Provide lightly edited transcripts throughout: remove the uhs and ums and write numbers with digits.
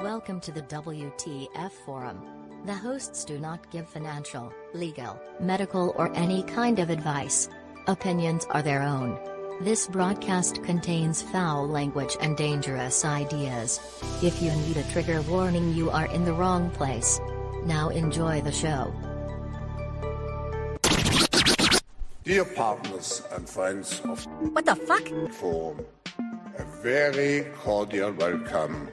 Welcome to the WTF Forum. The hosts do not give financial, legal, medical or any kind of advice. Opinions are their own. This broadcast contains foul language and dangerous ideas. If you need a trigger warning, you are in the wrong place. Now enjoy the show. Dear partners and friends of What the fuck? Forum, a very cordial welcome.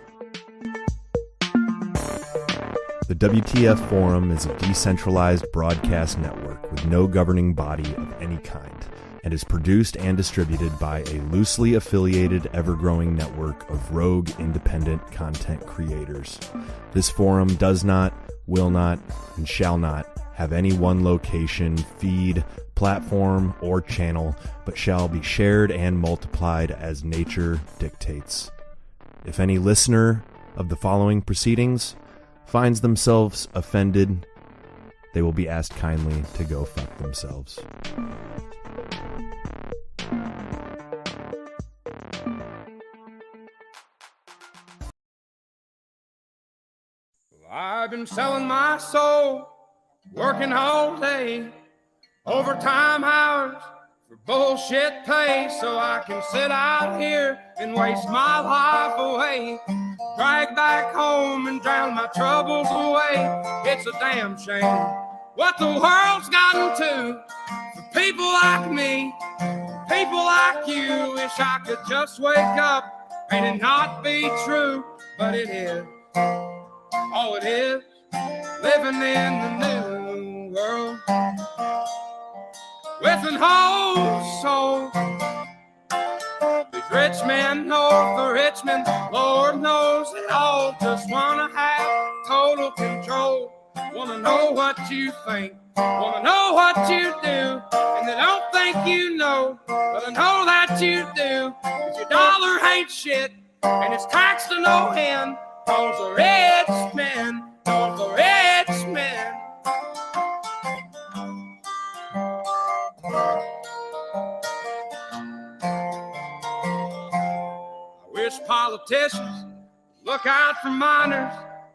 The WTF Forum is a decentralized broadcast network with no governing body of any kind, and is produced and distributed by a loosely affiliated, ever-growing network of rogue, independent content creators. This forum does not, will not, and shall not have any one location, feed, platform, or channel, but shall be shared and multiplied as nature dictates. If any listener of the following proceedings finds themselves offended, they will be asked kindly to go fuck themselves. I've been selling my soul, working all day, overtime hours for bullshit pay, so I can sit out here and waste my life away, drag back home and drown my troubles away. It's a damn shame what the world's gotten to for people like me, people like you. Wish I could just wake up and it not be true, but it is. Oh, it is living in the new world with an whole soul. These rich men north of Richmond, Lord knows they all just wanna have total control. Wanna know what you think, wanna know what you do, and they don't think you know, but I know that you do. 'Cause your dollar ain't shit, and it's taxed to no end. Cause the rich men, cause the rich men. I wish politicians look out for minors,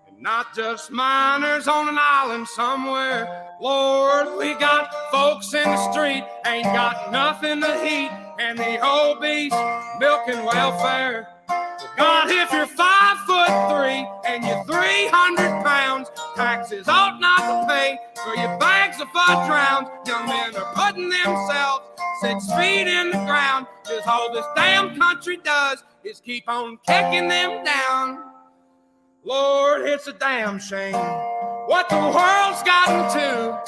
and not just minors on an island somewhere. Lord, we got folks in the street, ain't got nothing to eat, and the obese milking welfare. God, if you're 5'3" and you're 300 pounds, taxes ought not to pay for your bags of fudge rounds. Young men are putting themselves 6 feet in the ground, 'cause all this damn country does is keep on kicking them down. Lord, it's a damn shame what the world's gotten to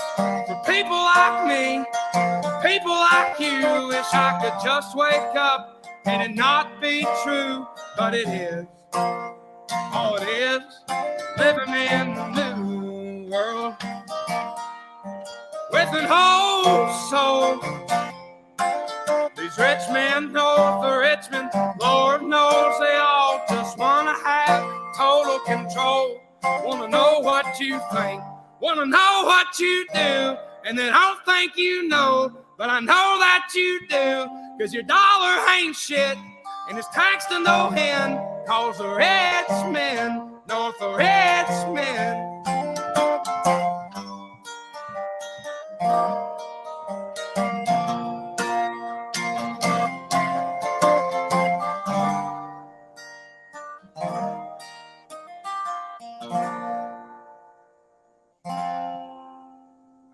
for people like me, people like you. Wish I could just wake up and it not be true, but it is. Oh, it is living in the new world with an whole soul. These rich men north of Richmond, Lord knows they all just wanna have total control. Wanna know what you think, wanna know what you do, and they don't think you know, but I know that you do. 'Cause your dollar ain't shit, and it's taxed to no end. Cause the rich men, north the rich men.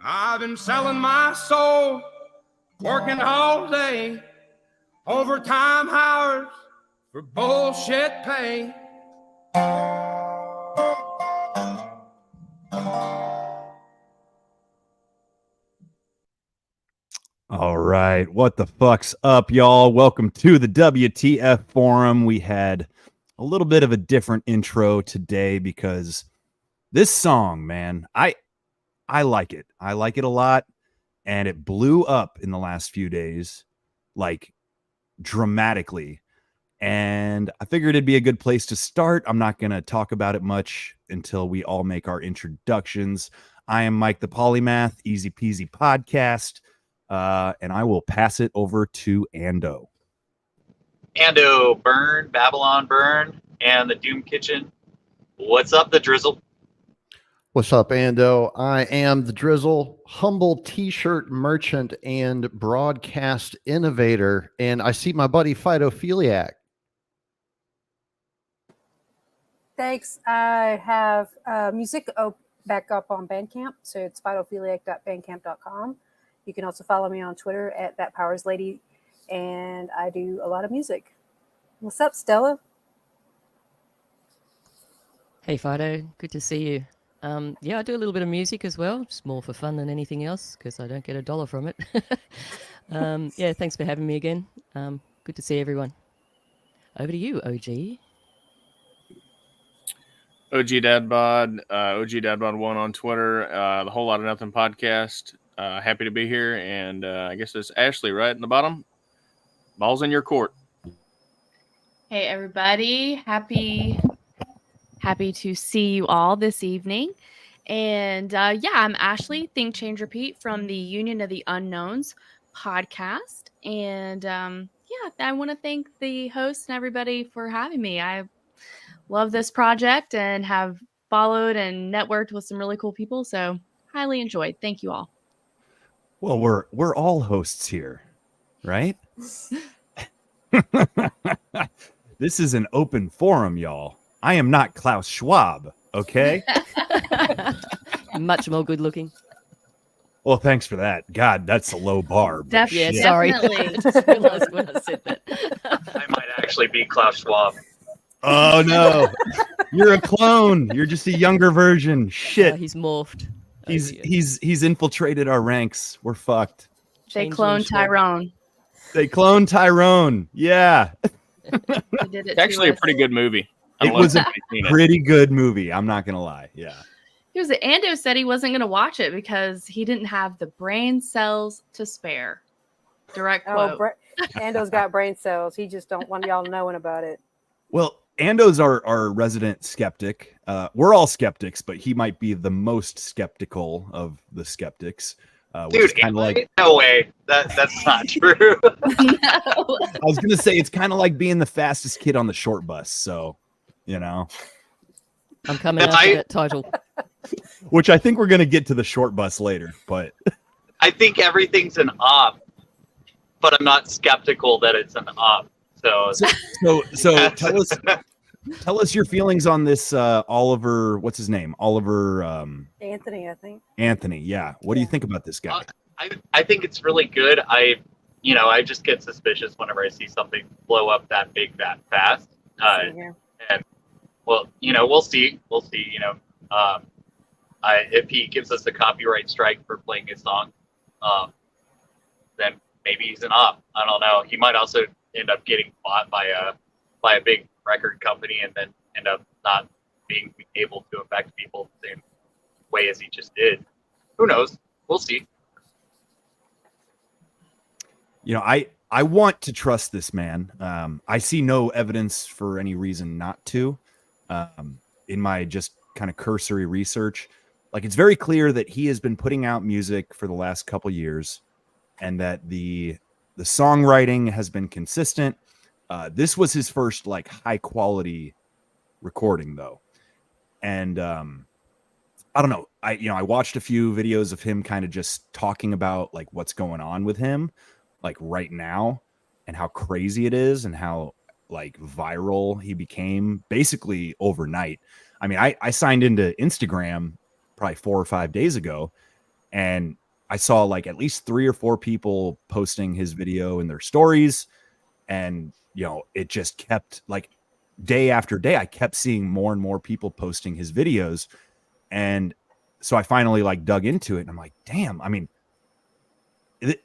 I've been selling my soul, working all day, overtime hours for bullshit pay. All right, what the fuck's up, y'all? Welcome to the WTF Forum. We had a little bit of a different intro today because this song, man, I like it. I like it a lot, and it blew up in the last few days, like dramatically. And I figured it'd be a good place to start. I'm not going to talk about it much until we all make our introductions. I am Mike the Polymath, Easy Peasy Podcast, and I will pass it over to Ando. Ando, Burn, Babylon Burn, and the Doom Kitchen What's up, the drizzle? What's up, Ando? I am the Drizzle, humble t-shirt merchant and broadcast innovator, and I see my buddy Phytophiliac. Thanks. I have music back up on Bandcamp, so it's phytophiliac.bandcamp.com. You can also follow me on Twitter at thatpowerslady, and I do a lot of music. What's up, Stella? Hey, Fido. Good to see you. Yeah, I do a little bit of music as well. It's more for fun than anything else because I don't get $1 from it. Yeah, thanks for having me again. Good to see everyone. Over to you, OG. OG Dadbod, OG Dadbod1 on Twitter, the Whole Lot of Nothing podcast. Happy to be here, and I guess it's Ashley right in the bottom. Ball's in your court. Hey, everybody. Happy to see you all this evening. And yeah, I'm Ashley, Think, Change, Repeat from the Union of the Unknowns podcast. And yeah, I want to thank the host and everybody for having me. I love this project and have followed and networked with some really cool people. So highly enjoyed. Thank you all. Well, we're all hosts here, right? This is an open forum, y'all. I am not Klaus Schwab, okay? Much more good looking. Well, thanks for that. God, that's a low bar. Yeah, sorry. I just realized when I said that. I might actually be Klaus Schwab. Oh, no. You're a clone. You're just a younger version. Shit. He's morphed. He's infiltrated our ranks. We're fucked. They cloned Tyrone. They cloned Tyrone. Yeah. It's actually a pretty good movie. It was a pretty good movie. I'm not going to lie. Yeah. Ando said he wasn't going to watch it because he didn't have the brain cells to spare. Direct quote. Ando's got brain cells. He just don't want y'all knowing about it. Well, Ando's our resident skeptic. We're all skeptics, but he might be the most skeptical of the skeptics. Dude, no way. That's not true. No. I was going to say, it's kind of like being the fastest kid on the short bus. So, you know. I'm coming after that title. Which I think we're going to get to the short bus later, but I think everything's an op, but I'm not skeptical that it's an op. So tell us your feelings on this Oliver, what's his name? Oliver Anthony, I think. Anthony, yeah. What do you think about this guy? I think it's really good. I just get suspicious whenever I see something blow up that big that fast. And well, we'll see. If he gives us a copyright strike for playing his song, then maybe he's an op. I don't know. He might also end up getting bought by a big record company and then end up not being able to affect people the same way as he just did. Who knows? We'll see. I want to trust this man. I see no evidence for any reason not to. In my just kind of cursory research, like it's very clear that he has been putting out music for the last couple years, and that the songwriting has been consistent. This was his first like high quality recording though, and I don't know. I watched a few videos of him kind of just talking about like what's going on with him, like right now, and how crazy it is, and how like viral he became basically overnight. I mean, I signed into Instagram probably 4 or 5 days ago, and I saw like at least 3 or 4 people posting his video in their stories, and it just kept like day after day. I kept seeing more and more people posting his videos, and so I finally like dug into it, and I'm like, damn. I mean,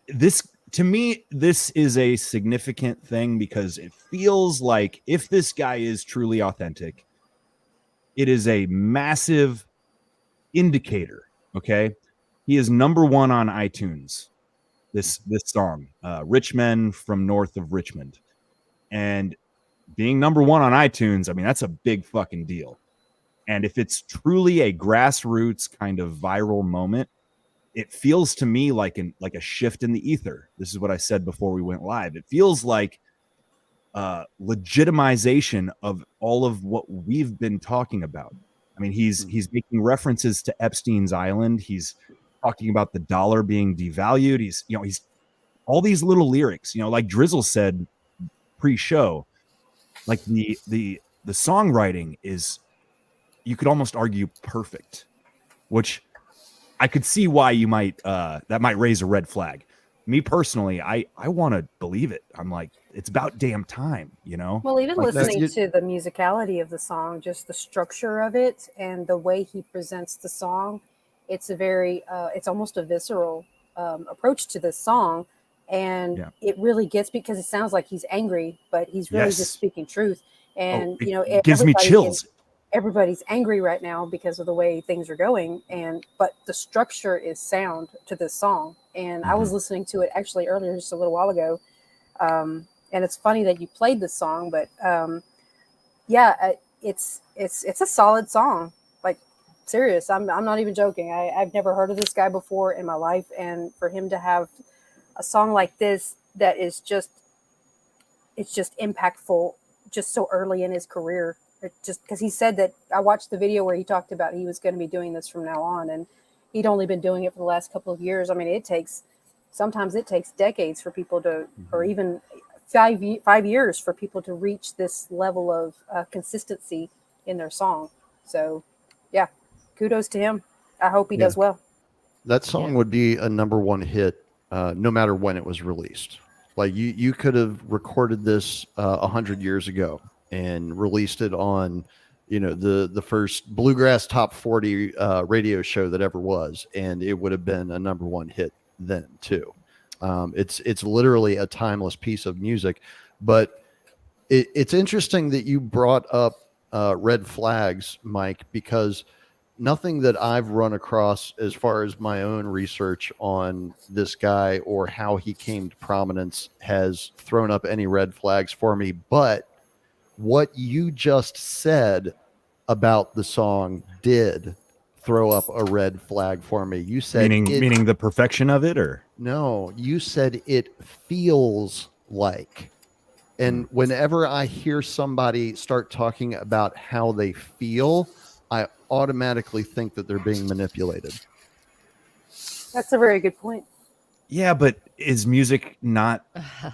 this to me, this is a significant thing because it feels like if this guy is truly authentic, it is a massive indicator. Okay. He is #1 on iTunes. This song, Rich Men from North of Richmond. And being #1 on iTunes, I mean, that's a big fucking deal. And if it's truly a grassroots kind of viral moment, it feels to me like a shift in the ether. This is what I said before we went live. It feels like legitimization of all of what we've been talking about. I mean, he's making references to Epstein's Island. He's talking about the dollar being devalued. He's all these little lyrics, like Drizzle said pre-show, like the songwriting is, you could almost argue, perfect, which I could see why you might that might raise a red flag. Me personally, I want to believe it. I'm like, it's about damn time, Well, even Like, listening to the musicality of the song, just the structure of it and the way he presents the song, it's a very, it's almost a visceral approach to this song. And it really gets, because it sounds like he's angry, but he's really just speaking truth. And, it gives me chills. Everybody's angry right now because of the way things are going, but the structure is sound to this song. And I was listening to it actually earlier, just a little while ago, and it's funny that you played this song, but it's a solid song. Like, serious, I'm not even joking. I've never heard of this guy before in my life, and for him to have a song like this that is just impactful, just so early in his career. It just because he said that, I watched the video where he talked about he was going to be doing this from now on, and he'd only been doing it for the last couple of years. I mean, sometimes it takes decades for people to, or even 5 years for people to reach this level of consistency in their song. So yeah, kudos to him. I hope he does well. That song would be a #1 hit no matter when it was released. Like, you could have recorded this 100 years ago and released it on, the first bluegrass top 40 radio show that ever was, and it would have been a #1 hit then too. It's literally a timeless piece of music. But it's interesting that you brought up red flags, Mike, because nothing that I've run across as far as my own research on this guy or how he came to prominence has thrown up any red flags for me. But what you just said about the song did throw up a red flag for me. You said meaning the perfection of it, or no, you said it feels like. And whenever I hear somebody start talking about how they feel, I automatically think that they're being manipulated. That's a very good point. Yeah, but is music not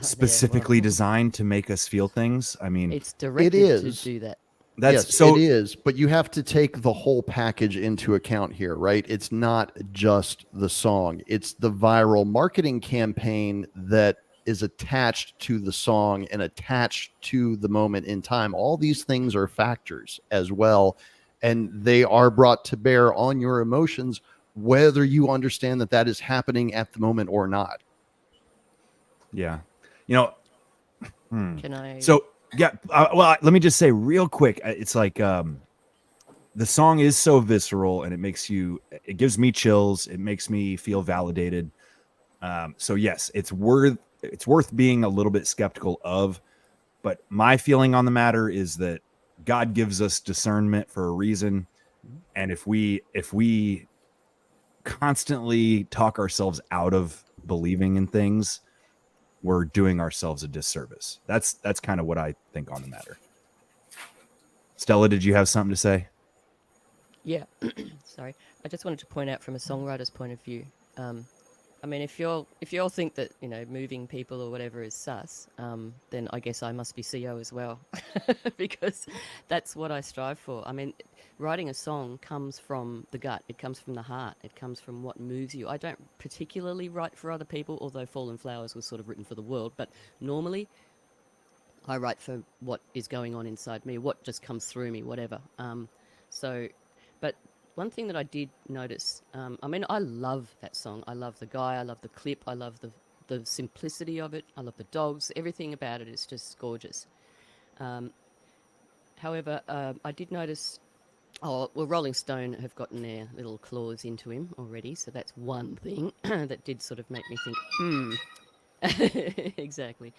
specifically designed to make us feel things? I mean, it's directed to do that. Yes, it is, but you have to take the whole package into account here, right? It's not just the song. It's the viral marketing campaign that is attached to the song and attached to the moment in time. All these things are factors as well, and they are brought to bear on your emotions, whether you understand that that is happening at the moment or not. Yeah. Can I? So, yeah. Well, let me just say real quick. It's like the song is so visceral, and it gives me chills. It makes me feel validated. So yes, it's worth being a little bit skeptical of. But my feeling on the matter is that God gives us discernment for a reason. And if we constantly talk ourselves out of believing in things, we're doing ourselves a disservice. That's kind of what I think on the matter. Stella, did you have something to say? Yeah. Sorry. I just wanted to point out from a songwriter's point of view. I mean, if you all think that moving people or whatever is sus, then I guess I must be CO as well, because that's what I strive for. I mean, writing a song comes from the gut. It comes from the heart. It comes from what moves you. I don't particularly write for other people, although Fallen Flowers was sort of written for the world. But normally, I write for what is going on inside me, what just comes through me, whatever. But one thing that I did notice, I mean, I love that song. I love the guy. I love the clip. I love the simplicity of it. I love the dogs. Everything about it is just gorgeous. However, I did notice, Rolling Stone have gotten their little claws into him already, so that's one thing that did sort of make me think, exactly.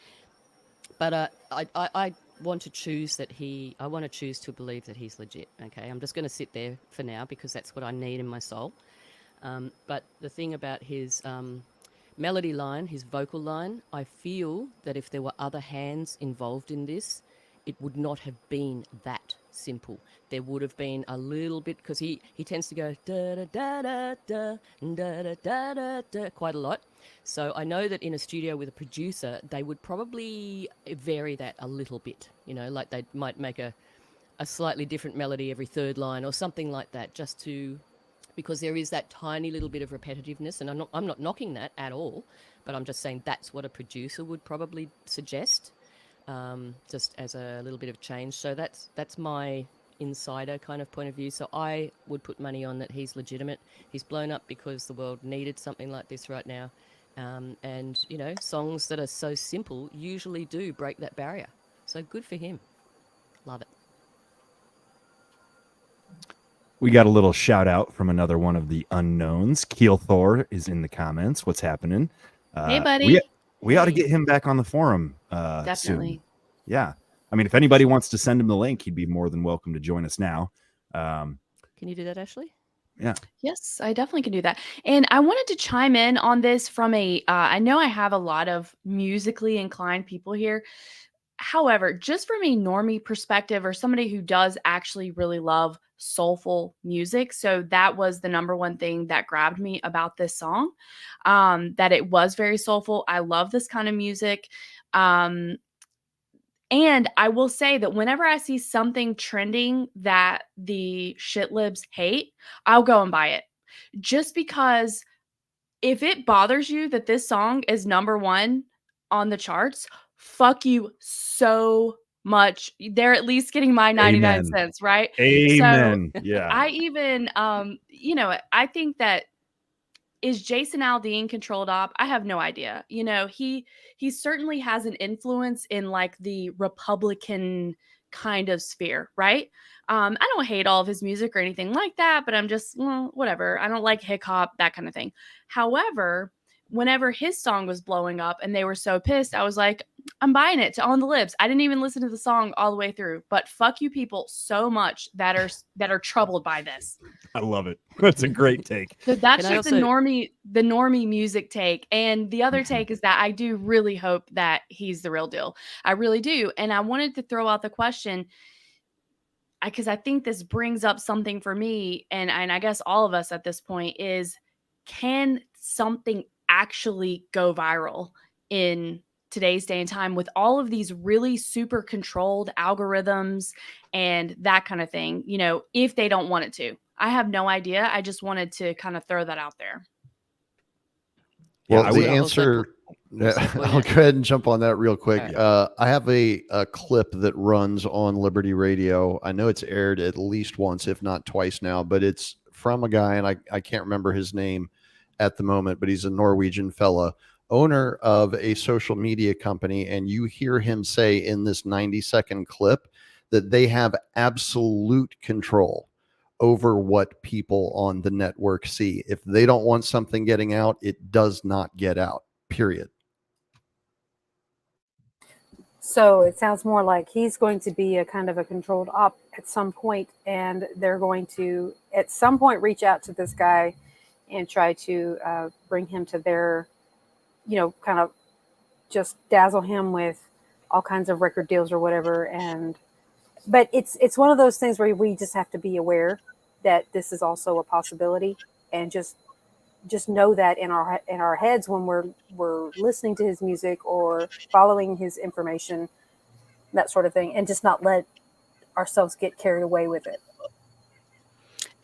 But I want to choose I want to choose to believe that he's legit. Okay, I'm just going to sit there for now because that's what I need in my soul. But the thing about his melody line, his vocal line, I feel that if there were other hands involved in this, it would not have been that simple. There would have been a little bit, because he tends to go da da da da da da da da da da quite a lot. So I know that in a studio with a producer, they would probably vary that a little bit. Like they might make a slightly different melody every third line or something like that, just to, because there is that tiny little bit of repetitiveness, and I'm not knocking that at all, but I'm just saying that's what a producer would probably suggest, just as a little bit of change. So that's my insider kind of point of view. So I would put money on that he's legitimate. He's blown up because the world needed something like this right now. And songs that are so simple usually do break that barrier. So good for him. Love it. We got a little shout out from another one of the unknowns. Keel Thor is in the comments. What's happening? Hey, buddy. We ought to get him back on the forum Definitely. soon. Yeah. I mean, if anybody wants to send him the link, he'd be more than welcome to join us now. Can you do that, Ashley? Yeah. Yes, I definitely can do that. And I wanted to chime in on this from I know I have a lot of musically inclined people here. However, just from a normie perspective, or somebody who does actually really love soulful music, so that was the number one thing that grabbed me about this song, that it was very soulful. I love this kind of music. And I will say that whenever I see something trending that the shit libs hate, I'll go and buy it. Just because if it bothers you that this song is number one on the charts, fuck you so much. They're at least getting my 99 Amen. cents, right? Amen. So Yeah. I even, I think that, is Jason Aldean controlled op? I have no idea. He certainly has an influence in like the Republican kind of sphere, right? I don't hate all of his music or anything like that, but I'm just, whatever. I don't like hip hop, that kind of thing. However, whenever his song was blowing up and they were so pissed, I was like, I'm buying it to On the Libs. I didn't even listen to the song all the way through, but fuck you people so much that are troubled by this. I love it. That's a great take. So that's Can I just also- the normie music take. And the other take is that I do really hope that he's the real deal. I really do. And I wanted to throw out the question, because I think this brings up something for me, and I guess all of us at this point, is, can something actually go viral in today's day and time with all of these really super controlled algorithms and that kind of thing, if they don't want it to? I have no idea. I just wanted to kind of throw that out there. Well, Yeah, I the would answer, I'll go ahead and jump on that real quick. All I have a clip that runs on Liberty Radio. I know it's aired at least once, if not twice now, but it's from a guy, and I can't remember his name at the moment, but he's a Norwegian fella, owner of a social media company. And you hear him say in this 90-second clip that they have absolute control over what people on the network see. If they don't want something getting out, it does not get out, period. So it sounds more like he's going to be a kind of a controlled op at some point, and they're going to at some point reach out to this guy and try to bring him to their, kind of just dazzle him with all kinds of record deals or whatever. But it's one of those things where we just have to be aware that this is also a possibility, and just know that in our heads when we're listening to his music or following his information, that sort of thing, and just not let ourselves get carried away with it.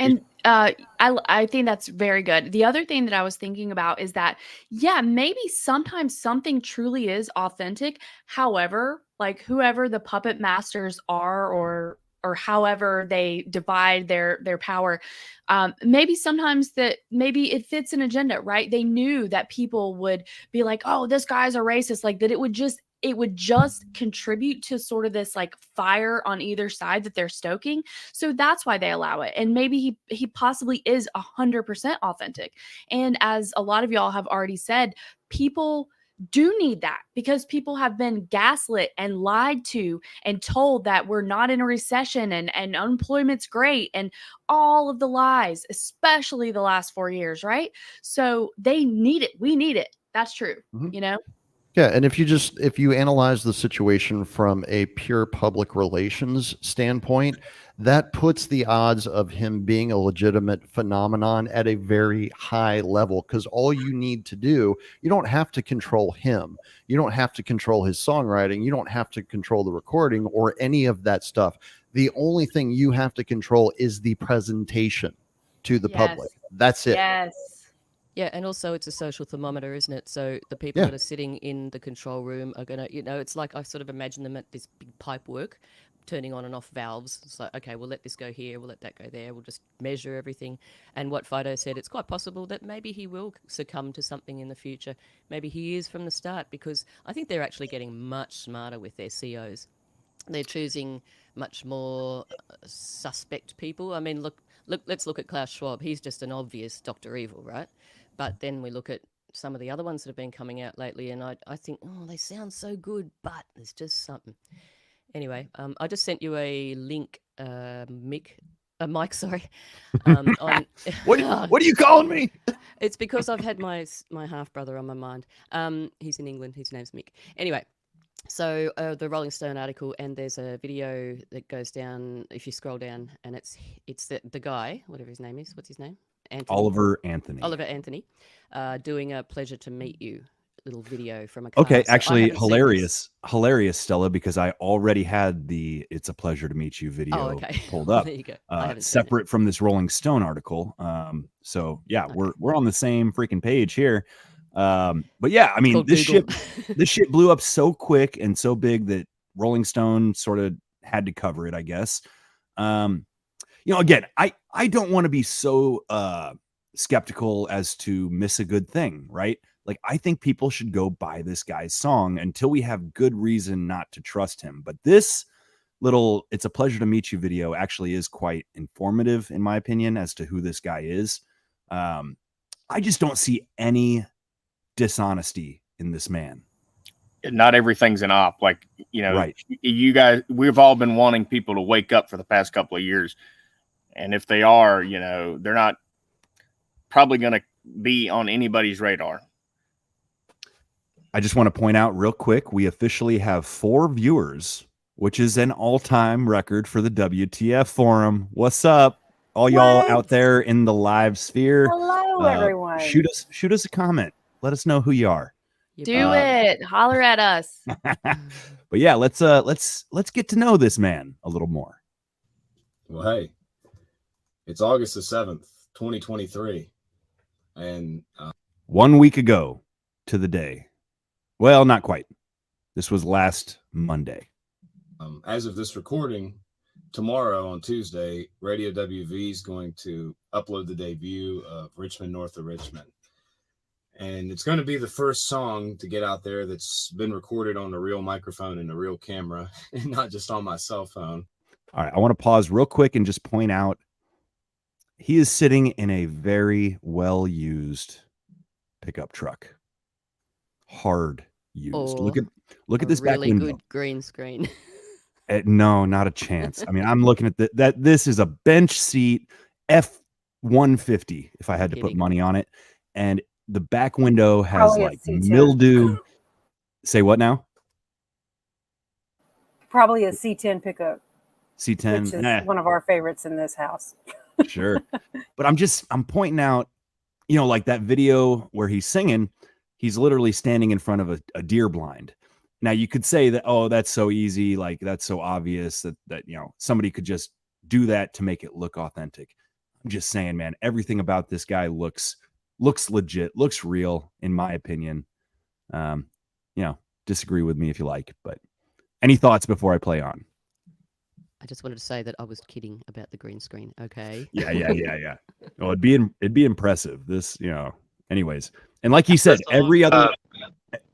And I think that's very good. The other thing that I was thinking about is that, maybe sometimes something truly is authentic. However, like whoever the puppet masters are, or however they divide their power, maybe sometimes maybe it fits an agenda, right? They knew that people would be like, oh, this guy's a racist, like that it would just contribute to sort of this like fire on either side that they're stoking. So that's why they allow it. And maybe he possibly is 100% authentic. And as a lot of y'all have already said, people do need that, because people have been gaslit and lied to and told that we're not in a recession and unemployment's great and all of the lies, especially the last 4 years, right? So they need it. We need it. That's true. Mhm. Yeah, and if you analyze the situation from a pure public relations standpoint, that puts the odds of him being a legitimate phenomenon at a very high level, because all you need to do, you don't have to control him. You don't have to control his songwriting. You don't have to control the recording or any of that stuff. The only thing you have to control is the presentation to the public. That's it. Yes. Yeah, and also it's a social thermometer, isn't it? So the people that are sitting in the control room are going to, it's like I sort of imagine them at this big pipe work, turning on and off valves. It's like, okay, we'll let this go here, we'll let that go there, we'll just measure everything. And what Fido said, it's quite possible that maybe he will succumb to something in the future. Maybe he is from the start, because I think they're actually getting much smarter with their COs. They're choosing much more suspect people. I mean, let's look at Klaus Schwab. He's just an obvious Dr. Evil, right? But then we look at some of the other ones that have been coming out lately, and I think, oh, they sound so good, but there's just something. Anyway, I just sent you a link, Mike, sorry. On What are you calling me? It's because I've had my half brother on my mind. He's in England. His name's Mick. Anyway. So the Rolling Stone article, and there's a video that goes down if you scroll down, and it's the guy, whatever his name is. What's his name? Oliver Anthony. Oliver Anthony, doing a "Pleasure to Meet You" little video from a car. Okay, So actually, hilarious, Stella, because I already had the "It's a Pleasure to Meet You" video pulled up. There you go. Separate from this Rolling Stone article. So yeah, Okay. we're on the same freaking page here. But yeah, I mean, Called this Google. shit blew up so quick and so big that Rolling Stone sort of had to cover it, I guess. Again, I don't want to be so skeptical as to miss a good thing, right? Like, I think people should go buy this guy's song until we have good reason not to trust him. But this little "It's a Pleasure to Meet You" video actually is quite informative, in my opinion, as to who this guy is. I just don't see any dishonesty in this man. Not everything's an op. Like, Right. You guys, we've all been wanting people to wake up for the past couple of years. And if they are, they're not probably going to be on anybody's radar. I just want to point out real quick, we officially have 4 viewers, which is an all-time record for the WTF Forum. What's up, all y'all out there in the live sphere? Hello, everyone. Shoot us a comment. Let us know who you are. Do it. Holler at us. But yeah, let's get to know this man a little more. Well, hey, it's August the 7th, 2023. And 1 week ago to the day. Well, not quite. This was last Monday. As of this recording, tomorrow on Tuesday, Radio WV is going to upload the debut of Richmond North of Richmond. And it's going to be the first song to get out there that's been recorded on a real microphone and a real camera, and not just on my cell phone. All right, I want to pause real quick and just point out he is sitting in a very well-used pickup truck. Hard used. Look at this back window. Really good green screen. No, not a chance. I mean, I'm looking at that. This is a bench seat F-150, if I had to put money on it. And the back window has Probably a like C10. mildew. Say what now? Probably a C10 pickup, C10. which is one of our favorites in this house. Sure. But I'm pointing out, like that video where he's singing, he's literally standing in front of a deer blind. Now you could say that, oh, that's so easy. Like, that's so obvious that somebody could just do that to make it look authentic. I'm just saying, man, everything about this guy looks legit, looks real, in my opinion. Disagree with me if you like, but any thoughts before I play on? I just wanted to say that I was kidding about the green screen. Okay. Yeah. Well, it'd be impressive. This, anyways. And like he said, every other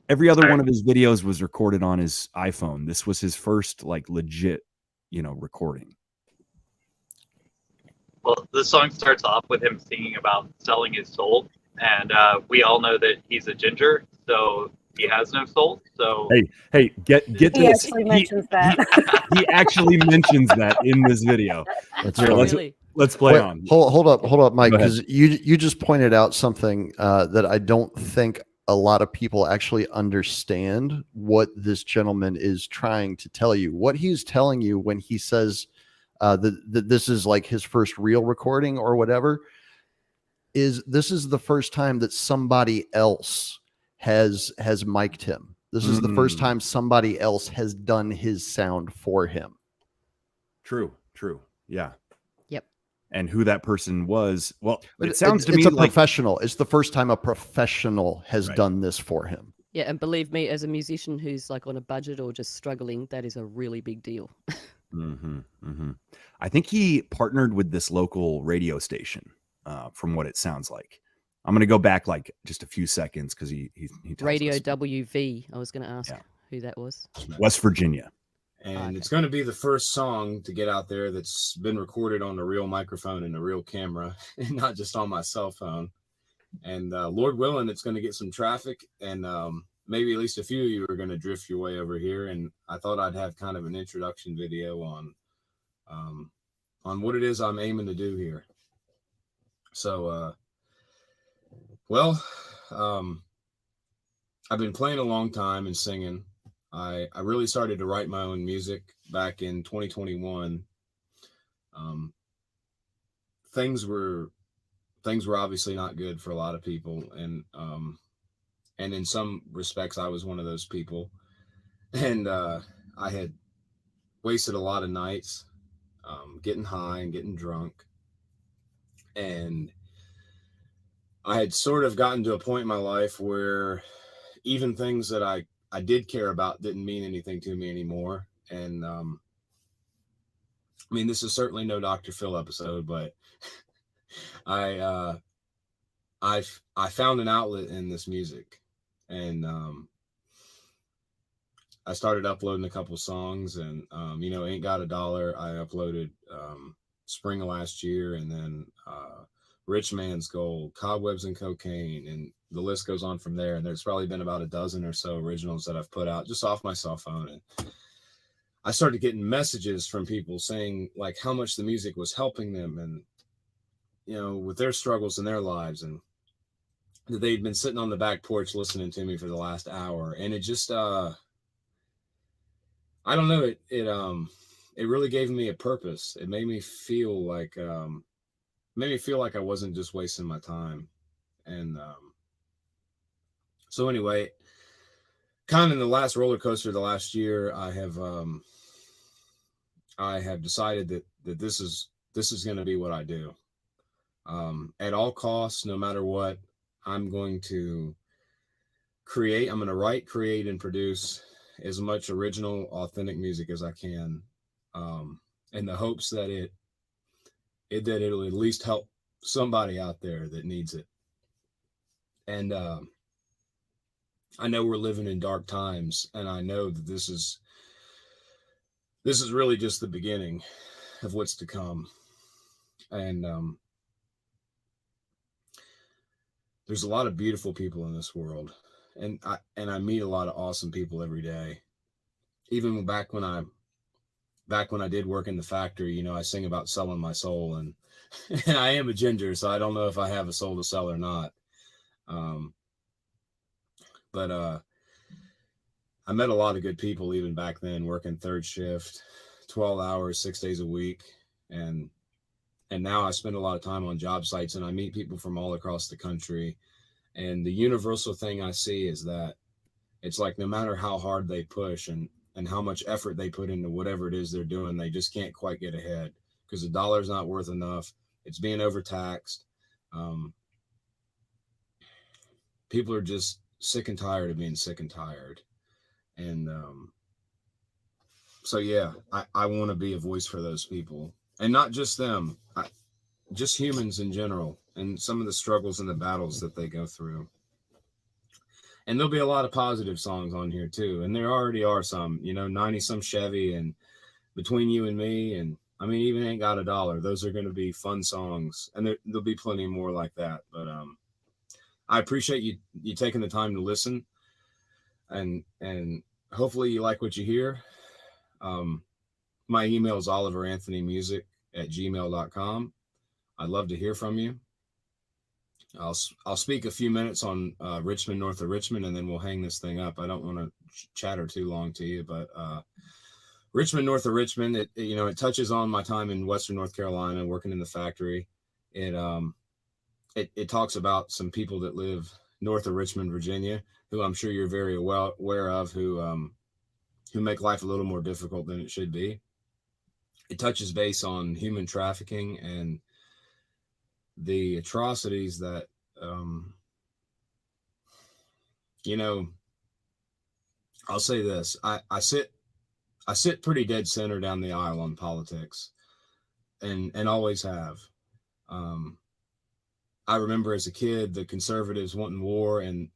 one of his videos was recorded on his iPhone. This was his first legit, recording. Well, the song starts off with him singing about selling his soul, and we all know that he's a ginger, so he has no soul. So hey, get He this. actually mentions that. He actually mentions that in this video. That's Here, right. let's play Wait, on. Hold up, Mike, Go ahead. because you just pointed out something that I don't think a lot of people actually understand what this gentleman is trying to tell you. What he's telling you when he says that this is like his first real recording or whatever, is this is the first time that somebody else has mic'd him. This is the first time somebody else has done his sound for him. True. Yeah. Yep. And who that person was, well, it sounds to me it's a like professional. It's the first time a professional has done this for him. Yeah, and believe me, as a musician who's like on a budget or just struggling, that is a really big deal. I think he partnered with this local radio station, from what it sounds like. I'm going to go back like just a few seconds because he tells Radio us. WV. I was going to ask who that was. West Virginia. And it's going to be the first song to get out there that's been recorded on a real microphone and a real camera, and not just on my cell phone. And Lord willing, it's going to get some traffic, and maybe at least a few of you are going to drift your way over here. And I thought I'd have kind of an introduction video on what it is I'm aiming to do here. So, I've been playing a long time and singing. I really started to write my own music back in 2021. Things were obviously not good for a lot of people, and in some respects I was one of those people, and I had wasted a lot of nights getting high and getting drunk, and I had sort of gotten to a point in my life where even things that I did care about didn't mean anything to me anymore. And I mean, this is certainly no Dr. Phil episode, but I found an outlet in this music, and I started uploading a couple songs, and Ain't Got a Dollar I uploaded spring of last year, and then Rich Man's Gold, Cobwebs and Cocaine, and the list goes on from there. And there's probably been about a dozen or so originals that I've put out just off my cell phone. And I started getting messages from people saying like how much the music was helping them, and with their struggles in their lives, and that they'd been sitting on the back porch listening to me for the last hour. And it just I don't know, it really gave me a purpose. It made me feel like I wasn't just wasting my time. And so anyway, kind of in the last roller coaster of the last year, I have decided that this is going to be what I do. At all costs, no matter what, I'm going to create. I'm going to write, create, and produce as much original, authentic music as I can, in the hopes that it'll at least help somebody out there that needs it. And I know we're living in dark times, and I know that this is really just the beginning of what's to come. And there's a lot of beautiful people in this world, and I meet a lot of awesome people every day. Even back when I did work in the factory, I sing about selling my soul, and I am a ginger, so I don't know if I have a soul to sell or not. But I met a lot of good people even back then, working third shift, 12 hours, 6 days a week. And now I spend a lot of time on job sites, and I meet people from all across the country. And the universal thing I see is that it's like, no matter how hard they push and how much effort they put into whatever it is they're doing, they just can't quite get ahead because the dollar's not worth enough. It's being overtaxed. People are just sick and tired of being sick and tired. And so, yeah, I want to be a voice for those people, and not just them, just humans in general, and some of the struggles and the battles that they go through. And there'll be a lot of positive songs on here too. And there already are some, 90 some Chevy and Between You and Me. And I mean, even Ain't Got a Dollar. Those are going to be fun songs. And there'll be plenty more like that. But I appreciate you taking the time to listen. And hopefully you like what you hear. My email is oliveranthonymusic@gmail.com. I'd love to hear from you. I'll speak a few minutes on Richmond, north of Richmond, and then we'll hang this thing up. I don't want to chatter too long to you, but Richmond, north of Richmond, it touches on my time in Western North Carolina, working in the factory. It talks about some people that live north of Richmond, Virginia, who I'm sure you're very well aware of, who make life a little more difficult than it should be. It touches base on human trafficking and the atrocities that, I'll say this. I sit pretty dead center down the aisle on politics, and always have. I remember as a kid, the conservatives wanting war and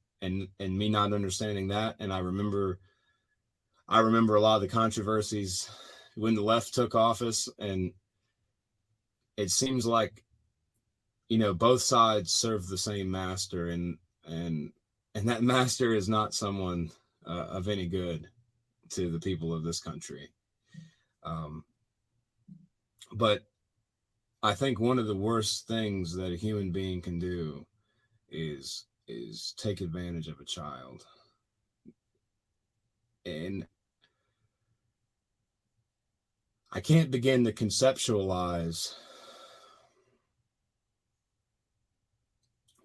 me not understanding that. And I remember a lot of the controversies when the left took office, and it seems like, both sides serve the same master, and that master is not someone of any good to the people of this country. But I think one of the worst things that a human being can do is take advantage of a child. And I can't begin to conceptualize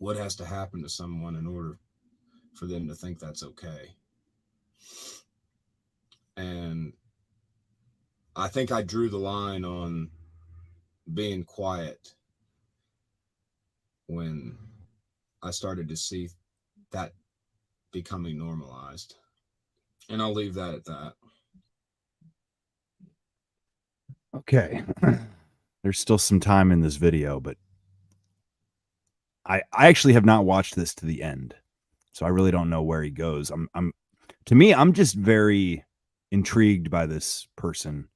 what has to happen to someone in order for them to think that's okay. And I think I drew the line on being quiet when I started to see that becoming normalized. And I'll leave that at that. Okay. There's still some time in this video, but I actually have not watched this to the end, so I really don't know where he goes. I'm just very intrigued by this person.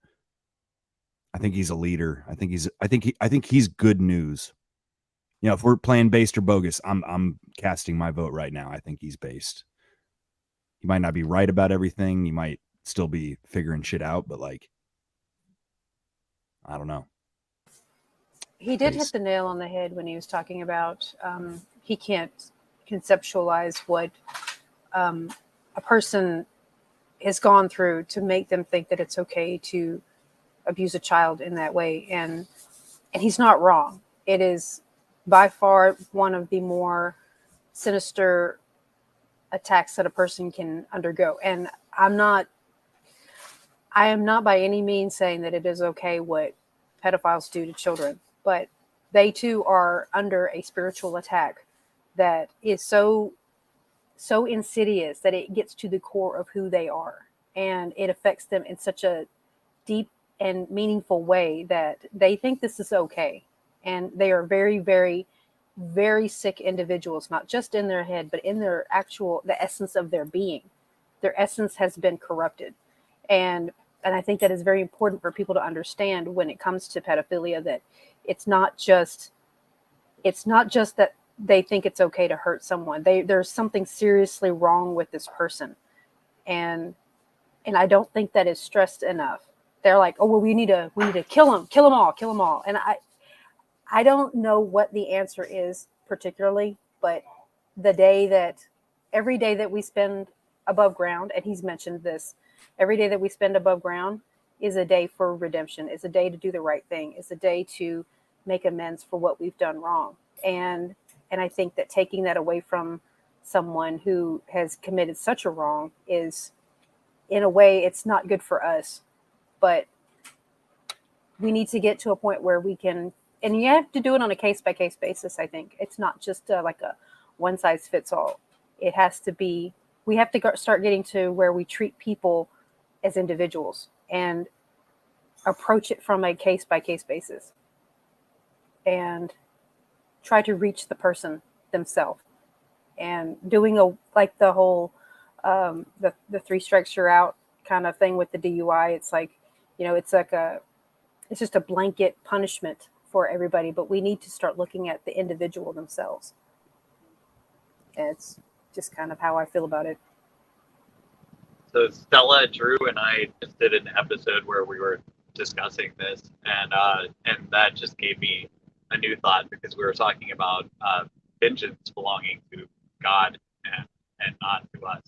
I think he's a leader. I think he's good news. If we're playing based or bogus, I'm casting my vote right now. I think he's based. He might not be right about everything. He might still be figuring shit out, but I don't know. He did hit the nail on the head when he was talking about he can't conceptualize what a person has gone through to make them think that it's okay to abuse a child in that way. And he's not wrong. It is by far one of the more sinister attacks that a person can undergo. And I am not by any means saying that it is okay what pedophiles do to children, but they too are under a spiritual attack that is so insidious that it gets to the core of who they are, and it affects them in such a deep and meaningful way that they think this is okay. And they are very, very, very sick individuals, not just in their head, but in their the essence of their being. Their essence has been corrupted. And I think that is very important for people to understand when it comes to pedophilia, that it's not just that they think it's okay to hurt someone. There's something seriously wrong with this person. And I don't think that is stressed enough. They're like, oh, well, we need to kill them all. And I don't know what the answer is particularly, but every day that we spend above ground, and he's mentioned this, every day that we spend above ground is a day for redemption, is a day to do the right thing, is a day to make amends for what we've done wrong. And I think that taking that away from someone who has committed such a wrong is, in a way, it's not good for us. But we need to get to a point where we can, and you have to do it on a case-by-case basis, I think. It's not just like a one-size-fits-all. It has to be, we have to start getting to where we treat people as individuals and approach it from a case-by-case basis and try to reach the person themselves. And doing the whole the 3 strikes you're out kind of thing with the DUI, it's like, it's just a blanket punishment for everybody, but we need to start looking at the individual themselves. And it's just kind of how I feel about it. So Stella, Drew, and I just did an episode where we were discussing this, and that just gave me a new thought, because we were talking about vengeance belonging to God and not to us.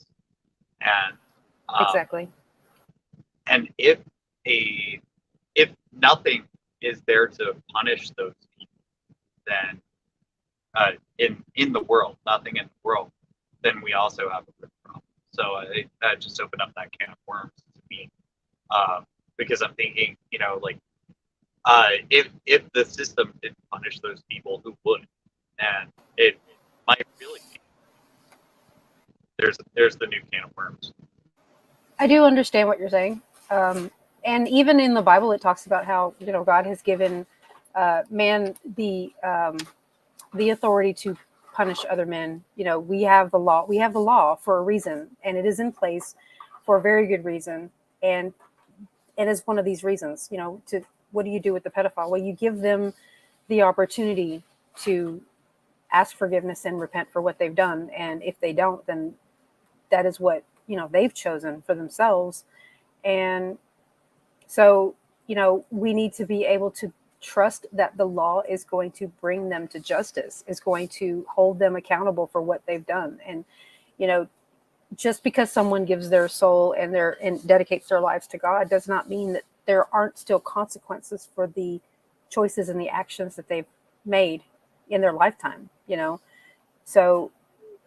And Exactly. And if nothing is there to punish those people, then in the world, nothing in the world, then we also have a big problem. So that just opened up that can of worms to me, because I'm thinking, like, if the system didn't punish those people, who would? And it might really be. There's the new can of worms. I do understand what you're saying. And even in the Bible, it talks about how, God has given man the authority to punish other men. We have the law. We have the law for a reason, and it is in place for a very good reason. And it is one of these reasons, what do you do with the pedophile? Well, you give them the opportunity to ask forgiveness and repent for what they've done. And if they don't, then that is what, they've chosen for themselves. And so, we need to be able to trust that the law is going to bring them to justice, is going to hold them accountable for what they've done. And, just because someone gives their soul and dedicates their lives to God does not mean that there aren't still consequences for the choices and the actions that they've made in their lifetime, So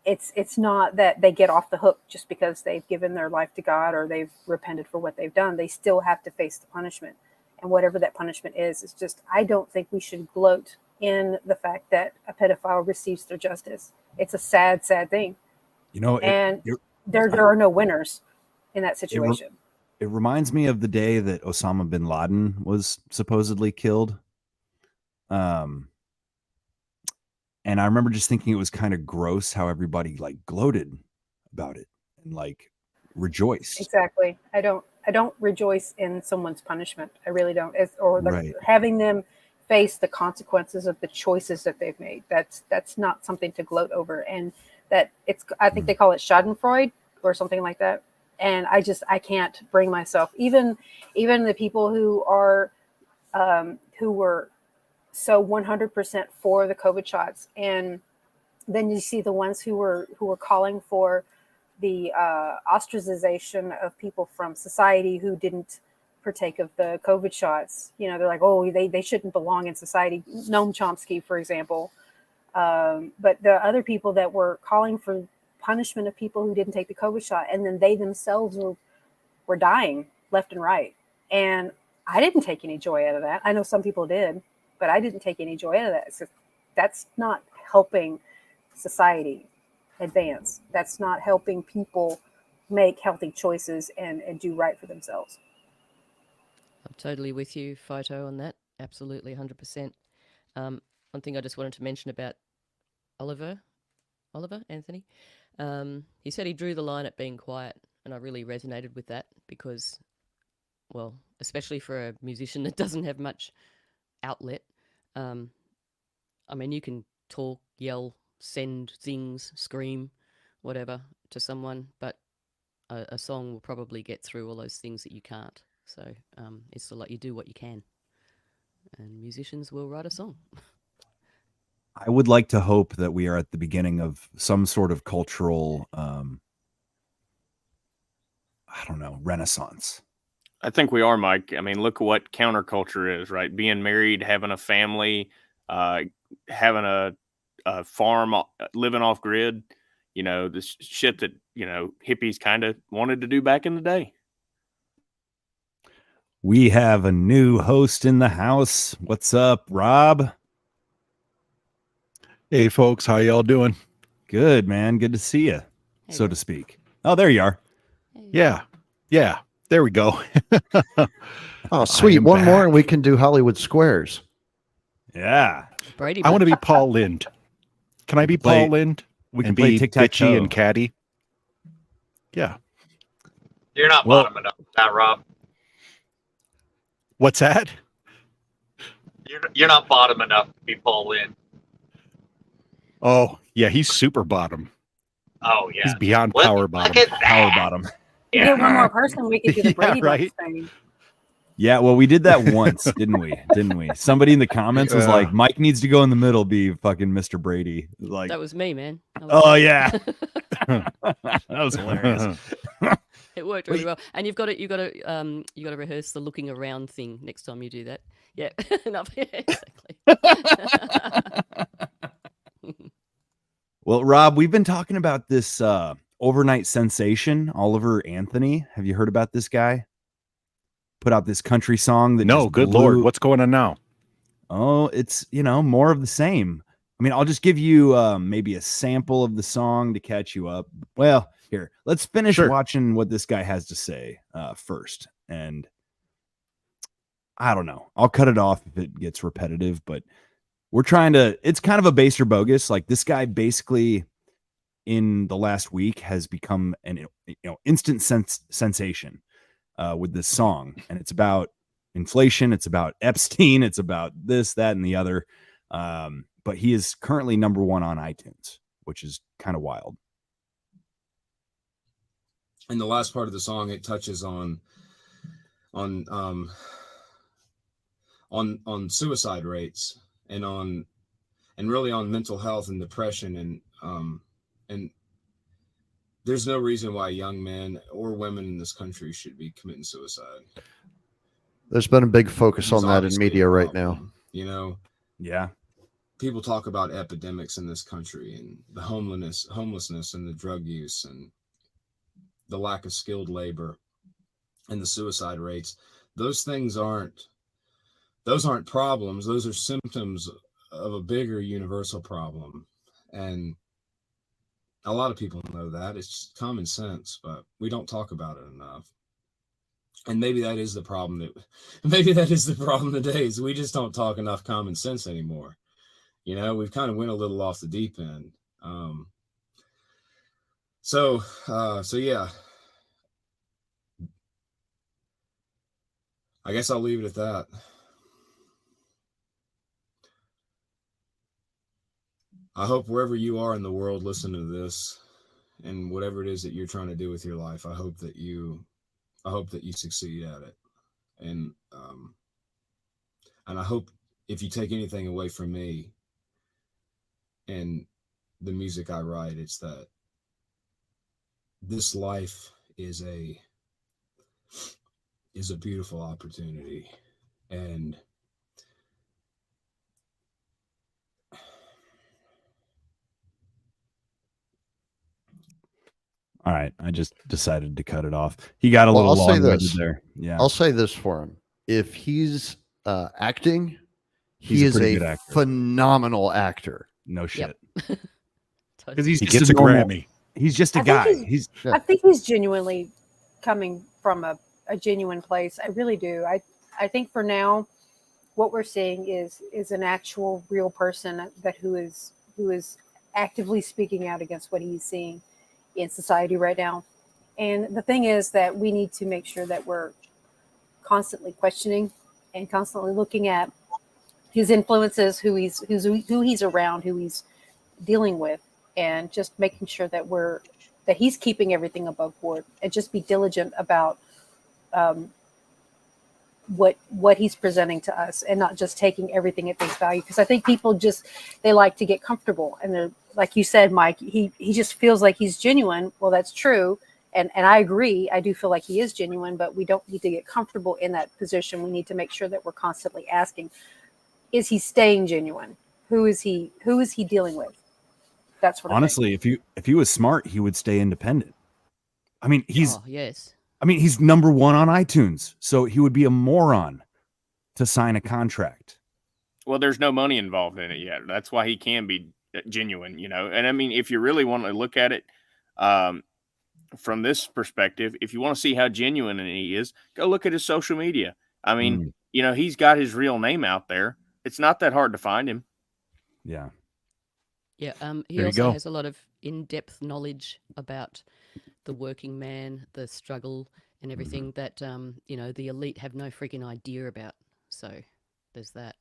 it's not that they get off the hook just because they've given their life to God or they've repented for what they've done. They still have to face the punishment. And whatever that punishment is, it's just, I don't think we should gloat in the fact that a pedophile receives their justice. It's a sad, sad thing. There are no winners in that situation. It reminds me of the day that Osama bin Laden was supposedly killed. And I remember just thinking it was kind of gross how everybody like gloated about it and like rejoiced. Exactly. I don't rejoice in someone's punishment. I really don't. Right. Having them face the consequences of the choices that they've made. That's not something to gloat over. And I think they call it Schadenfreude or something like that. And I can't bring myself, even the people who are, who were so 100% for the COVID shots. And then you see the ones who were calling for the ostracization of people from society who didn't partake of the COVID shots. They're like, oh, they shouldn't belong in society. Noam Chomsky, for example. But the other people that were calling for punishment of people who didn't take the COVID shot, and then they themselves were dying left and right. And I didn't take any joy out of that. I know some people did, but I didn't take any joy out of that. So that's not helping society advance. That's not helping people make healthy choices and do right for themselves. I'm totally with you, Phyto, on that. Absolutely, 100%. One thing I just wanted to mention about Oliver Anthony. He said he drew the line at being quiet, and I really resonated with that because, well, especially for a musician that doesn't have much outlet. I mean, you can talk, yell, send things, scream, whatever to someone, but a song will probably get through all those things that you can't. So it's like you do what you can, and musicians will write a song. I would like to hope that we are at the beginning of some sort of cultural, renaissance. I think we are, Mike. I mean, look what counterculture is, right? Being married, having a family, having a farm, living off grid, this shit that, hippies kind of wanted to do back in the day. We have a new host in the house. What's up, Rob? Hey, folks. How y'all doing? Good, man. Good to see you, so to speak. Oh, there you are. Yeah. There we go. Oh, sweet. One more and we can do Hollywood Squares. Yeah. Brady. I want to be Paul Lind. Can I be Paul Lind? We can and play be tic-tac-toe. bitchy and catty. Yeah. You're not bottom enough for that, Rob. What's that? You're not bottom enough to be Paul Lynn. Oh, yeah, he's super bottom. Oh, yeah. He's beyond power bottom. Look at that. Power bottom. Yeah. Get one more person, we could do the Brady Bunch thing. Yeah, well, we did that once, didn't we? Didn't we? Somebody in the comments was like, Mike needs to go in the middle, be fucking Mr. Brady. Like, That was me, man. oh yeah. That was hilarious. It worked really well. And you've got to rehearse the looking around thing next time you do that. Yeah. Exactly. Well, Rob, we've been talking about this overnight sensation, Oliver Anthony. Have you heard about this guy? Put out this country song that no, good Lord, what's going on now? Oh, it's, more of the same. I mean, I'll just give you maybe a sample of the song to catch you up. Well, here, let's finish watching what this guy has to say first. And I don't know. I'll cut it off if it gets repetitive, but it's kind of a base or bogus. Like, this guy basically in the last week has become an instant sensation with this song. And it's about inflation. It's about Epstein. It's about this, that, and the other. But he is currently number 1 on iTunes, which is kind of wild. In the last part of the song, it touches on suicide rates and really on mental health and depression, and there's no reason why young men or women in this country should be committing suicide. There's been a big focus on that in media right now. Yeah. People talk about epidemics in this country and the homelessness and the drug use and the lack of skilled labor and the suicide rates. Those things aren't problems. Those are symptoms of a bigger universal problem. And a lot of people know that. It's common sense, but we don't talk about it enough. And maybe that is the problem today, is we just don't talk enough common sense anymore. We've kind of went a little off the deep end. So yeah, I guess I'll leave it at that. I hope wherever you are in the world listening to this, and whatever it is that you're trying to do with your life, I hope that you succeed at it. And I hope if you take anything away from me and the music I write, it's that this life is a beautiful opportunity. And all right, I just decided to cut it off. He got a little long-winded there. Yeah, I'll say this for him: if he's acting, he's a phenomenal actor. No shit. Because he gets a Grammy. He's just a guy. I think he's genuinely coming from a genuine place. I really do. I think for now, what we're seeing is an actual real person who is actively speaking out against what he's seeing in society right now. And the thing is that we need to make sure that we're constantly questioning and constantly looking at his influences, who he's around, who he's dealing with, and just making sure that he's keeping everything above board, and just be diligent about what he's presenting to us, and not just taking everything at face value. Because I think people they like to get comfortable, and they're, like you said, Mike, he just feels like he's genuine. Well, that's true. And I agree. I do feel like he is genuine, but we don't need to get comfortable in that position. We need to make sure that we're constantly asking, is he staying genuine? Who is he dealing with? That's what honestly, if he was smart, he would stay independent. I mean, yes. I mean, he's number 1 on iTunes, so he would be a moron to sign a contract. Well, there's no money involved in it yet. That's why he can be genuine, And I mean, if you really want to look at it from this perspective, if you want to see how genuine he is, go look at his social media. I mean, he's got his real name out there. It's not that hard to find him. Yeah. Yeah. He also has a lot of in-depth knowledge about the working man, the struggle, and everything that the elite have no freaking idea about. So there's that.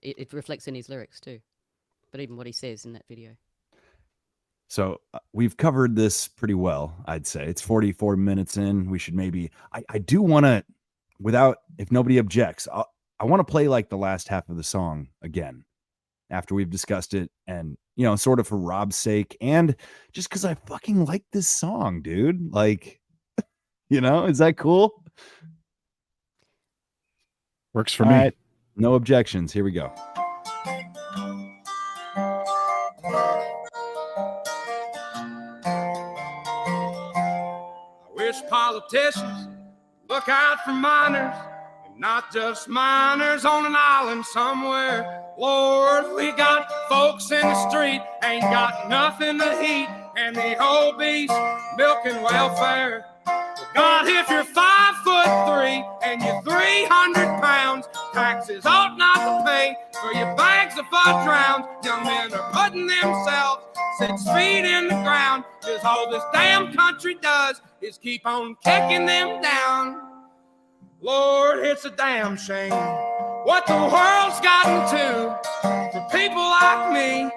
It reflects in his lyrics too, but even what he says in that video. So we've covered this pretty well, I'd say. It's 44 minutes in. We should maybe, I do want to if nobody objects, I want to play like the last half of the song again after we've discussed it, and sort of for Rob's sake, and just because I fucking like this song, dude. Like, is that cool? Works for All me. right. No objections. Here we go. I wish politicians look out for minors, and not just minors on an island somewhere. Lord, we got folks in the street, ain't got nothing to eat, and the obese milking welfare. God, if you're 5'3" and you're 300 pounds, taxes ought not to pay for your bags of fudge rounds. Young men are putting themselves 6 feet in the ground, 'cause all this damn country does is keep on kicking them down. Lord, it's a damn shame what the world's gotten to for people like me,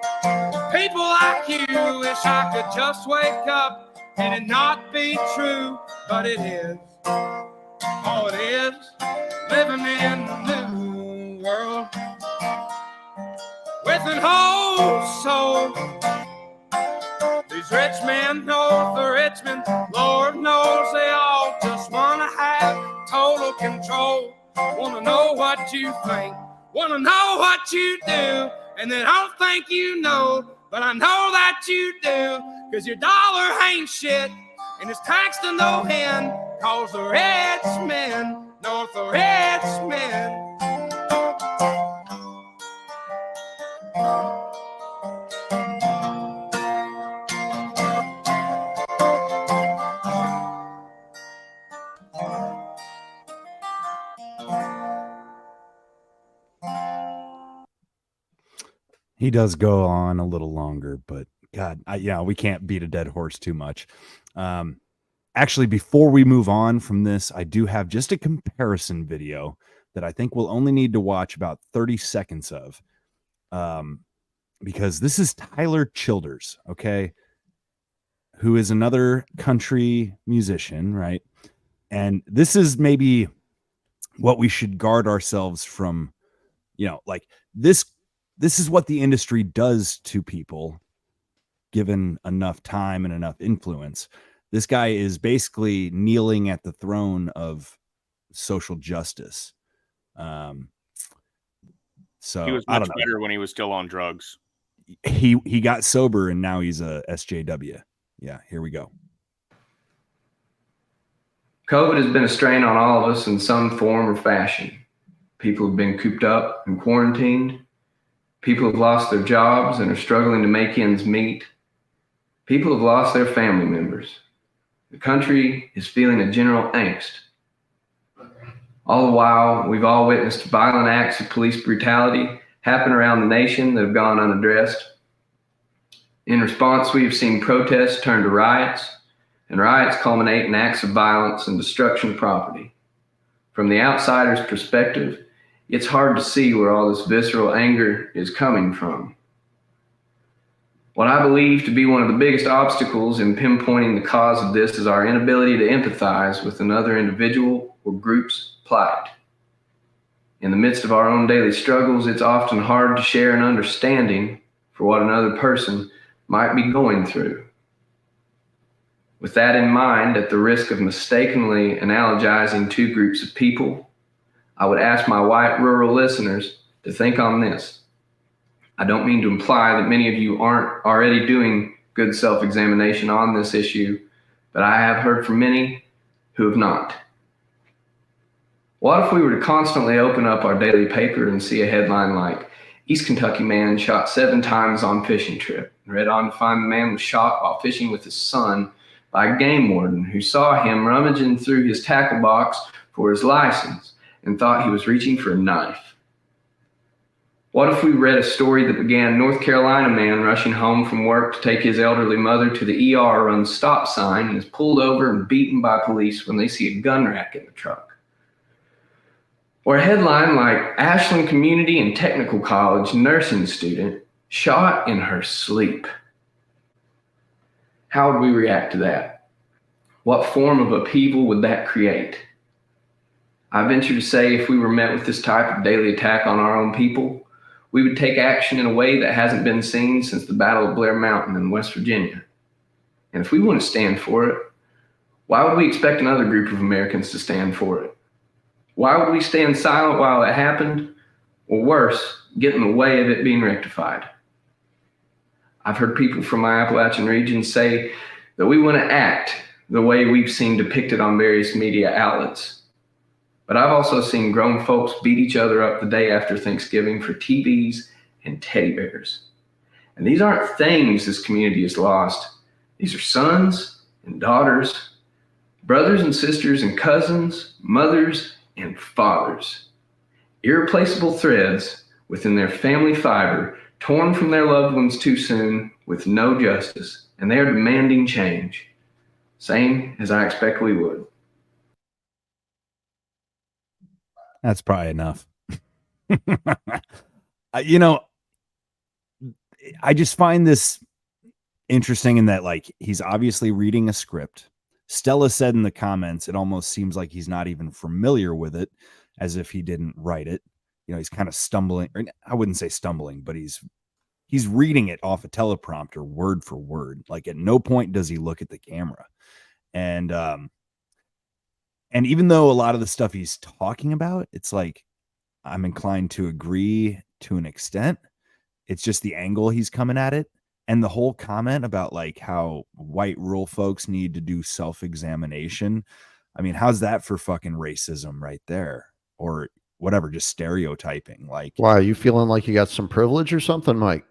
people like you. Wish I could just wake up and it not be true, but it is. Oh, it is living in the new world with an whole soul. These rich men know the Richmond, Lord knows they all just want to have total control. Want to know what you think, want to know what you do, and they don't think you know, but I know that you do, 'cause your dollar ain't shit, and it's taxed to no end, 'cause the rich men know the rich men. He does go on a little longer, but God, we can't beat a dead horse too much. Actually, before we move on from this, I do have just a comparison video that I think we'll only need to watch about 30 seconds of, because this is Tyler Childers, okay, who is another country musician, right? And this is maybe what we should guard ourselves from, like this is what the industry does to people given enough time and enough influence. This guy is basically kneeling at the throne of social justice. So he was much better when he was still on drugs. He got sober and now he's a SJW. Yeah, here we go. COVID has been a strain on all of us in some form or fashion. People have been cooped up and quarantined. People have lost their jobs and are struggling to make ends meet. People have lost their family members. The country is feeling a general angst. All the while, we've all witnessed violent acts of police brutality happen around the nation that have gone unaddressed. In response, we have seen protests turn to riots, and riots culminate in acts of violence and destruction of property. From the outsider's perspective, it's hard to see where all this visceral anger is coming from. What I believe to be one of the biggest obstacles in pinpointing the cause of this is our inability to empathize with another individual or group's plight. In the midst of our own daily struggles, it's often hard to share an understanding for what another person might be going through. With that in mind, at the risk of mistakenly analogizing two groups of people, I would ask my white rural listeners to think on this. I don't mean to imply that many of you aren't already doing good self-examination on this issue, but I have heard from many who have not. What if we were to constantly open up our daily paper and see a headline like, East Kentucky man shot 7 times on fishing trip, and read on to find the man was shot while fishing with his son by a game warden who saw him rummaging through his tackle box for his license and thought he was reaching for a knife? What if we read a story that began North Carolina man rushing home from work to take his elderly mother to the ER runs stop sign and is pulled over and beaten by police when they see a gun rack in the truck? Or a headline like Ashland Community and Technical College nursing student shot in her sleep. How would we react to that? What form of upheaval would that create? I venture to say if we were met with this type of daily attack on our own people, we would take action in a way that hasn't been seen since the Battle of Blair Mountain in West Virginia. And if we want to stand for it, why would we expect another group of Americans to stand for it? Why would we stand silent while it happened? Or worse, get in the way of it being rectified? I've heard people from my Appalachian region say that we want to act the way we've seen depicted on various media outlets. But I've also seen grown folks beat each other up the day after Thanksgiving for TVs and teddy bears. And these aren't things this community has lost. These are sons and daughters, brothers and sisters and cousins, mothers and fathers. Irreplaceable threads within their family fiber, torn from their loved ones too soon with no justice, and they are demanding change, same as I expect we would. That's probably enough. You know, I just find this interesting in that, like, he's obviously reading a script. Stella said in the comments, it almost seems like he's not even familiar with it, as if he didn't write it. You know, he's kind of stumbling, or I wouldn't say stumbling, but he's reading it off a teleprompter word for word. Like, at no point does he look at the camera. And even though a lot of the stuff he's talking about, it's like, I'm inclined to agree to an extent. It's just the angle he's coming at it. And the whole comment about like how white rural folks need to do self-examination. I mean, how's that for fucking racism right there? Or whatever, just stereotyping. Like, why are you feeling like you got some privilege or something, Mike?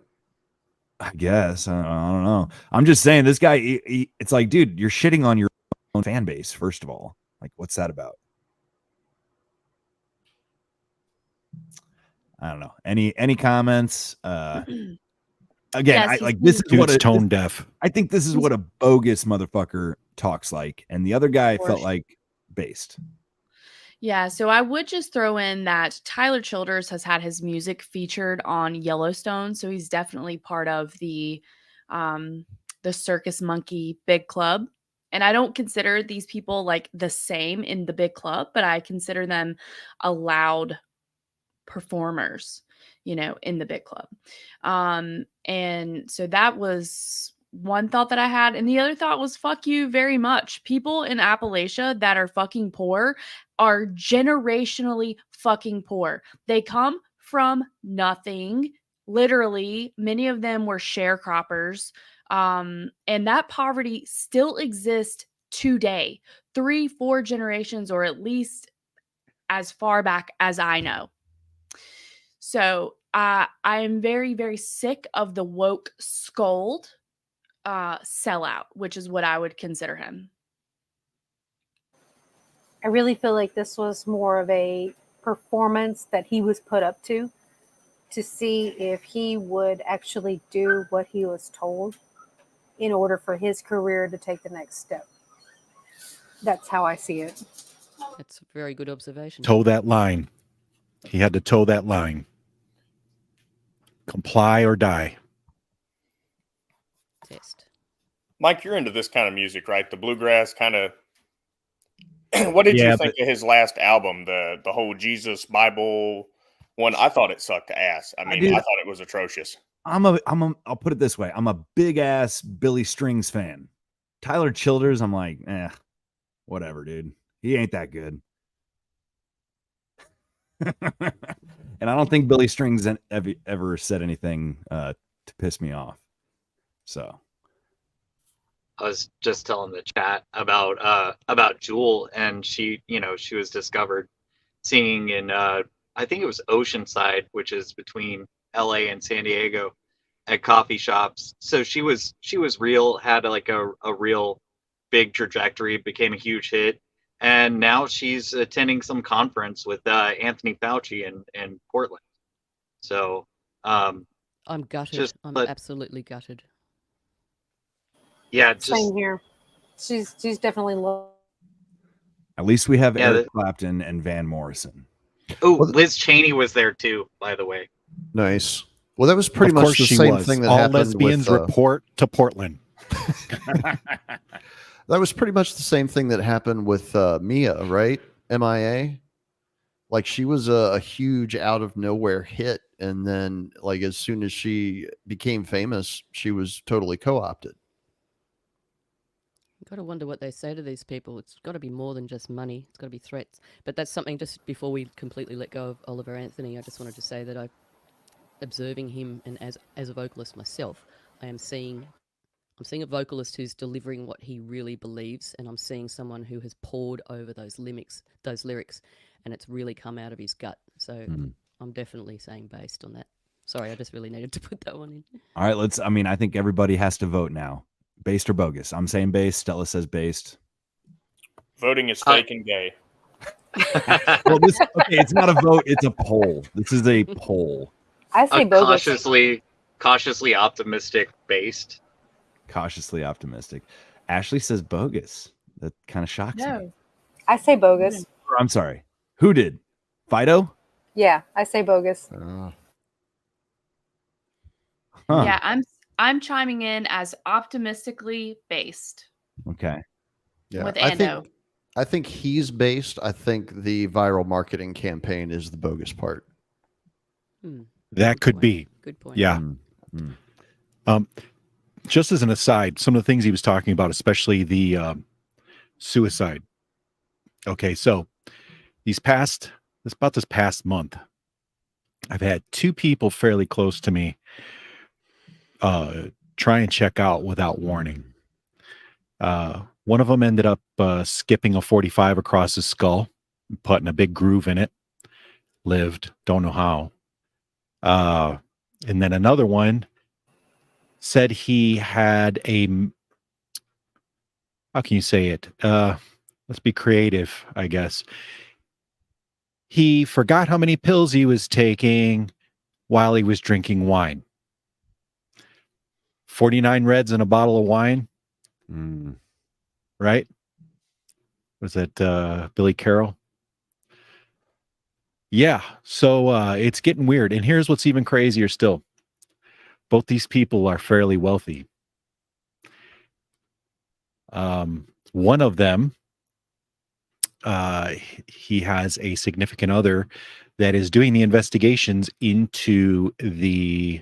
I guess. I don't know. I'm just saying this guy, it's like, dude, you're shitting on your own fan base, first of all. Like, what's that about? I don't know. Any comments? Again, Yes, I like this is Dude's what tone deaf. I think this is what a bogus motherfucker talks like, and the other guy felt like based. Yeah, so I would just throw in that Tyler Childers has had his music featured on Yellowstone, so he's definitely part of the Circus Monkey Big Club. And I don't consider these people like the same in the big club, but I consider them allowed performers, you know, in the big club. And so that was one thought that I had. And the other thought was, fuck you very much. People in Appalachia that are fucking poor are generationally fucking poor. They come from nothing. Literally, many of them were sharecroppers. And that poverty still exists today, 3-4 generations, or at least as far back as I know. So I am very, very sick of the woke scold sellout, which is what I would consider him. I really feel like this was more of a performance that he was put up to see if he would actually do what he was told in order for his career to take the next step. That's how I see it. That's a very good observation. Toe that line. He had to toe that line. Comply or die. Test. Mike, you're into this kind of music, right? The bluegrass kind of. What did you think of his last album, the whole Jesus Bible one? I thought it sucked ass. I mean, I thought it was atrocious. I'll put it this way. I'm a big ass Billy Strings fan. Tyler Childers, I'm like, whatever, dude. He ain't that good. And I don't think Billy Strings ever said anything to piss me off. So I was just telling the chat about Jewel, and she was discovered singing in I think it was Oceanside, which is between LA and San Diego, at coffee shops. So she was real, had like a real big trajectory, became a huge hit, and now she's attending some conference with Anthony Fauci in Portland. So I'm gutted. I'm absolutely gutted. Yeah, same here. She's definitely low. At least we have Eric Clapton and Van Morrison. Oh, Liz Cheney was there too, by the way. Nice. Well, that was pretty much the same thing that happened. All lesbians report to Portland. That was pretty much the same thing that happened with Mia, right? MIA. Like she was a huge out of nowhere hit, and then like as soon as she became famous, she was totally co-opted. Got to wonder what they say to these people. It's got to be more than just money. It's got to be threats. But that's something. Just before we completely let go of Oliver Anthony, I just wanted to say that I'm observing him, and as a vocalist myself, I'm seeing a vocalist who's delivering what he really believes, and I'm seeing someone who has poured over those lyrics, and it's really come out of his gut. So I'm definitely saying based on that. Sorry, I just really needed to put that one in. All right, I think everybody has to vote now. Based or bogus? I'm saying based. Stella says based. Voting is fake and gay. Well, it's not a vote. It's a poll. This is a poll. I say bogus. Cautiously optimistic based. Cautiously optimistic. Ashley says bogus. That kind of shocks me. I say bogus. I'm sorry. Who did? Fido? Yeah, I say bogus. Yeah, I'm chiming in as optimistically based. Okay. Yeah, with Ando. I think he's based. I think the viral marketing campaign is the bogus part. That could be. Good point. Yeah. Just as an aside, some of the things he was talking about, especially the suicide. Okay, so this past month, I've had two people fairly close to me try and check out without warning. One of them ended up skipping a 45 across his skull, putting a big groove in it. Lived, don't know how. And then another one said he had how can you say it? Let's be creative, I guess. He forgot how many pills he was taking while he was drinking wine. 49 Reds and a bottle of wine. Right? Was that Billy Carroll? Yeah. So it's getting weird. And here's what's even crazier still. Both these people are fairly wealthy. One of them, he has a significant other that is doing the investigations into the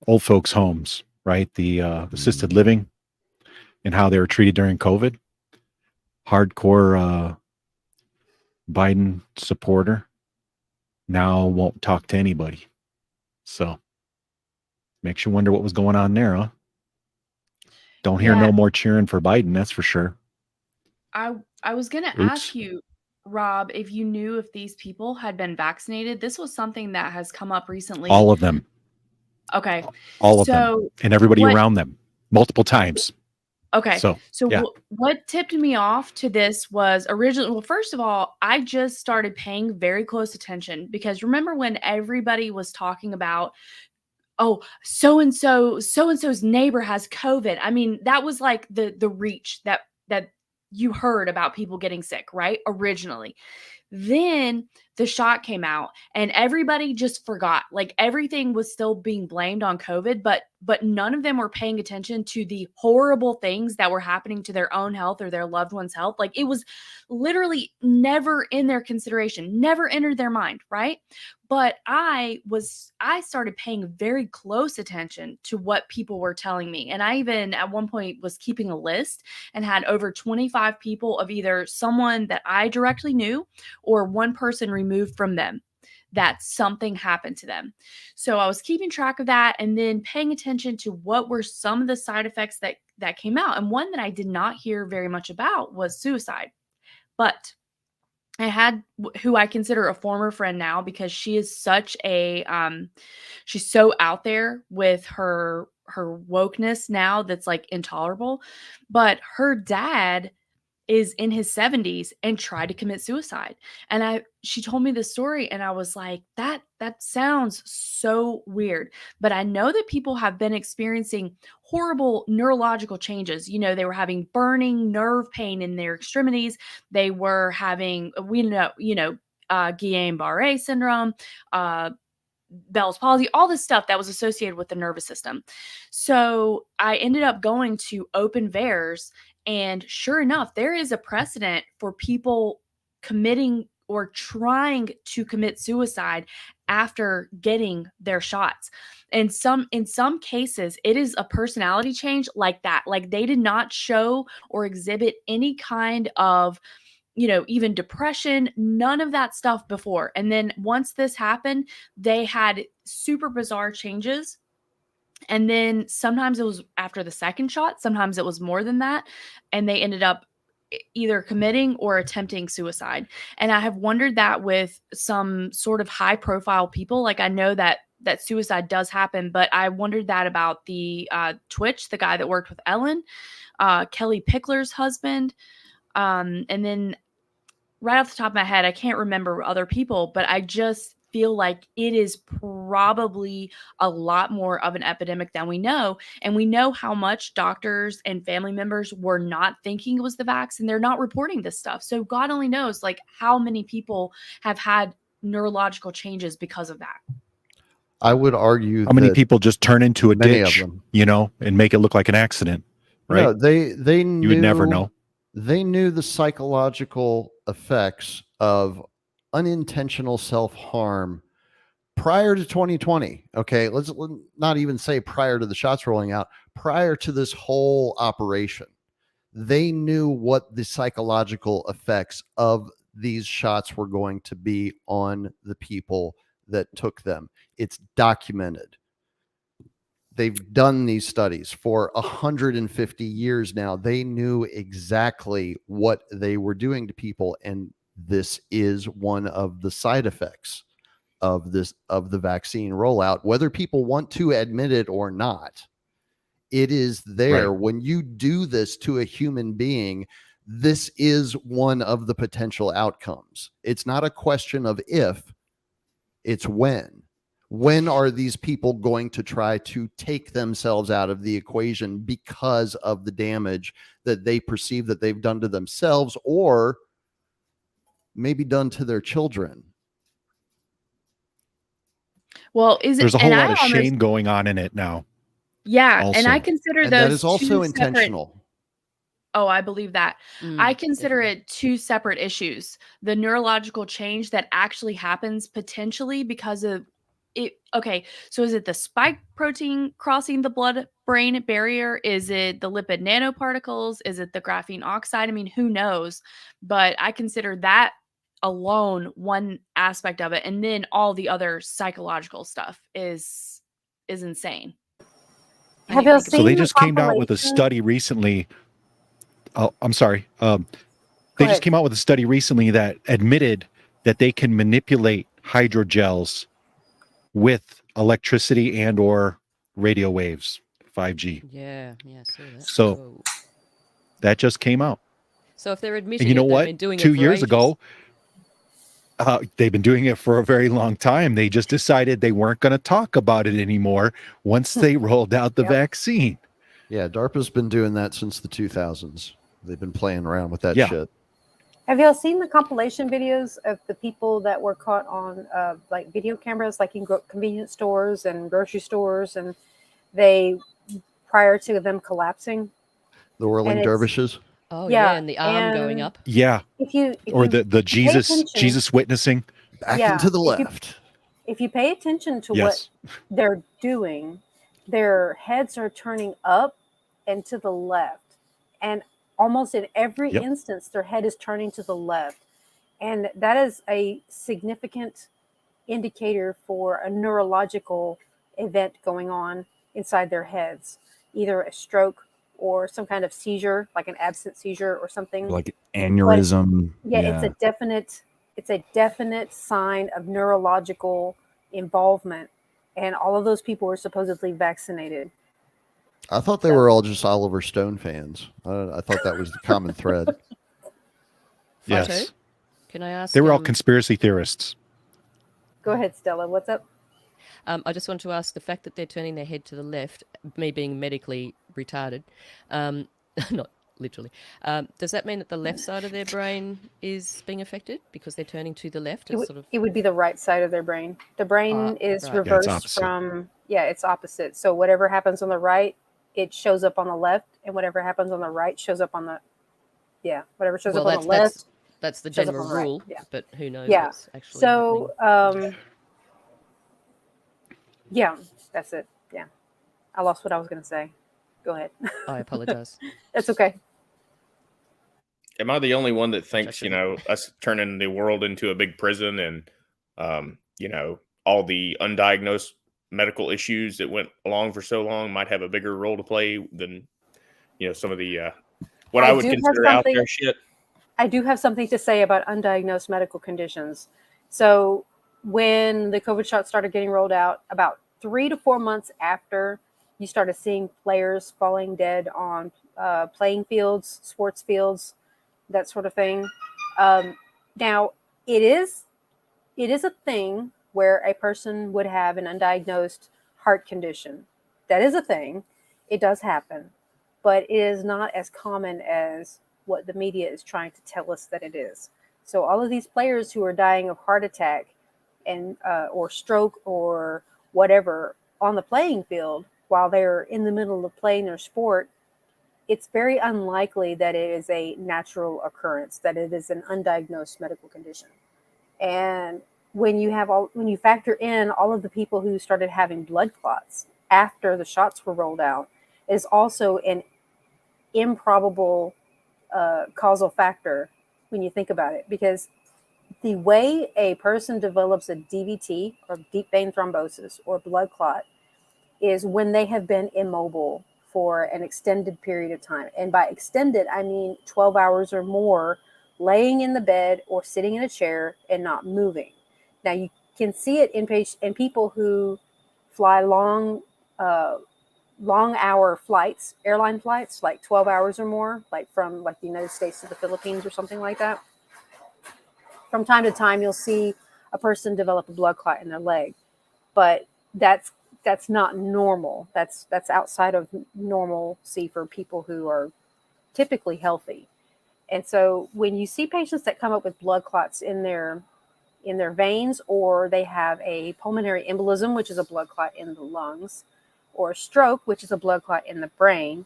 old folks' homes, right? The assisted living and how they were treated during COVID. Hardcore Biden supporter. Now won't talk to anybody. So makes you wonder what was going on there, huh? Don't hear no more cheering for Biden, that's for sure. I was going to ask you, Rob, if you knew if these people had been vaccinated. This was something that has come up recently. All of them. Okay. All of them. And everybody around them multiple times. Okay. So yeah. What tipped me off to this was originally, well, first of all, I just started paying very close attention because remember when everybody was talking about, oh, so-and-so's neighbor has COVID. I mean, that was like the reach that you heard about people getting sick, right? Originally. Then the shot came out and everybody just forgot. Like everything was still being blamed on COVID, but none of them were paying attention to the horrible things that were happening to their own health or their loved one's health. Like it was literally never in their consideration, never entered their mind, right? But I started paying very close attention to what people were telling me. And I even at one point was keeping a list and had over 25 people of either someone that I directly knew or one person removed from them that something happened to them. So I was keeping track of that and then paying attention to what were some of the side effects that came out. And one that I did not hear very much about was suicide. But I had who I consider a former friend now because she is such a she's so out there with her wokeness now that's like intolerable. But her dad is in his 70s and tried to commit suicide. And she told me this story and I was like, that sounds so weird. But I know that people have been experiencing horrible neurological changes. You know, they were having burning nerve pain in their extremities. They were having, Guillain-Barré syndrome, Bell's palsy, all this stuff that was associated with the nervous system. So I ended up going to open VAERS, and sure enough, there is a precedent for people committing or trying to commit suicide after getting their shots. And in some cases, it is a personality change like that. Like they did not show or exhibit any kind of, even depression, none of that stuff before. And then once this happened, they had super bizarre changes. And then sometimes it was after the second shot, sometimes it was more than that. And they ended up either committing or attempting suicide. And I have wondered that with some sort of high profile people. Like I know that suicide does happen, but I wondered that about the Twitch, the guy that worked with Ellen, Kelly Pickler's husband. And then right off the top of my head, I can't remember other people, but I just feel like it is probably a lot more of an epidemic than we know. And we know how much doctors and family members were not thinking it was the vax, and they're not reporting this stuff. So God only knows like how many people have had neurological changes because of that. I would argue how many that people just turn into a many of ditch, them. And make it look like an accident, right? No, they knew, you would never know. They knew the psychological effects of unintentional self-harm prior to 2020. Okay, let's not even say prior to the shots rolling out, prior to this whole operation. They knew what the psychological effects of these shots were going to be on the people that took them. It's documented. They've done these studies for 150 years now. They knew exactly what they were doing to people, and this is one of the side effects of the vaccine rollout, whether people want to admit it or not. It is there. Right. When you do this to a human being, this is one of the potential outcomes. It's not a question of if, it's when. When are these people going to try to take themselves out of the equation because of the damage that they perceive that they've done to themselves or maybe done to their children? Well, there's a whole lot of shame going on in it now. Yeah, also. and I consider And those that is also two intentional. Separate, oh, I believe that. I consider it two separate issues. The neurological change that actually happens potentially because of it. Okay, so is it the spike protein crossing the blood-brain barrier? Is it the lipid nanoparticles? Is it the graphene oxide? I mean, who knows? But I consider that alone one aspect of it, and then all the other psychological stuff is insane. Have you seen So they the just came out with a compilation? study recently. Oh, I'm sorry. They Go just ahead. came out with a study recently that admitted that they can manipulate hydrogels with electricity and or radio waves, 5G. Yeah, so that. So Whoa. that just came out. So if they're admitting And you know it, what? they've been doing 2 it for years ages. ago, they've been doing it for a very long time. They just decided they weren't going to talk about it anymore once they rolled out the vaccine. Yeah, DARPA's been doing that since the 2000s. They've been playing around with that Yeah. shit. Have y'all seen the compilation videos of the people that were caught on like video cameras, like in convenience stores and grocery stores, and they prior to them collapsing? The whirling And it's- dervishes. Oh Yeah, yeah, and the arm going and up. Yeah. If you Or the pay Jesus attention- witnessing. Back Yeah, and to the if you- left. If you pay attention to Yes. what they're doing, their heads are turning up and to the left. And almost in every Yep. instance, their head is turning to the left. And that is a significant indicator for a neurological event going on inside their heads, either a stroke or some kind of seizure, like an absent seizure or something. Like aneurysm. Yeah, it's a definite sign of neurological involvement, and all of those people were supposedly vaccinated. I thought they were all just Oliver Stone fans. I thought that was the common thread. Yes. Can I ask? They were all conspiracy theorists. Go ahead, Stella. What's up? I just want to ask, the fact that they're turning their head to the left, me being medically retarded, not literally. Does that mean that the left side of their brain is being affected because they're turning to the left? It would be the right side of their brain. The brain is right. Yeah, it's reversed opposite. from, it's opposite. So whatever happens on the right, it shows up on the left, and whatever happens on the right shows up on the, whatever shows up on the left. That's the shows up general on the right. rule, Yeah. but who knows Yeah. what's actually happening. So, that's it. Yeah. I lost what I was going to say. Go ahead. I apologize. That's okay. Am I the only one that thinks, us turning the world into a big prison and, all the undiagnosed medical issues that went along for so long might have a bigger role to play than, some of the, what I would consider out there shit? I do have something to say about undiagnosed medical conditions. So when the COVID shot started getting rolled out, about 3 to 4 months after, you started seeing players falling dead on playing fields, sports fields, that sort of thing. Now, it is a thing where a person would have an undiagnosed heart condition. That is a thing. It does happen. But it is not as common as what the media is trying to tell us that it is. So all of these players who are dying of heart attack and or stroke or whatever on the playing field while they're in the middle of playing their sport, it's very unlikely that it is a natural occurrence, that it is an undiagnosed medical condition. And when you factor in all of the people who started having blood clots after the shots were rolled out, is also an improbable causal factor when you think about it, because the way a person develops a DVT or deep vein thrombosis or blood clot is when they have been immobile for an extended period of time. And by extended, I mean 12 hours or more, laying in the bed or sitting in a chair and not moving. Now you can see it in people who fly long hour flights, airline flights, like 12 hours or more, like from the United States to the Philippines or something like that. From time to time, you'll see a person develop a blood clot in their leg, but that's not normal. That's outside of normalcy for people who are typically healthy. And so when you see patients that come up with blood clots in their veins, or they have a pulmonary embolism, which is a blood clot in the lungs, or a stroke, which is a blood clot in the brain,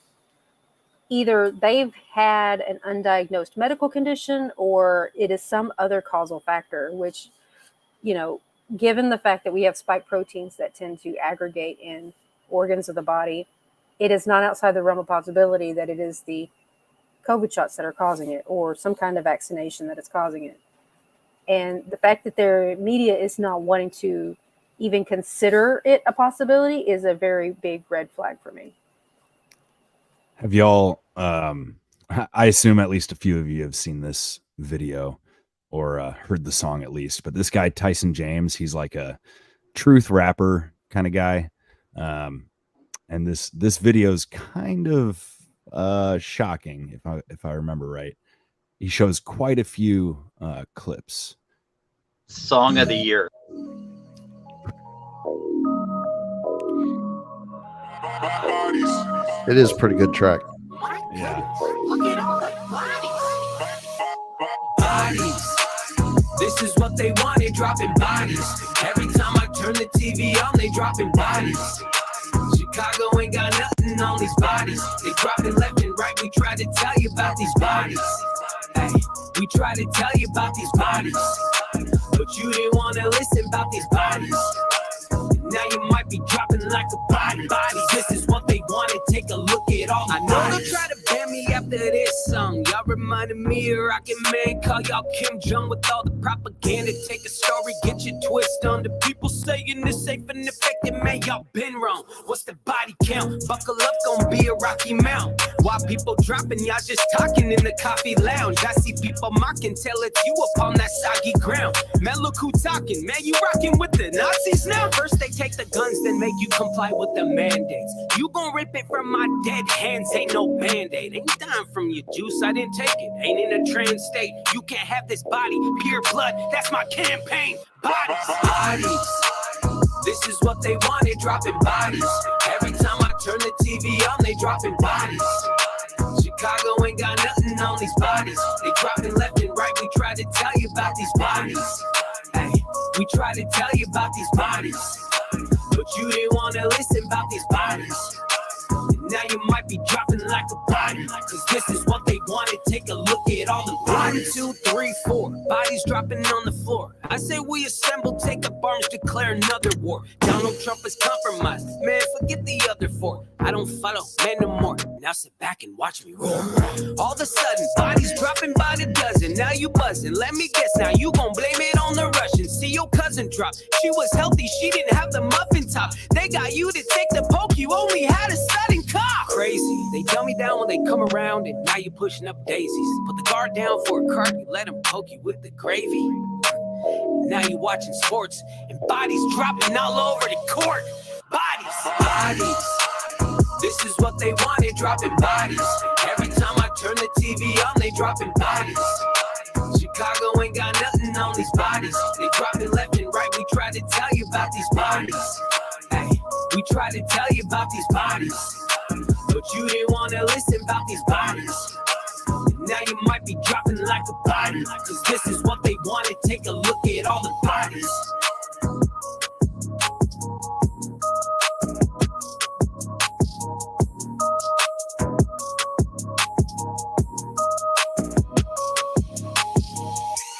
either they've had an undiagnosed medical condition or it is some other causal factor, which, given the fact that we have spike proteins that tend to aggregate in organs of the body, it is not outside the realm of possibility that it is the COVID shots that are causing it or some kind of vaccination that is causing it. And the fact that their media is not wanting to even consider it a possibility is a very big red flag for me. Have y'all, I assume at least a few of you have seen this video or heard the song at least, but this guy, Tyson James, he's like a truth rapper kind of guy. And this video is kind of shocking if I remember right. He shows quite a few clips. Song of the year. It is a pretty good track. Yeah. Bodies. This is what they wanted, dropping bodies. Every time I turn the TV on, they dropping bodies. Chicago ain't got nothing on these bodies. They dropping left and right. We try to tell you about these bodies. Hey, we try to tell you about these bodies, but you didn't want to listen about these bodies. Now you might be dropping like a body. This is what they wanted. Take a look at all the I know they'll try to ban me after this song. Y'all reminded me of Rocket Man. Call y'all Kim Jong with all the propaganda. Take a story, get your twist on. The people saying this safe and effective, man, y'all been wrong. What's the body count? Buckle up, gonna be a rocky mount. While people dropping, y'all just talking in the coffee lounge. I see people mocking, tell it's you up on that soggy ground. Man, look who talking. Man, you rocking with the Nazis now? First they take the guns, then make you comply with the mandates. You gon' rip it from my dead hands, ain't no band-aid. Ain't dying from your juice, I didn't take it. Ain't in a trans state, you can't have this body. Pure blood, that's my campaign. Bodies. This is what they wanted, dropping bodies. Every time I turn the TV on, they dropping bodies. Chicago ain't got nothing on these bodies. They dropping left and right. We try to tell you about these bodies. Hey, we try to tell you about these bodies, but you didn't want to listen about these bodies. And now you might be dropping like a body, cause this is what they wanted. Take a look at all the bodies. 1, 2, 3, 4 bodies dropping on the floor. I say we assemble, take up arms, declare another war. Donald Trump is compromised, man, forget the other 4. I don't follow men no more. Now sit back and watch me roll. All of a sudden, bodies dropping by the dozen. Now you buzzing. Let me guess, now you gon' blame it on the Russians. See your cousin drop. She was healthy, she didn't have the muffin top. They got you to take the poke, you only had a sudden cough. Crazy, they dumb me down when they come around, and now you pushing up daisies. Put the guard down for a cart, you let them poke you with the gravy. Now you watching sports, and bodies dropping all over the court. Bodies. This is what they wanted, dropping bodies. Every time I turn the TV on, they dropping bodies. Chicago ain't got nothing on these bodies. They dropping left and right. We try to tell you about these bodies. Hey, we try to tell you about these bodies, but you didn't want to listen about these bodies. Now you might be dropping like a body, cause this is what they wanted. Take a look at all the bodies.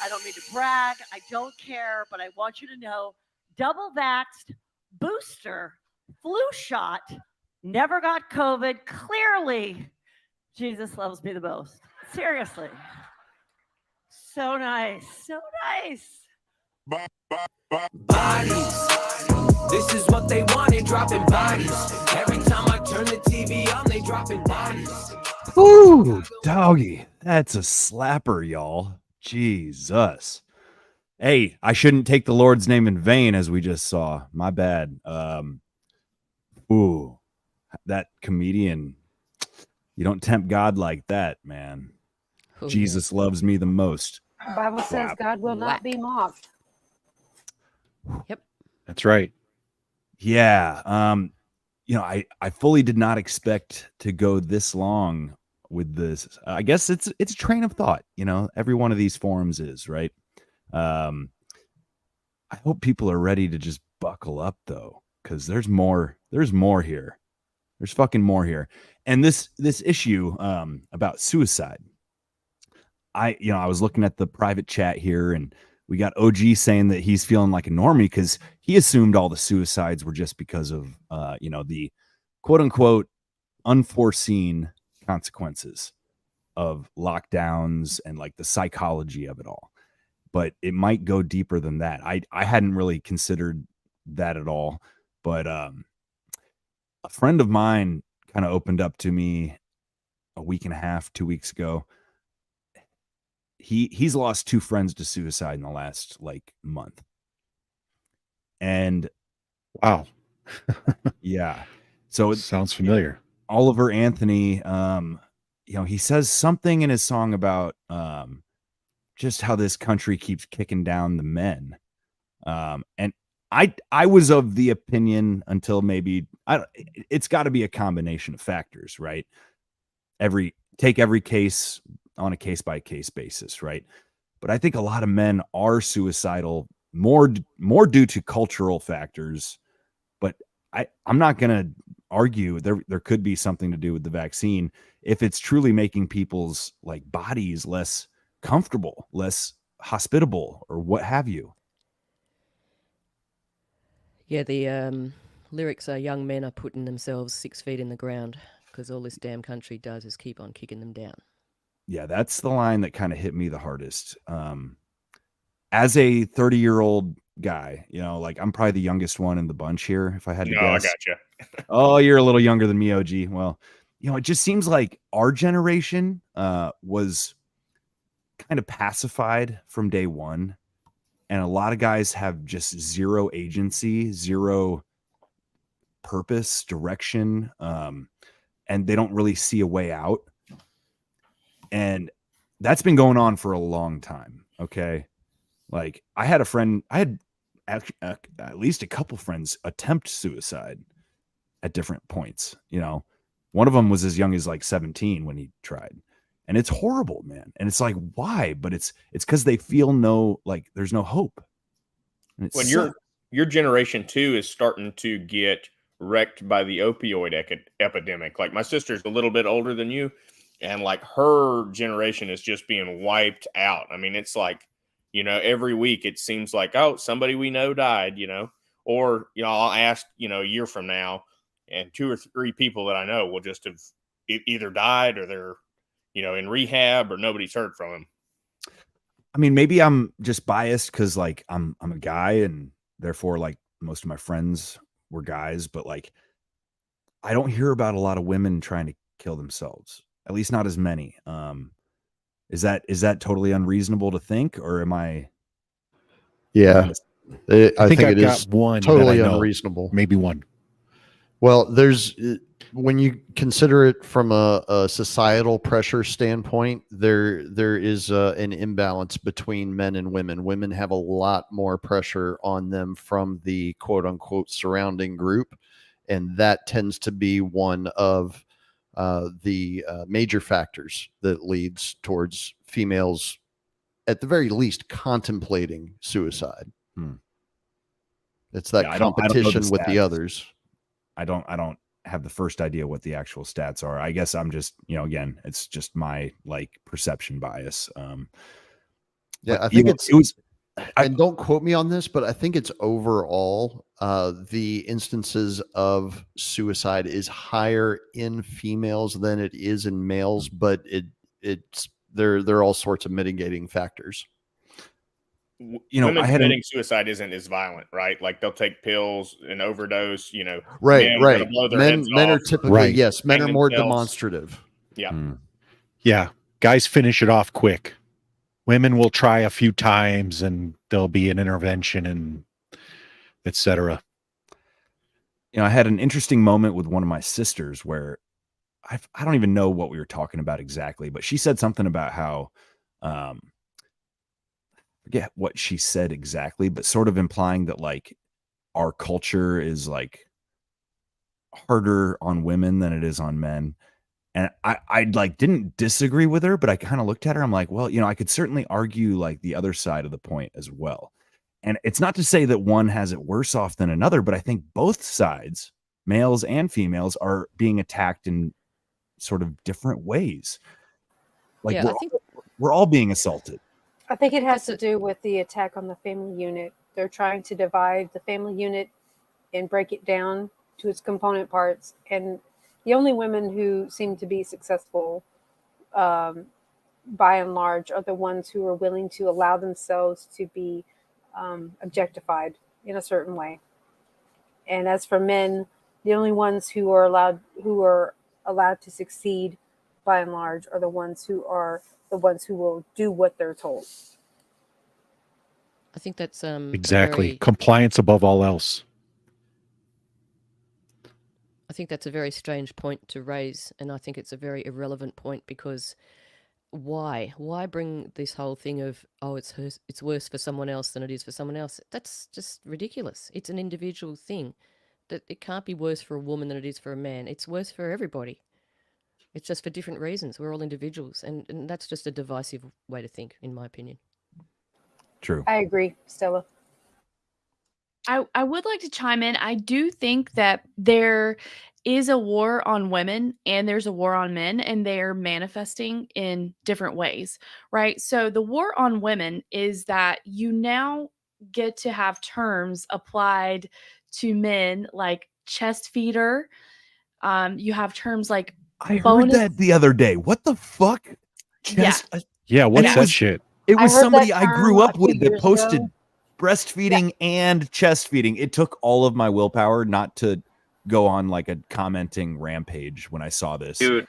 I don't mean to brag, I don't care, but I want you to know, double vaxxed, booster, flu shot, never got COVID. Clearly, Jesus loves me the most. Seriously. So nice. So nice. Bodies. This is what they wanted, dropping bodies. Every time I turn the TV on, they dropping bodies. Ooh, doggy. That's a slapper, y'all. Jesus. Hey, I shouldn't take the Lord's name in vain, as we just saw. My bad. Ooh, that comedian. You don't tempt God like that, man. Ooh. Jesus loves me the most. The Bible says Wow. God will not be mocked. Yep. That's right. Yeah. You know, I fully did not expect to go this long with this. I guess it's a train of thought, you know, every one of these forums is, right? I hope people are ready to just buckle up though, because there's more here. There's fucking more here. And this issue about suicide. I was looking at the private chat here, and we got OG saying that he's feeling like a normie because he assumed all the suicides were just because of the quote unquote unforeseen consequences of lockdowns and like the psychology of it all. But it might go deeper than that. I hadn't really considered that at all. But a friend of mine kind of opened up to me a week and a half, 2 weeks ago. He's lost 2 friends to suicide in the last like month. And wow. Yeah. So it sounds familiar. Oliver Anthony, he says something in his song about just how this country keeps kicking down the men. And I was of the opinion until maybe it's got to be a combination of factors, right? Take every case on a case by case basis, right? But I think a lot of men are suicidal more due to cultural factors. But I'm not going to argue there could be something to do with the vaccine if it's truly making people's like bodies less comfortable, less hospitable, or what have you. Yeah, the lyrics are young men are putting themselves 6 feet in the ground because all this damn country does is keep on kicking them down. Yeah, that's the line that kind of hit me the hardest. As a 30-year-old guy, like I'm probably the youngest one in the bunch here, if I had to guess. I got you. Oh, you're a little younger than me, OG. Well, it just seems like our generation was kind of pacified from day one. And a lot of guys have just zero agency, zero purpose, direction, and they don't really see a way out. And that's been going on for a long time. Okay. Like I had at least a couple friends attempt suicide at different points, One of them was as young as like 17 when he tried. And it's horrible, man. And it's like, why? But it's because they feel there's no hope. And When your generation too is starting to get wrecked by the opioid epidemic. Like my sister's a little bit older than you, and like her generation is just being wiped out. I mean, it's like, every week it seems like, oh, somebody we know died, or, I'll ask, a year from now, and 2 or 3 people that I know will just have either died or they're, in rehab, or nobody's heard from them. I mean, maybe I'm just biased because like I'm a guy, and therefore like most of my friends were guys, but like I don't hear about a lot of women trying to kill themselves, at least not as many. Is that totally unreasonable to think, or am I? Yeah, I think I've it got is one totally that I know. unreasonable. Maybe one. Well, when you consider it from a societal pressure standpoint, there is an imbalance between men and women. Women have a lot more pressure on them from the quote unquote surrounding group, and that tends to be one of the major factors that leads towards females, at the very least, contemplating suicide. It's that I don't know competition with the stats. others. I don't have the first idea what the actual stats are. I guess I'm just, again, it's just my like perception bias. Yeah, I think it was, and don't quote me on this, but I think it's overall the instances of suicide is higher in females than it is in males, but there are all sorts of mitigating factors. Women committing suicide isn't as violent, right? Like they'll take pills and overdose, Right. Men are typically, men are more demonstrative. Yeah. Yeah. Guys finish it off quick. Women will try a few times and there'll be an intervention and etc. I had an interesting moment with one of my sisters where I don't even know what we were talking about exactly, but she said something about how, forget what she said exactly, but sort of implying that like our culture is like harder on women than it is on men. And I like didn't disagree with her, but I kind of looked at her. I'm like, well, I could certainly argue like the other side of the point as well. And it's not to say that one has it worse off than another, but I think both sides, males and females, are being attacked in sort of different ways. Like we're all being assaulted. I think it has to do with the attack on the family unit. They're trying to divide the family unit and break it down to its component parts. And the only women who seem to be successful, by and large, are the ones who are willing to allow themselves to be objectified in a certain way. And as for men, the only ones who are allowed to succeed, by and large, are the ones who will do what they're told. I think that's exactly compliance above all else. I think that's a very strange point to raise, and I think it's a very irrelevant point because why bring this whole thing of it's worse for someone else than it is for someone else? That's just ridiculous. It's an individual thing. That it can't be worse for a woman than it is for a man. It's worse for everybody. It's just for different reasons. We're all individuals, and that's just a divisive way to think, in my opinion. True. I agree, Stella. I would like to chime in. I do think that there is a war on women and there's a war on men, and they're manifesting in different ways, right? So the war on women is that you now get to have terms applied to men like chest feeder. You have terms like I heard that the other day. What the fuck? Yeah, what's that shit? It was somebody I grew up with that posted breastfeeding and chest feeding. It took all of my willpower not to go on like a commenting rampage when I saw this. Dude,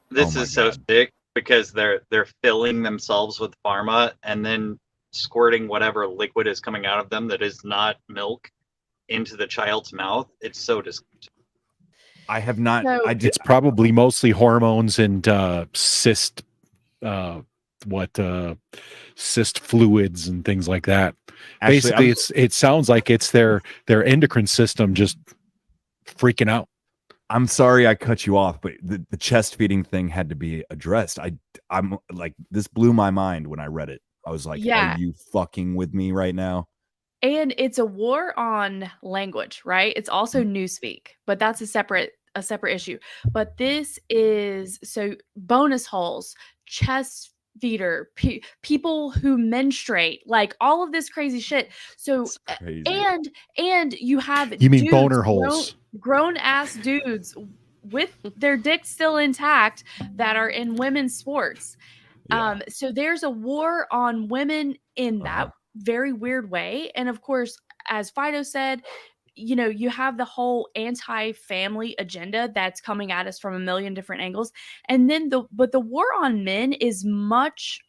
this is so sick because they're filling themselves with pharma and then squirting whatever liquid is coming out of them that is not milk into the child's mouth. It's so disgusting. I have not. It's probably mostly hormones and cyst fluids and things like that. Actually, basically, it sounds like it's their endocrine system just freaking out. I'm sorry I cut you off, but the chest feeding thing had to be addressed. I'm like, this blew my mind when I read it. I was like, are Yeah. you fucking with me right now? And it's a war on language, right? It's also newspeak, but that's a separate issue. But this is so bonus holes, chest feeder, people who menstruate, like all of this crazy shit. So Crazy. and you have You mean dudes, boner holes? grown ass dudes with their dicks still intact that are in women's sports. Yeah. So there's a war on women in that very weird way. And of course, as Fido said, you know, you have the whole anti-family agenda that's coming at us from a million different angles. And then the war on men is much,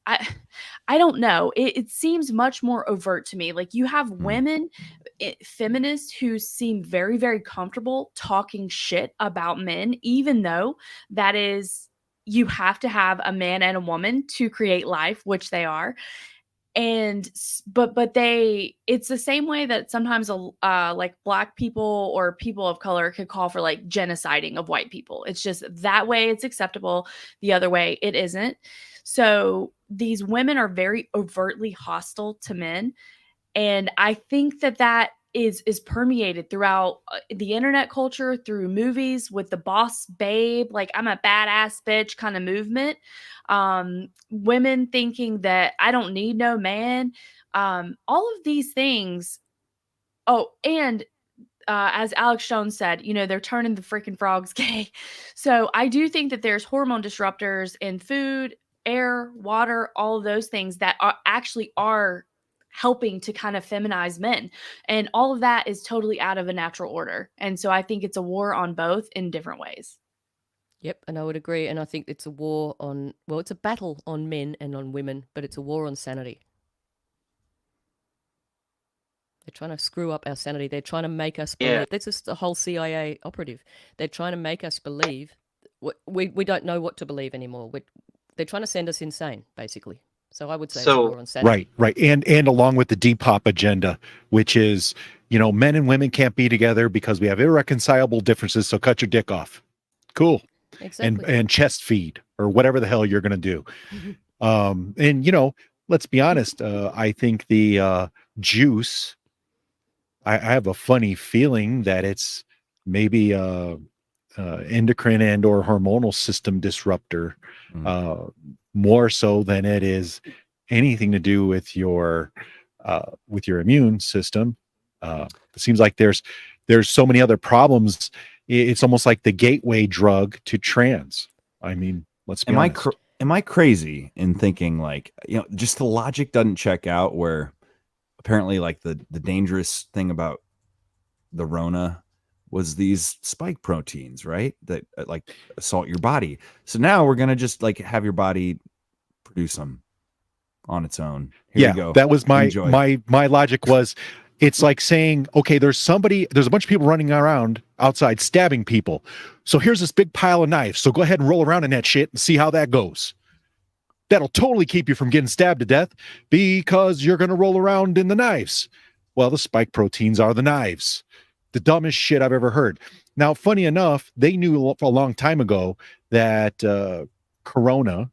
I don't know. It seems much more overt to me. Like you have women, feminists who seem very, very comfortable talking shit about men, even though that is, you have to have a man and a woman to create life, which they are. And but it's the same way that sometimes like black people or people of color could call for like genociding of white people. It's just that way it's acceptable, the other way it isn't. So these women are very overtly hostile to men, and I think that is permeated throughout the internet culture, through movies with the boss babe, like I'm a badass bitch kind of movement. Women thinking that I don't need no man. All of these things. Oh, and as Alex Jones said, you know, they're turning the freaking frogs gay. So I do think that there's hormone disruptors in food, air, water, all of those things that are helping to kind of feminize men. And all of that is totally out of a natural order. And so I think it's a war on both in different ways. Yep, and I would agree. And I think it's a war on, well, it's a battle on men and on women, but it's a war on sanity. They're trying to screw up our sanity. They're trying to make us believe. That's just the whole CIA operative. They're trying to make us believe. We don't know what to believe anymore. They're trying to send us insane, basically. So I would say it's a war on sanity. Right. And along with the Depop agenda, which is, you know, men and women can't be together because we have irreconcilable differences, so cut your dick off. Cool. Exactly. And chest feed or whatever the hell you're going to do. And, you know, let's be honest. I think the juice, I have a funny feeling that it's maybe endocrine and or hormonal system disruptor, more so than it is anything to do with your immune system. It seems like there's so many other problems. It's almost like the gateway drug to trans. I mean, let's be honest. Am I crazy in thinking, like, you know, just the logic doesn't check out, where apparently like the dangerous thing about the Rona was these spike proteins, right? That like assault your body. So now we're going to just like have your body produce them on its own. Here you go. That was my Enjoy. my logic was, it's like saying, okay, there's a bunch of people running around outside stabbing people. So here's this big pile of knives. So go ahead and roll around in that shit and see how that goes. That'll totally keep you from getting stabbed to death because you're going to roll around in the knives. Well, the spike proteins are the knives. The dumbest shit I've ever heard. Now, funny enough, they knew a long time ago that corona,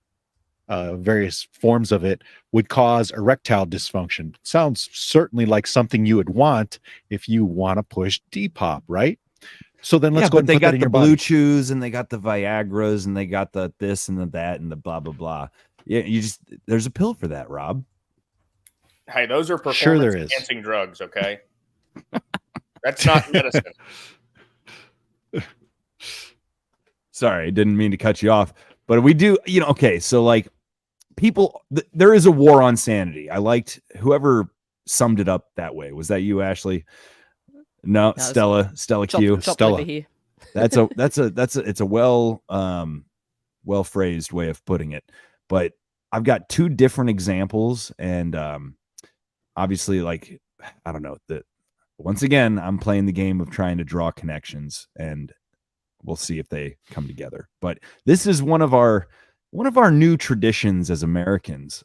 various forms of it, would cause erectile dysfunction. Sounds certainly like something you would want if you want to push Depop, right? So then let's go ahead and put that in your body. Blue Chews and they got the Viagras and they got the this and the that and the blah blah blah. Yeah, there's a pill for that, Rob. Hey, those are performance Sure there is. enhancing drugs, okay? That's not medicine. Sorry, didn't mean to cut you off, but we do, you know, okay, so like people, there is a war on sanity. I liked whoever summed it up that way. Was that you, Ashley? No, Stella Q. Stella. That's a well phrased way of putting it. But I've got two different examples, and obviously, like, I don't know, that once again, I'm playing the game of trying to draw connections, and we'll see if they come together. But this is one of our new traditions as Americans.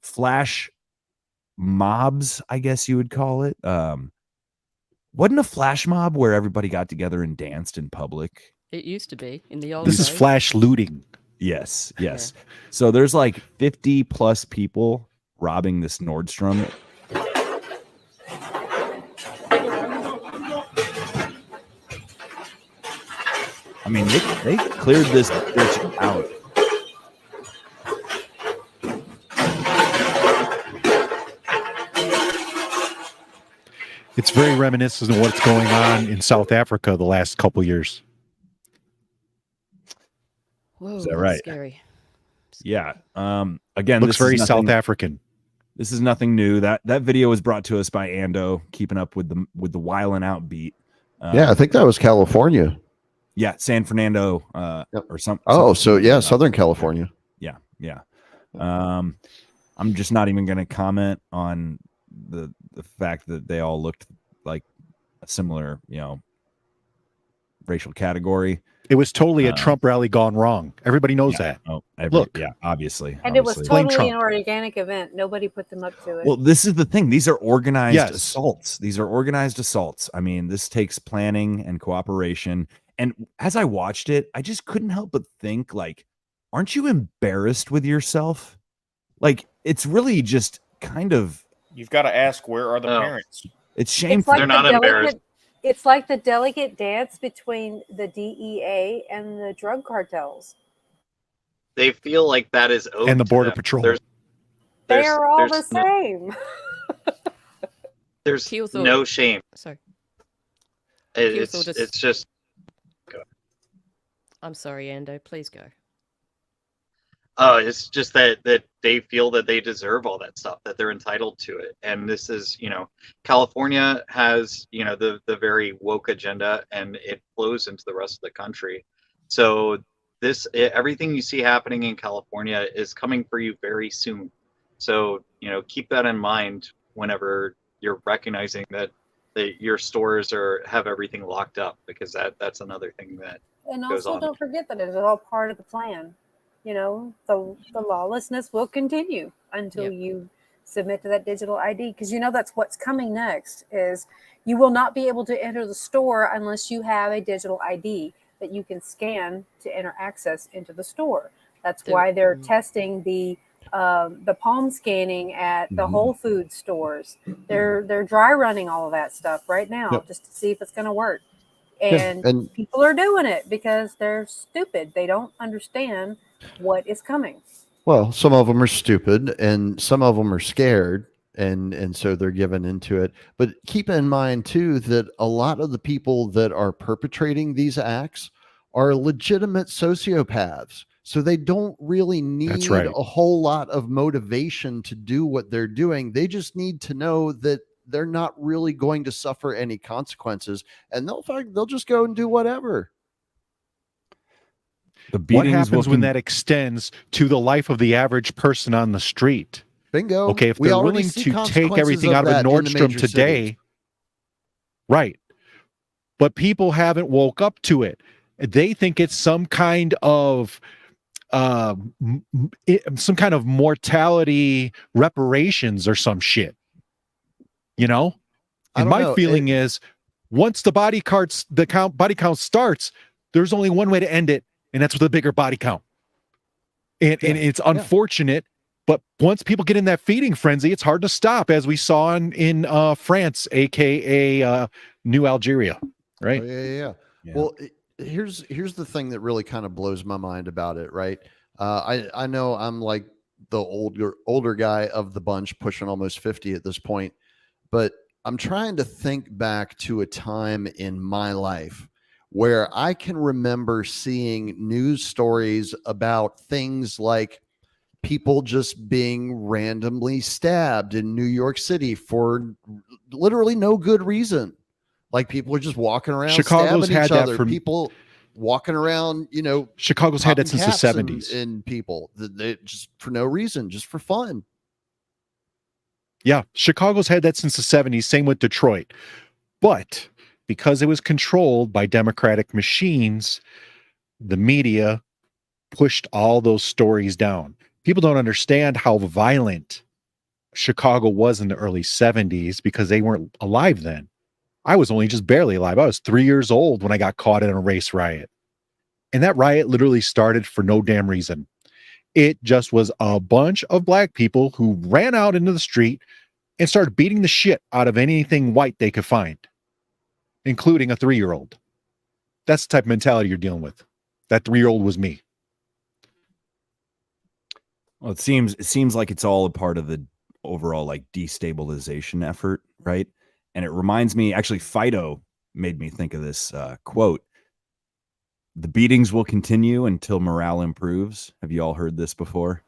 Flash mobs, I guess you would call it. wasn't a flash mob where everybody got together and danced in public? It used to be in the old This days. is flash looting. Yes. So there's like 50 plus people robbing this Nordstrom. I mean, they cleared this bitch out. It's very reminiscent of what's going on in South Africa the last couple years. Whoa, Is that that's right? scary. Yeah. Again, Looks this very is nothing, South African. This is nothing new. That video was brought to us by Ando, keeping up with the wildin' out beat. Yeah, I think that was California. Yeah, San Fernando or something. Oh, so yeah, Southern California. Yeah. I'm just not even going to comment on the fact that they all looked like a similar, racial category. It was totally a Trump rally gone wrong. Everybody knows that. Look, obviously. And it was Blame totally Trump. an organic event. Nobody put them up to it. Well, this is the thing. These are organized Yes. assaults. These are organized assaults. I mean, this takes planning and cooperation. And as I watched it, I just couldn't help but think, like, aren't you embarrassed with yourself? Like, it's really just kind of. You've got to ask, where are the parents? It's shameful. It's like They're not the embarrassed. It's like the delicate dance between the DEA and the drug cartels. They feel like that is owed And the to Border them. Patrol. They are all the there's no- same. There's Keelthorpe. no shame. Sorry. It's Keelthorpe it's just I'm sorry, Ando. Please go. it's just that they feel that they deserve all that stuff, that they're entitled to it. And this is, California has, the very woke agenda, and it flows into the rest of the country. So everything you see happening in California is coming for you very soon. So, keep that in mind whenever you're recognizing that your stores have everything locked up, because that's another thing that And goes also, on. don't forget that it's all part of the plan. The lawlessness will continue until you submit to that digital ID, because that's what's coming next. Is you will not be able to enter the store unless you have a digital ID that you can scan to enter access into the store. That's why they're testing the palm scanning at the Whole Foods stores. They're dry running all of that stuff right now just to see if it's going to work. And people are doing it because they're stupid. They don't understand what is coming. Well, some of them are stupid and some of them are scared, and so they're given into it. But keep in mind too that a lot of the people that are perpetrating these acts are legitimate sociopaths. So they don't really need a whole lot of motivation to do what they're doing. They just need to know that they're not really going to suffer any consequences, and they'll just go and do whatever. What happens when that extends to the life of the average person on the street? Bingo. Okay, if We they're already willing see to take consequences everything of out of a that in the Nordstrom major today, cities. right? But people haven't woke up to it. They think it's some kind of mortality reparations or some shit. And my feeling is, once the body count starts, there's only one way to end it, and that's with a bigger body count. And it's unfortunate, but once people get in that feeding frenzy, it's hard to stop, as we saw in France, aka New Algeria, right? Oh, yeah. Well, here's the thing that really kind of blows my mind about it, right? I know I'm like the older guy of the bunch, pushing almost 50 at this point, but I'm trying to think back to a time in my life where I can remember seeing news stories about things like people just being randomly stabbed in New York City for literally no good reason. Like people are just walking around Chicago's stabbing had each that other. for People walking around, Chicago's had that popping since the caps 70s. in people they just for no reason, just for fun. Yeah, Chicago's had that since the 70s, same with Detroit. But because it was controlled by Democratic machines, the media pushed all those stories down. People don't understand how violent Chicago was in the early 70s because they weren't alive then. I was only just barely alive. I was 3 years old when I got caught in a race riot. And that riot literally started for no damn reason. It just was a bunch of black people who ran out into the street and started beating the shit out of anything white they could find, including a 3-year-old. That's the type of mentality you're dealing with. That 3-year-old was me. Well, it seems like it's all a part of the overall like destabilization effort, right? And it reminds me, actually, Fido made me think of this quote. The beatings will continue until morale improves. Have you all heard this before?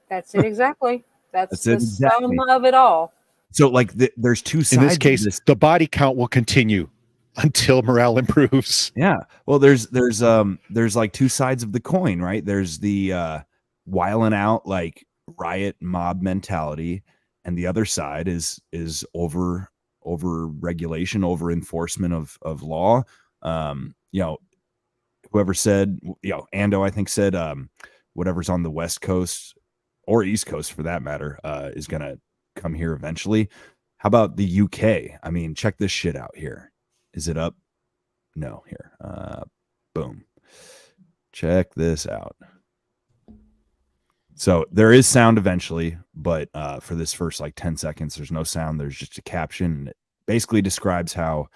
That's it exactly. That's the exactly. sum of it all. So like there's two sides. In this case, the body count will continue until morale improves. Yeah. Well, there's like two sides of the coin, right? There's the wiling out like riot mob mentality, and the other side is over regulation, over enforcement of law. Whoever said, Ando, I think said, whatever's on the West Coast or East Coast for that matter, is going to come here eventually. How about the UK? I mean, check this shit out here. Is it up? No, here. Boom. Check this out. So there is sound eventually, but for this first like 10 seconds, there's no sound. There's just a caption. And it basically describes how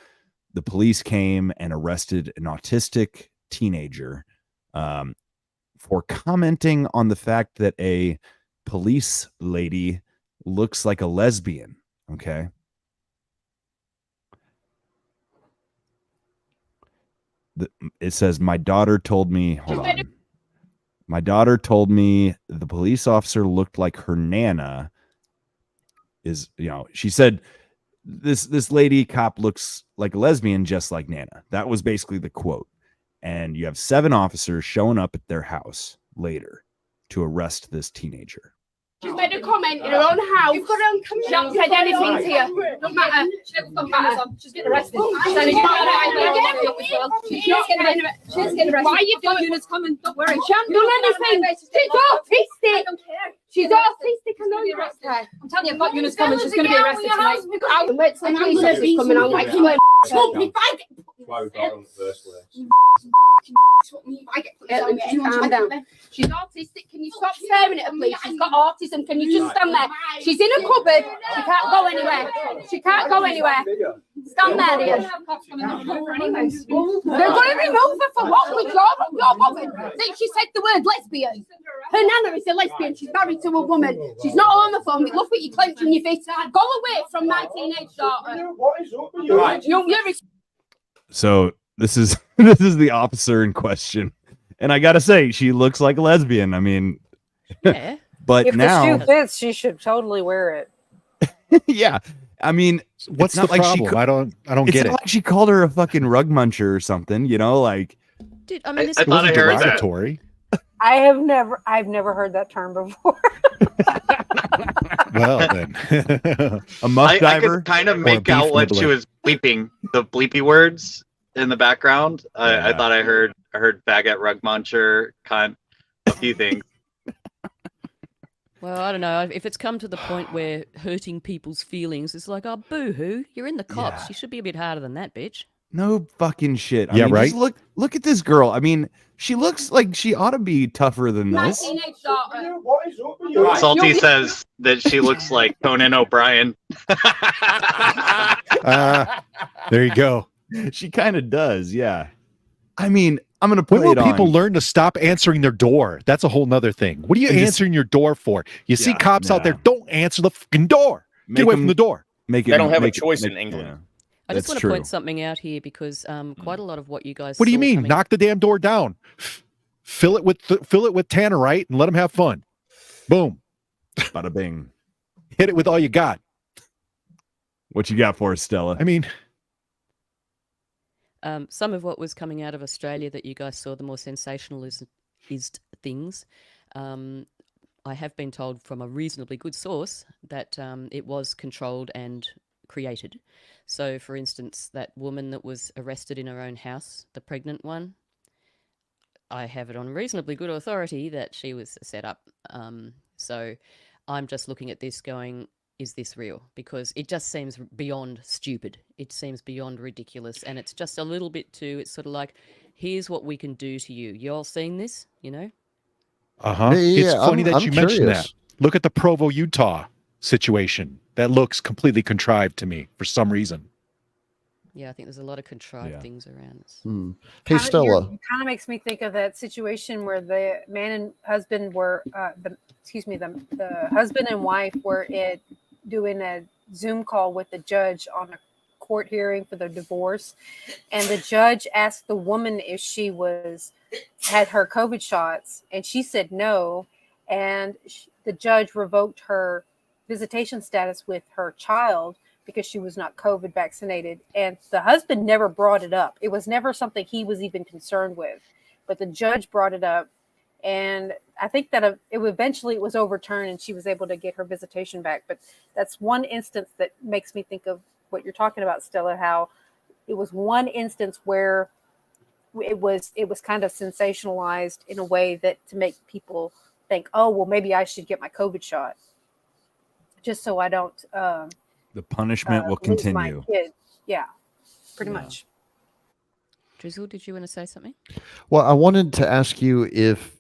the police came and arrested an autistic teenager for commenting on the fact that a police lady looks like a lesbian. Okay. It says, my daughter told me, hold on. My daughter told me the police officer looked like her nana. She said this lady cop looks like a lesbian, just like Nana. That was basically the quote. And you have 7 officers showing up at their house later to arrest this teenager. She's made a comment in her own house. You've got her own camera. She hasn't said anything to you. Don't matter. Don't matter. She's getting arrested. She's getting arrested. Why are you doing this? Coming. Don't worry. She hasn't done anything. She's autistic. I don't care. She's autistic. I know you're arrested. I'm telling you, I've got Eunice coming. She's going to be arrested tonight. I'll wait till the police says she's coming. I'm like, if I get... Why we got on the first place. Calm down. She's autistic. Can you stop staring at her, please? She's got autism. Can you just stand there? She's in a cupboard. She can't go anywhere. She can't go anywhere. Stand there, dear. They're going to remove her for what? With your woman. She said the word lesbian. Her nana is a lesbian. She's married to a woman. She's not homophobic. Look what you're clenching your fist. Go away from my teenage daughter. What is up with you? Right. So this is the officer in question, and I gotta say, she looks like a lesbian. I mean, yeah. But if now the shoe fits, she should totally wear it. Yeah, I mean, what's the problem? I don't get it. Like she called her a fucking rug muncher or something. Like, dude. I mean, I thought I heard derogatory. I've never heard that term before. Well, then. A muff diver. I could kind of make out what she was bleeping, the bleepy words in the background. I thought I heard faggot, rug muncher, cunt, a few things. Well, I don't know. If it's come to the point where hurting people's feelings, it's like, oh, boo-hoo, you're in the cops. Yeah. You should be a bit harder than that, bitch. No fucking shit. I Yeah, mean, right? just look at this girl. I mean, she looks like she ought to be tougher than My this. teenage daughter. Salty says that she looks like Conan O'Brien. There you go. She kind of does, yeah. I mean, I'm gonna play When will it on. people learn to stop answering their door? That's a whole nother thing. What are you answering your door for? You see cops out there, don't answer the fucking door. Get away from the door. They don't have a choice in England. Yeah. I just want to true. point something out here because quite a lot of what you guys What do you saw mean? coming- Knock the damn door down. Fill it with tannerite and let them have fun. Boom. Bada bing. Hit it with all you got. What you got for us, Stella? I mean, some of what was coming out of Australia that you guys saw, the more sensationalist things. I have been told from a reasonably good source that it was controlled and created. So, for instance, that woman that was arrested in her own house, the pregnant one, I have it on reasonably good authority that she was set up. So I'm just looking at this going, is this real? Because it just seems beyond stupid. It seems beyond ridiculous. And it's just a little bit too, it's sort of like, here's what we can do to you. You all seen this, you know? Uh-huh. It's funny that you mentioned that. Look at the Provo, Utah situation. That looks completely contrived to me for some reason. Yeah, I think there's a lot of contrived things around this. Hey, Stella. It kind of makes me think of that situation where the man and husband were, the husband and wife were doing a Zoom call with the judge on a court hearing for their divorce, and the judge asked the woman if she had her COVID shots, and she said no, and the judge revoked her visitation status with her child because she was not COVID vaccinated. And the husband never brought it up. It was never something he was even concerned with, but the judge brought it up. And I think that eventually it was overturned and she was able to get her visitation back. But that's one instance that makes me think of what you're talking about, Stella, how it was one instance where it was kind of sensationalized in a way that to make people think, oh, well, maybe I should get my COVID shot just so I don't the punishment will lose my continue. kid. Yeah, pretty much. Drizzle, did you want to say something? Well, I wanted to ask you if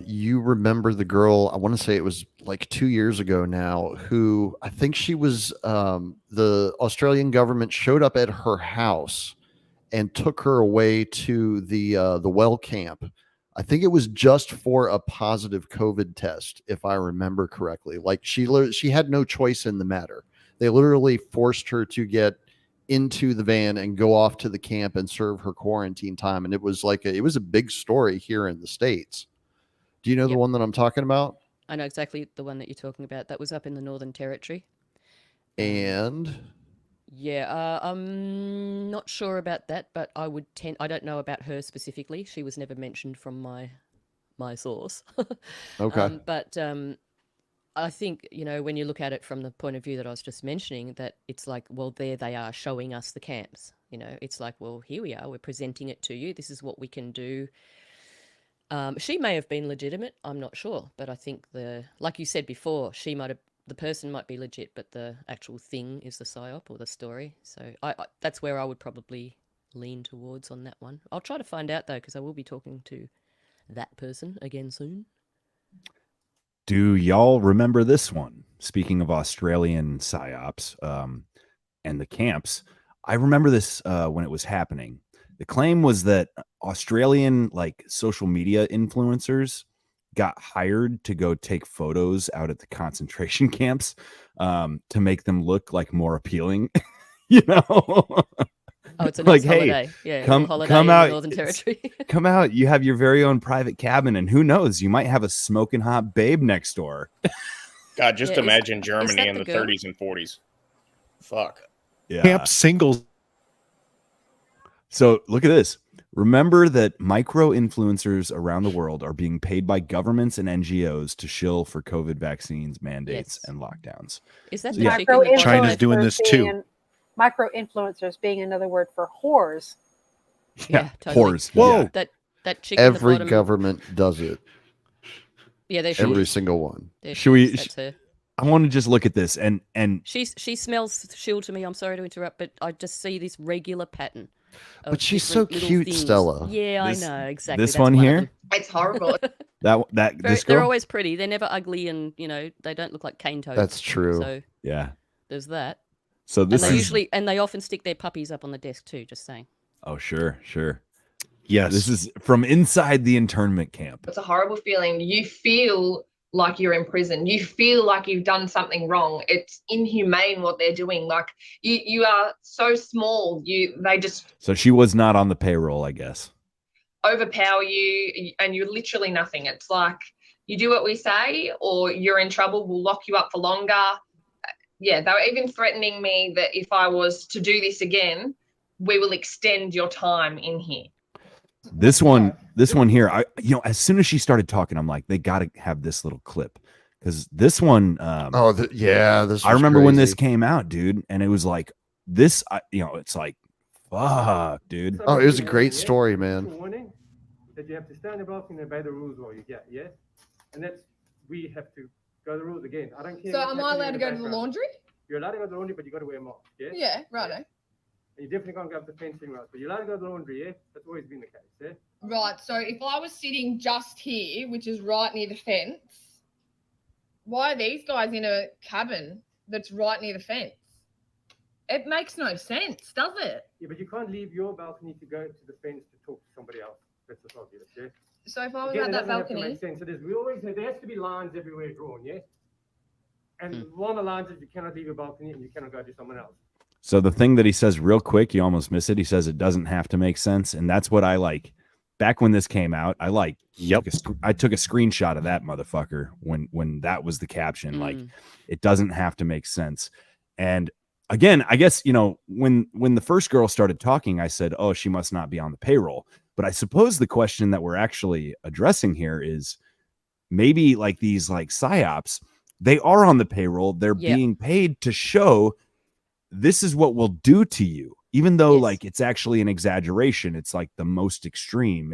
you remember the girl, I want to say it was like 2 years ago now, who I think she was, the Australian government showed up at her house and took her away to the well camp. I think it was just for a positive COVID test, if I remember correctly. Like she had no choice in the matter. They literally forced her to get into the van and go off to the camp and serve her quarantine time. And it was it was a big story here in the States. Do you know the one that I'm talking about? I know exactly the one that you're talking about. That was up in the Northern Territory. And yeah, I'm not sure about that, but I don't know about her specifically. She was never mentioned from my source. Okay. But I think, when you look at it from the point of view that I was just mentioning, that it's like, well, there they are showing us the camps. It's like, well, here we are. We're presenting it to you. This is what we can do. She may have been legitimate. I'm not sure. But I think like you said before, the person might be legit, but the actual thing is the psyop or the story. So that's where I would probably lean towards on that one. I'll try to find out, though, because I will be talking to that person again soon. Do y'all remember this one? Speaking of Australian psyops and the camps, I remember this when it was happening. The claim was that Australian social media influencers got hired to go take photos out at the concentration camps to make them look more appealing. Oh, it's a nice holiday. Yeah, come holiday out, in the Northern Territory. Come out. You have your very own private cabin, and who knows, you might have a smoking hot babe next door. God, just imagine Germany in the 30s and 40s. Fuck. Yeah. Camp singles. So look at this. Remember that micro-influencers around the world are being paid by governments and NGOs to shill for COVID vaccines, mandates, and lockdowns. Is that China's doing this too. Micro-influencers being another word for whores. Yeah, totally. whores. Whoa. That chick at the Every bottom, government does it. Yeah, every single one. Should we? That's her. I want to just look at this and she smells shill to me. I'm sorry to interrupt, but I just see this regular pattern. But she's so cute, things. Stella. Yeah, I know exactly. This one here. It's horrible. This girl. They're always pretty. They're never ugly, and they don't look like cane toads. That's true. So yeah, there's that. So this and they often stick their puppies up on the desk too. Just saying. Oh sure. Yes, this is from inside the internment camp. It's a horrible feeling. You feel like you're in prison. You feel like you've done something wrong. It's inhumane what they're doing. Like you are so small. They just So she was not on the payroll, I guess. overpower you, and you're literally nothing. It's like you do what we say, or you're in trouble. We'll lock you up for longer. Yeah, they were even threatening me that if I was to do this again, we will extend your time in here. This one here, as soon as she started talking, I'm like, they got to have this little clip because this one. This. I remember when this came out, dude, and it was like this. It's like, fuck, dude. Oh, it was a great story, man. Warning that you have to stand above and obey the rules while you get, yes, and that's we have to Go the rules again. I don't care. So what's am I happening allowed in to the go to the background. laundry? You're allowed to go to the laundry, but you got to wear a mask. Yeah. Yeah, righto. And you definitely can't go up the fence anywhere else. But you're allowed to go to the laundry. Yeah. That's always been the case. Yeah. Right, so if I was sitting just here, which is right near the fence, why are these guys in a cabin that's right near the fence? It makes no sense, does it? Yeah, but you can't leave your balcony to go to the fence to talk to somebody else. That's just obvious. Yeah. So if I was Again, at it that doesn't have to balcony, make sense. So there has to be lines everywhere drawn. Yeah. And one of the lines is you cannot leave your balcony and you cannot go to someone else. So the thing that he says real quick, you almost miss it. He says it doesn't have to make sense, and that's what I like. Back when this came out, I took a screenshot of that motherfucker when that was the caption. Like, it doesn't have to make sense. And again, I guess, you know, when the first girl started talking, I said, oh, she must not be on the payroll. But I suppose the question that we're actually addressing here is maybe like these like psyops, they are on the payroll. They're being paid to show this is what we'll do to you. Even though like it's actually an exaggeration, it's like the most extreme.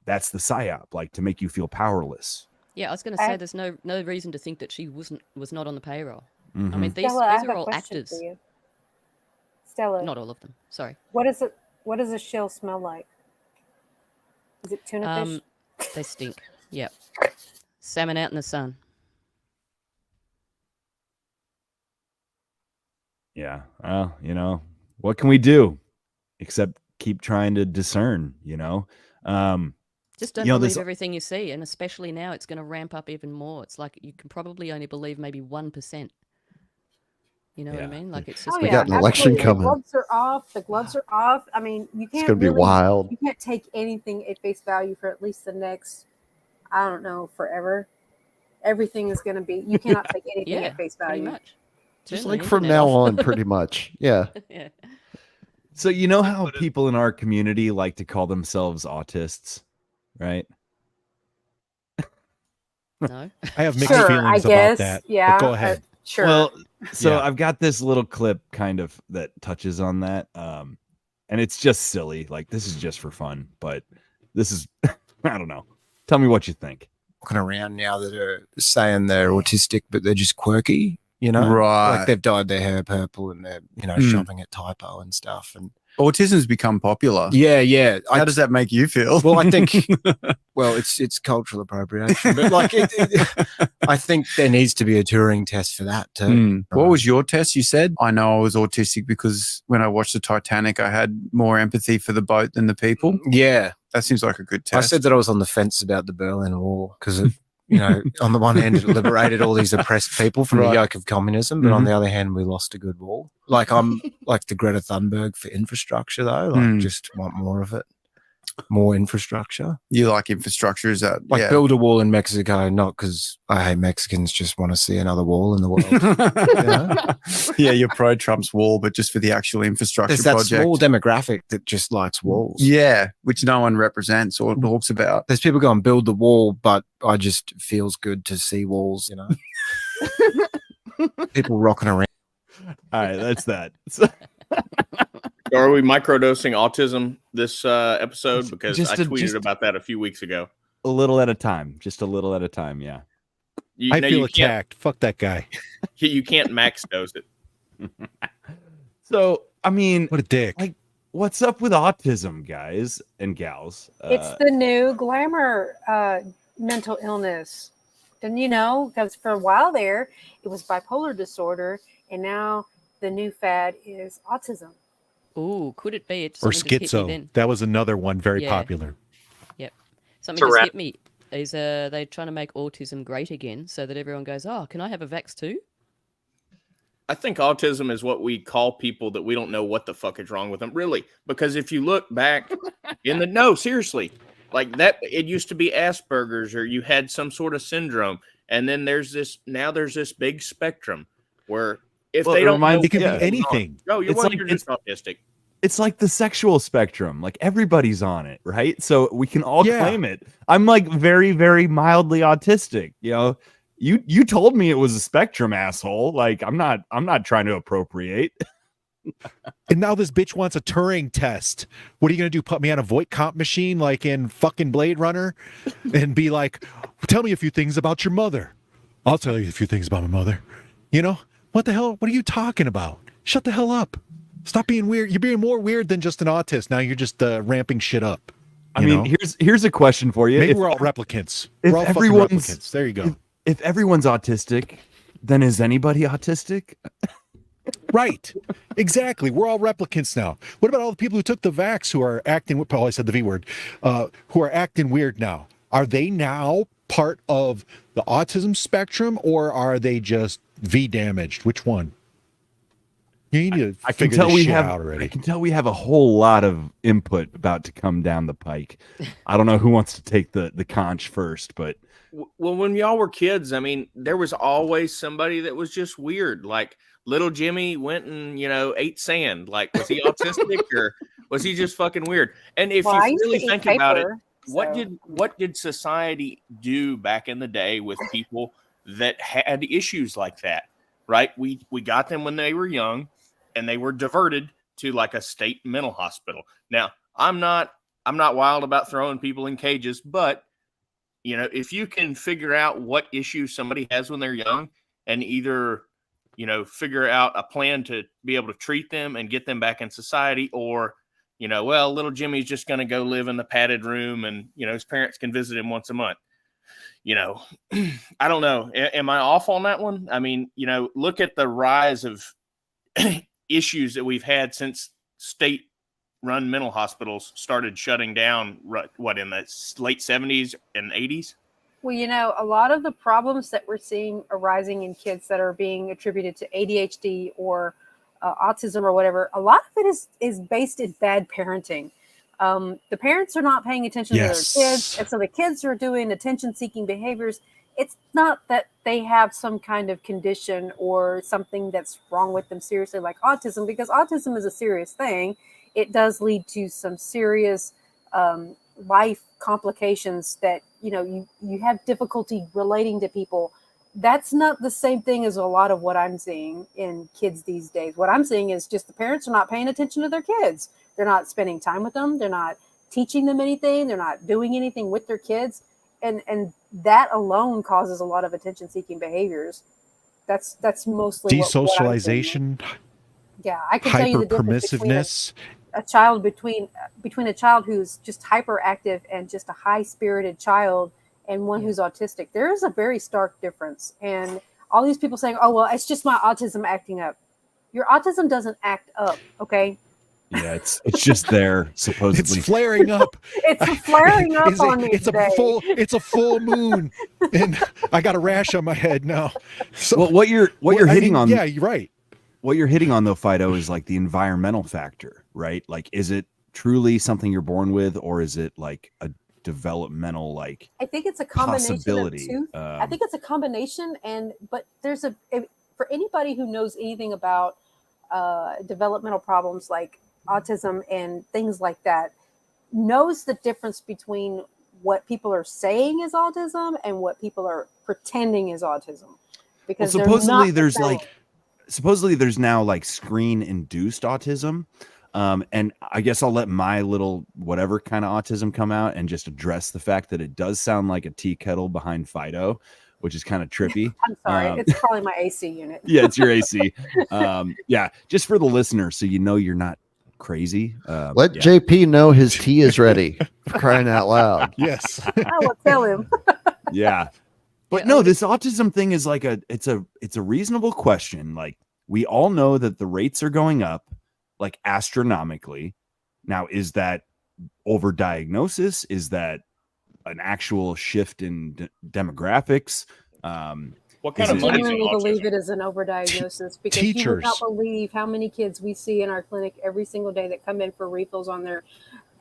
That's the psyop, like to make you feel powerless. Yeah, I was going to say there's no reason to think that she was not on the payroll. I Mhm. mean, these Stella, I have are a all question actors. for you. Stella, Not all of them. Sorry. what does a shell smell like? Is it tuna fish? They stink. Yep. Salmon out in the sun. Yeah. Well, you know, what can we do except keep trying to discern, you know? Just don't believe everything you see, and especially now it's going to ramp up even more. It's like you can probably only believe maybe 1%. You know what I mean? Like it's just We got an election absolutely. coming. The gloves are off. The gloves are off. I mean, you can't. gonna be wild. You can't take anything at face value for at least the next, I don't know, forever. Everything is going to be. You cannot take anything at face value. Pretty much. Just Turn like the from internet now off. on, pretty much. Yeah. Yeah. So you know how people in our community like to call themselves autists, right? No. I have mixed Sure, feelings I guess, about that. yeah, But go ahead. sure. Well, so Yeah. I've got this little clip kind of that touches on that. And it's just silly. Like, this is just for fun, but this is, I don't know. Tell me what you think. Walking around now that are saying they're autistic, but they're just quirky, you know? Right. Like they've dyed their hair purple and they're, you know, Mm. shopping at Typo and stuff. And Autism's become popular. yeah, yeah. How does that make you feel? Well, I think, well, it's cultural appropriation, but like, I think there needs to be a Turing test for that too. Mm. What was your test? You said I know I was autistic because when I watched the Titanic, I had more empathy for the boat than the people. Yeah, that seems like a good I test. said that I was on the fence about the Berlin Wall because, you know, on the one hand, it liberated all these oppressed people from Right. the yoke of communism, but on Mhm. the other hand, we lost a good wall. Like I'm like the Greta Thunberg for infrastructure, though. Like, Mm. just want more of it, more infrastructure. You like infrastructure? Is that Like yeah. build a wall in Mexico, not because I hate Mexicans, just want to see another wall in the world. You know? Yeah, you're pro Trump's wall, but just for the actual infrastructure There's that project. small demographic that just likes walls. Yeah, which no one represents or talks about. There's people going build the wall, but I just feels good to see walls, you know. People rocking around. All right, that's that. Are we microdosing autism this episode? Because Just I a- tweeted just- about that a few weeks ago. A little at a time. Just a little at a time, yeah. You, I no, feel you can't- attacked. Fuck that guy. You can't max dose it. So, I mean, what a dick. Like, what's up with autism, guys and gals? It's the new glamour mental illness. Didn't you know? Because for a while there, it was bipolar disorder, and now the new fad is autism. Ooh, could it be? It's Or something just hit me schizo. then. That was another one very Yeah. popular. Yep. Something just Tourette. hit me. Is they're trying to make autism great again so that everyone goes, oh, can I have a vax too? I think autism is what we call people that we don't know what the fuck is wrong with them, really. Because if you look back no, seriously, like that, it used to be Asperger's or you had some sort of syndrome, and then there's this big spectrum where if Well, they it don't, reminds- know it could be what's going on, anything. No, you're, It's well, like- you're just autistic. It's like the sexual spectrum. Like, everybody's on it, right? So we can all Yeah. claim it. I'm like very, very mildly autistic. You know, you told me it was a spectrum, asshole. Like, I'm not trying to appropriate. And now this bitch wants a Turing test. What are you going to do? Put me on a Voight comp machine like in fucking Blade Runner and be like, tell me a few things about your mother. I'll tell you a few things about my mother. You know, what the hell? What are you talking about? Shut the hell up. Stop being weird. You're being more weird than just an autist. Now you're just ramping shit up. I mean, here's a question for you. Maybe we're all replicants. If We're all fucking replicants. There you go. If everyone's autistic, then is anybody autistic? Right. Exactly. We're all replicants now. What about all the people who took the vax who are acting, Paul, I said the V word, who are acting weird now? Are they now part of the autism spectrum, or are they just V damaged? Which one? You need to figure this shit out already. I can tell we have a whole lot of input about to come down the pike. I don't know who wants to take the conch first, but Well, when y'all were kids, I mean, there was always somebody that was just weird. Like little Jimmy went and, ate sand. Like, was he autistic or was he just fucking weird? And if Well, I you used to really eat think about it, paper, what did society do back in the day with people that had issues like that? Right? We got them when they were young, and they were diverted to like a state mental hospital. Now, I'm not wild about throwing people in cages, but if you can figure out what issues somebody has when they're young and either, figure out a plan to be able to treat them and get them back in society, or, well, little Jimmy's just going to go live in the padded room and, his parents can visit him once a month. I don't know. Am I off on that one? I mean, look at the rise of issues that we've had since state-run mental hospitals started shutting down, in the late 70s and 80s? Well, a lot of the problems that we're seeing arising in kids that are being attributed to ADHD or autism or whatever, a lot of it is based in bad parenting. The parents are not paying attention to their kids, and so the kids are doing attention-seeking behaviors. It's not that they have some kind of condition or something that's wrong with them seriously, like autism, because autism is a serious thing. It does lead to some serious life complications that, you have difficulty relating to people. That's not the same thing as a lot of what I'm seeing in kids these days. What I'm seeing is just the parents are not paying attention to their kids. They're not spending time with them. They're not teaching them anything. They're not doing anything with their kids. And that alone causes a lot of attention-seeking behaviors. That's mostly desocialization. Yeah, I can tell you the difference between a child between a child who's just hyperactive and just a high-spirited child and one who's autistic. There is a very stark difference. And all these people saying, "Oh, well, it's just my autism acting up." Your autism doesn't act up, okay? yeah, it's just there supposedly. It's flaring up. It's flaring up on me today. It's a full moon, and I got a rash on my head now. So, well, what you're hitting on? Yeah, you're right. What you're hitting on though, Fido, is like the environmental factor, right? Like, is it truly something you're born with, or is it like a developmental I think it's a combination possibility? of two. I think it's a combination, but there's for anybody who knows anything about developmental problems like autism and things like that, knows the difference between what people are saying is autism and what people are pretending is autism. Because supposedly there's now like screen induced autism. And I guess I'll let my little whatever kind of autism come out and just address the fact that it does sound like a tea kettle behind Fido, which is kind of trippy. I'm sorry. It's probably my AC unit. Yeah, it's your AC. Yeah, just for the listener, so you're not crazy. Let JP know his tea is ready. For crying out loud. Yes. I will tell him. Yeah. But no, this autism thing is like it's a reasonable question. Like, we all know that the rates are going up like astronomically. Now, is that overdiagnosis? Is that an actual shift in demographics? What kind I of genuinely believe it is an overdiagnosis, because you would not believe how many kids we see in our clinic every single day that come in for refills on their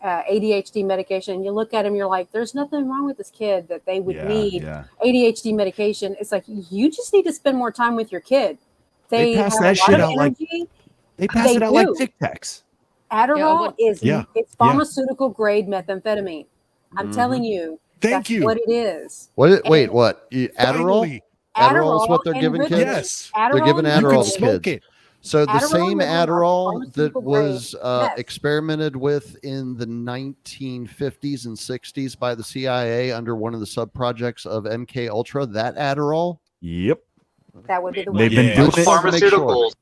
ADHD medication. You look at them, you're like, there's nothing wrong with this kid that they would need ADHD medication. It's like, you just need to spend more time with your kid. They pass have that a lot shit of out energy. they pass it out like Tic Tacs. Adderall it's pharmaceutical grade methamphetamine. I'm telling you. Thank you. What it is. What? Adderall? Adderall is what they're giving kids? Yes. They're giving Adderall to kids. It. So the Adderall same was Adderall that was yes. experimented with in the 1950s and 60s by the CIA under one of the sub-projects of MK Ultra, that Adderall Yep. That would be the They've one. been doing it. Pharmaceuticals.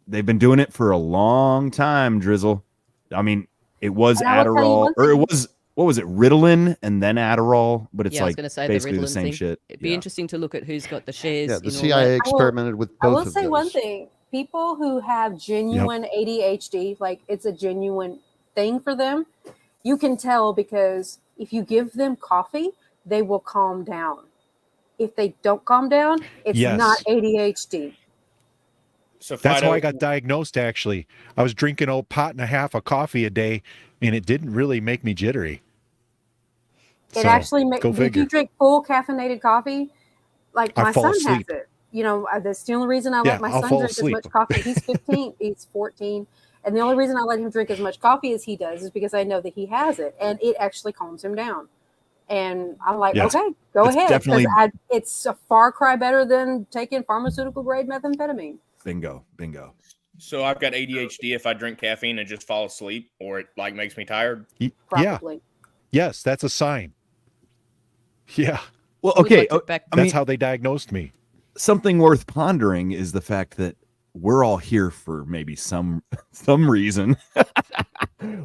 They've been doing it for a long time, Drizzle. I mean, it was And I will tell you Adderall, one or it thing. was, what was it, Ritalin and then Adderall, but it's Yeah, I was like going to say basically the the Ritalin same thing. shit. It'd be interesting to look at who's got the shares. Yeah, the in all CIA that. experimented with I both will of say one those. thing. People who have genuine ADHD, like it's a genuine thing for them, you can tell because if you give them coffee, they will calm down. If they don't calm down, it's Yes. not ADHD. So That's how Fido- I got diagnosed, actually. I was drinking a pot and a half of coffee a day, and it didn't really make me jittery. It So, actually makes, go if figure. you drink full caffeinated coffee, like I my fall son asleep. has it. You know, that's the only reason I Yeah, let my I'll son fall drink asleep. as much coffee. He's 15, he's 14. And the only reason I let him drink as much coffee as he does is because I know that he has it. And it actually calms him down. And I'm like, Yeah. okay, go It's ahead. Because definitely- it's a far cry better than taking pharmaceutical grade methamphetamine. Bingo. So I've got ADHD if I drink caffeine and just fall asleep, or it like makes me tired. Yeah. Probably. Yes, that's a sign. Yeah. Well, okay. That's how they diagnosed me. Something worth pondering is the fact that we're all here for maybe some reason.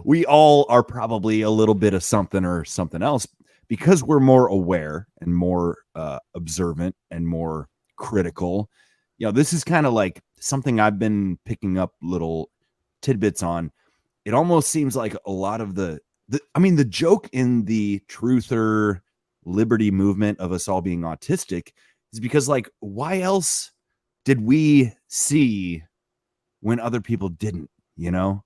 We all are probably a little bit of something or something else because we're more aware and more observant and more critical. You know, this is kind of like something I've been picking up little tidbits on. It almost seems like a lot of the joke in the truther liberty movement of us all being autistic is because, like, why else did we see when other people didn't, you know?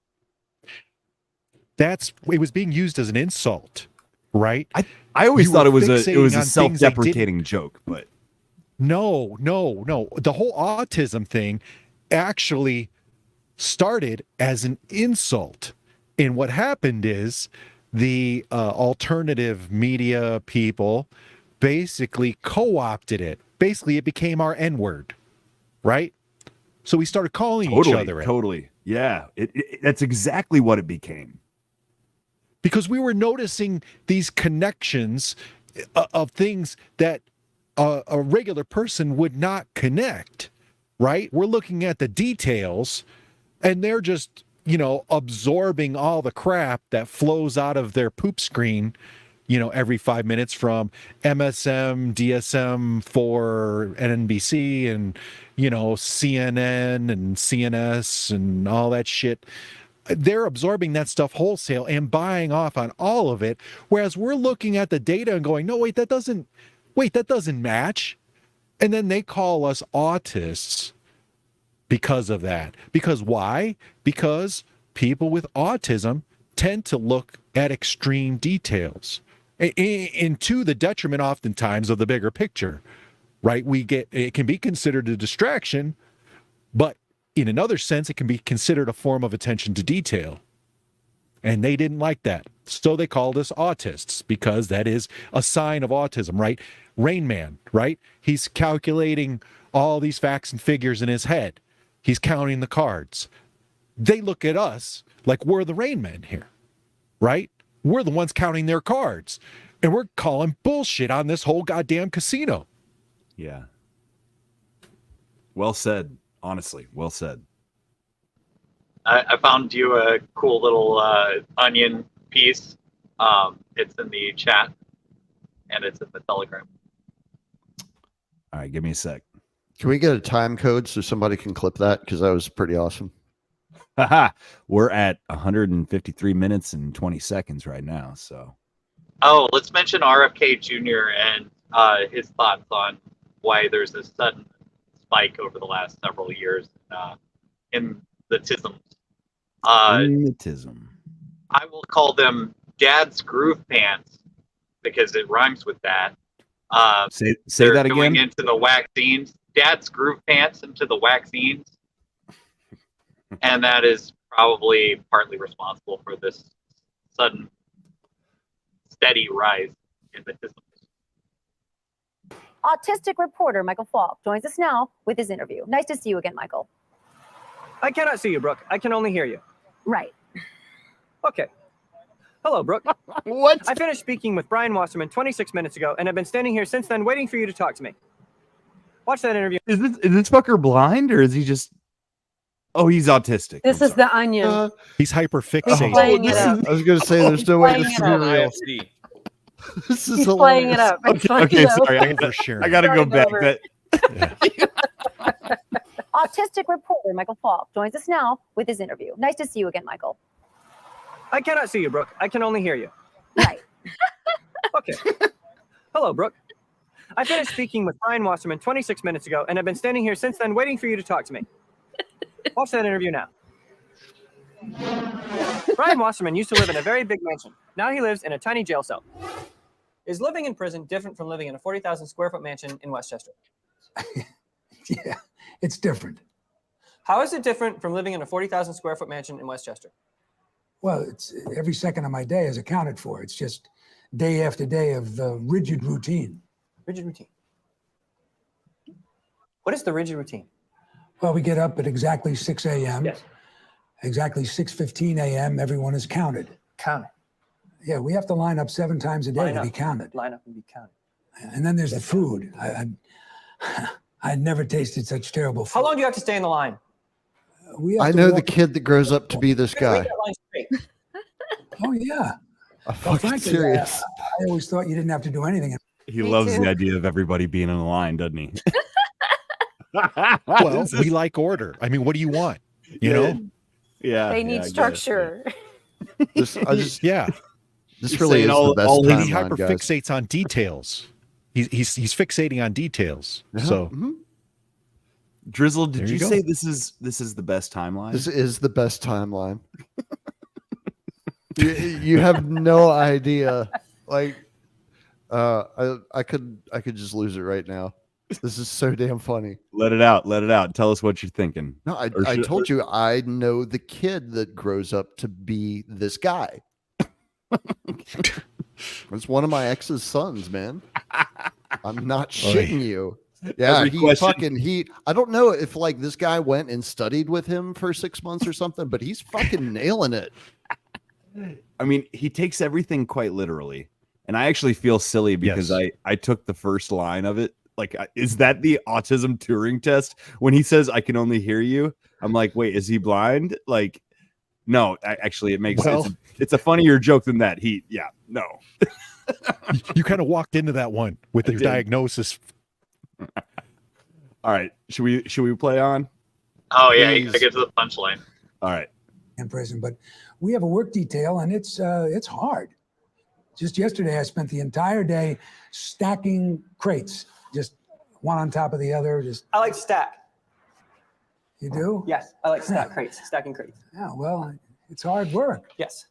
It was being used as an insult, right? I always You thought were it was a fixating on things they self-deprecating joke, but No. The whole autism thing actually started as an insult. And what happened is the alternative media people basically co-opted it. Basically, it became our N-word, right? So we started calling each other it. Totally. Yeah. That's exactly what it became. Because we were noticing these connections of things that a regular person would not connect, right? We're looking at the details and they're just, absorbing all the crap that flows out of their poop screen, every 5 minutes from MSM, DSM for NBC and, CNN and CNS and all that shit. They're absorbing that stuff wholesale and buying off on all of it. Whereas we're looking at the data and going, no, that doesn't match. And then they call us autists because of that. Because why? Because people with autism tend to look at extreme details and to the detriment oftentimes of the bigger picture, right? It can be considered a distraction, but in another sense, it can be considered a form of attention to detail. And they didn't like that. So they called us autists because that is a sign of autism, right? Rain Man, right? He's calculating all these facts and figures in his head. He's counting the cards. They look at us like we're the Rain Man here, right? We're the ones counting their cards. And we're calling bullshit on this whole goddamn casino. Yeah. Well said. Honestly, well said. I found you a cool little onion piece. It's in the chat, and it's in the Telegram. All right, give me a sec. Can we get a time code so somebody can clip that? Because that was pretty awesome. We're at 153 minutes and 20 seconds right now. So, Oh, let's mention RFK Jr. and his thoughts on why there's a sudden spike over the last several years in the tisms. Hypnotism. I will call them Dad's groove pants because it rhymes with that. Say They're that going again. into the vaccines. Dad's groove pants into the vaccines, and that is probably partly responsible for this sudden, steady rise in the tisms. Autistic reporter Michael Falk joins us now with his interview. Nice to see you again, Michael. I cannot see you, Brooke. I can only hear you. Right. Okay. Hello, Brooke. What? I finished speaking with Brian Wasserman 26 minutes ago, and I've been standing here since then waiting for you to talk to me. Watch that interview. Is this fucker blind or is he just? Oh, he's autistic. This is the Onion. He's hyper He's fixated. playing it up. I was going to say there's no way playing this it can up. be real. IFC. This is He's playing it up. It's funny, Okay, though. sorry. I gotta go back. That Autistic reporter Michael Falk joins us now with his interview. Nice to see you again, Michael. I cannot see you, Brooke. I can only hear you. Right. Okay. Hello, Brooke. I finished speaking with Brian Wasserman 26 minutes ago, and I've been standing here since then waiting for you to talk to me. Watch that interview now. Brian Wasserman used to live in a very big mansion. Now he lives in a tiny jail cell. Is living in prison different from living in a 40,000 square foot mansion in Westchester? Yeah, it's different. How is it different from living in a 40,000 square foot mansion in Westchester? Well, it's every second of my day is accounted for. It's just day after day of the rigid routine. Rigid routine. What is the rigid routine? Well, we get up at exactly 6 a.m. Yes. Exactly 6:15 a.m. Everyone is counted. Counted. Yeah, we have to line up 7 times a day Line to up. be counted. Line up and be counted. And then there's the food. I'd never tasted such terrible food. How long do you have to stay in the line? We have I to know the walk- kid that grows up to be this Read guy. that line straight. Oh yeah. I'm Well, fucking frankly, serious. I always thought you didn't have to do anything. he Me loves too. the idea of everybody being in a line, doesn't he? Well, This is- we like order. I mean, what do you want? You know? yeah. They yeah, I need get it. structure. Yeah. This He's really saying is all- the best all he He timeline, hyper guys. fixates on details. He's fixating on details. So Drizzle, did There you, you go. say this is the best timeline? This is the best timeline. you have no idea. Like, I could just lose it right now. This is so damn funny. Let it out. Let it out. Tell us what you're thinking. No, I Or should- told you I know the kid that grows up to be this guy. It's one of my ex's sons, man. I'm not shitting you. Yeah, Every he question- fucking I don't know if like this guy went and studied with him for 6 months or something, but he's fucking nailing it. I mean, he takes everything quite literally. And I actually feel silly because Yes. I took the first line of it. Like, is that the autism Turing test? When he says, I can only hear you, I'm like, wait, is he blind? Like, no, actually, it makes Well- sense. It's a funnier joke than that. No. you kind of walked into that one with I the did. diagnosis. All right. Should we play on? Oh yeah, you gotta get to the punchline. All right. in prison, but we have a work detail and it's hard. Just yesterday, I spent the entire day stacking crates, just one on top of the other. Just I like to stack. You do? Yes, I like to stack crates, stacking crates. Yeah, well, it's hard work. Yes,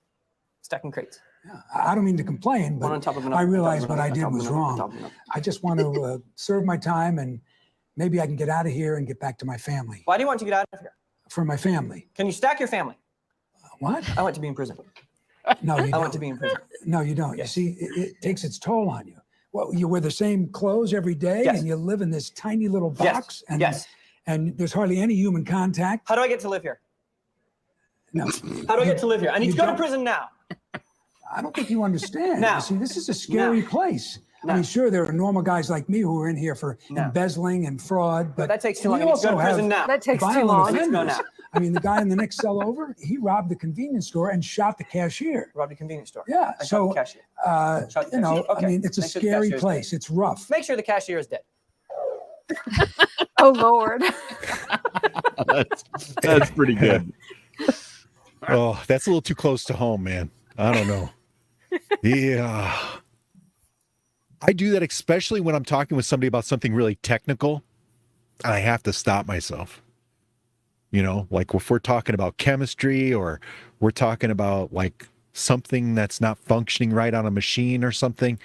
stacking crates. Yeah, I don't mean to complain, One on but top of another, I on top of realize what another, I on did top of was another, on top wrong. of another. I just want to serve my time and maybe I can get out of here and get back to my family. Why do you want to get out of here? For my family. Can you stack your family? What? I want to be in prison. No, you I don't. want to be in prison. No, you don't. You see, it takes its toll on you. Well, you wear the same clothes every day Yes. and you live in this tiny little box. And, Yes. and there's hardly any human contact. How do I get to live here? No. How do I get to live here? I need You to go to don't- prison now. I don't think you understand. Now. You see, this is a scary place. I mean, sure, there are normal guys like me who are in here for embezzling and fraud, but that takes too long. we I need to go also to prison have now. That takes too violent long. Let's go offenders. now. I mean, the guy in the next cell over, he robbed the convenience store and shot the cashier. Robbed a convenience store. Yeah, I shot so the cashier. Shot the you know, cashier. Okay. I mean, it's a Make sure the scary cashier's place. dead. It's rough. Make sure the cashier is dead. Oh Lord. That's pretty good. Oh, that's a little too close to home, man. I don't know. Yeah. I do that especially when I'm talking with somebody about something really technical. I have to stop myself. You know, like if we're talking about chemistry or we're talking about like something that's not functioning right on a machine or something,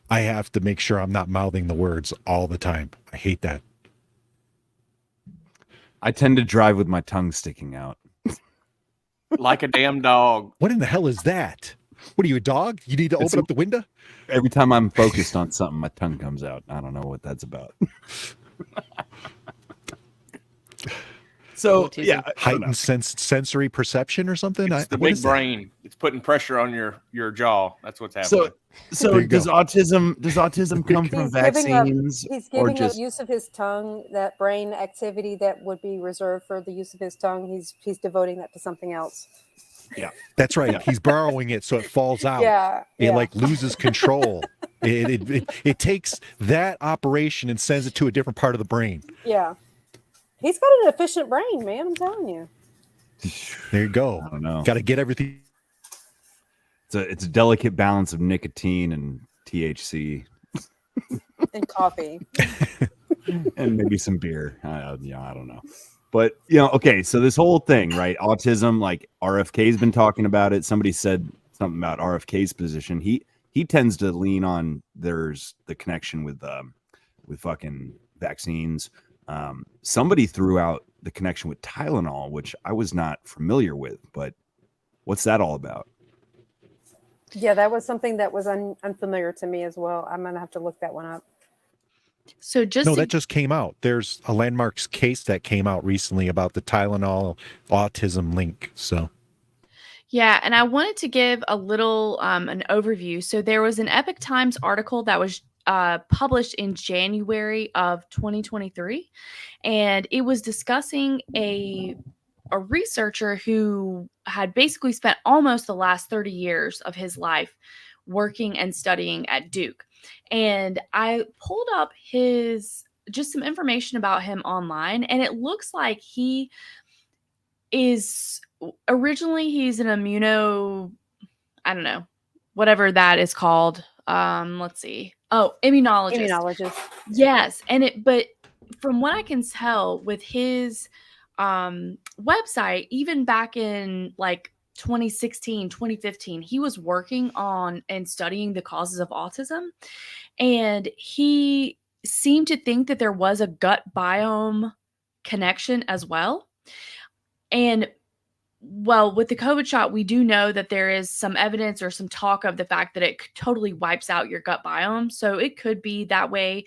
I have to make sure I'm not mouthing the words all the time. I hate that. I tend to drive with my tongue sticking out. Like a damn dog. What in the hell is that? What are you, a dog? You need to It's open up the window? Every time I'm focused on something, my tongue comes out. I don't know what that's about. So Autism. yeah, I don't know. Heightened sensory perception or something. It's the What big is that? brain. It's putting pressure on your jaw. That's what's So happening. so There you does go. autism come from He's giving up. vaccines He's or giving up just use of his tongue. That brain activity that would be reserved for the use of his tongue. He's devoting that to something else. yeah? That's right. He's borrowing it so it falls out. Yeah. It Yeah. like loses control. It takes that operation and sends it to a different part of the brain. Yeah. He's got an efficient brain, man. I'm telling you. There you go. I don't know. Got to get everything. It's a delicate balance of nicotine and THC And coffee. and maybe some beer. I don't know. But okay. So this whole thing, right? Autism, like RFK's been talking about it. Somebody said something about RFK's position. He tends to lean on there's the connection with fucking vaccines. Somebody threw out the connection with Tylenol, which I was not familiar with. But what's that all about? Yeah, that was something that was unfamiliar to me as well. I'm gonna have to look that one up. So just No, to- that just came out. There's a Landmarks case that came out recently about the Tylenol autism link. So Yeah, and I wanted to give a little an overview. So there was an Epic Times article that was published in January of 2023, and it was discussing a researcher who had basically spent almost the last 30 years of his life working and studying at Duke. And I pulled up just some information about him online, and it looks like he is originally he's an I don't know, whatever that is called. Let's see. Oh, immunologist. Immunologist. Yes. But from what I can tell with his website, even back in like 2016, 2015, he was working on and studying the causes of autism. And he seemed to think that there was a gut biome connection as well. And well, with the COVID shot, we do know that there is some evidence or some talk of the fact that it totally wipes out your gut biome. So it could be that way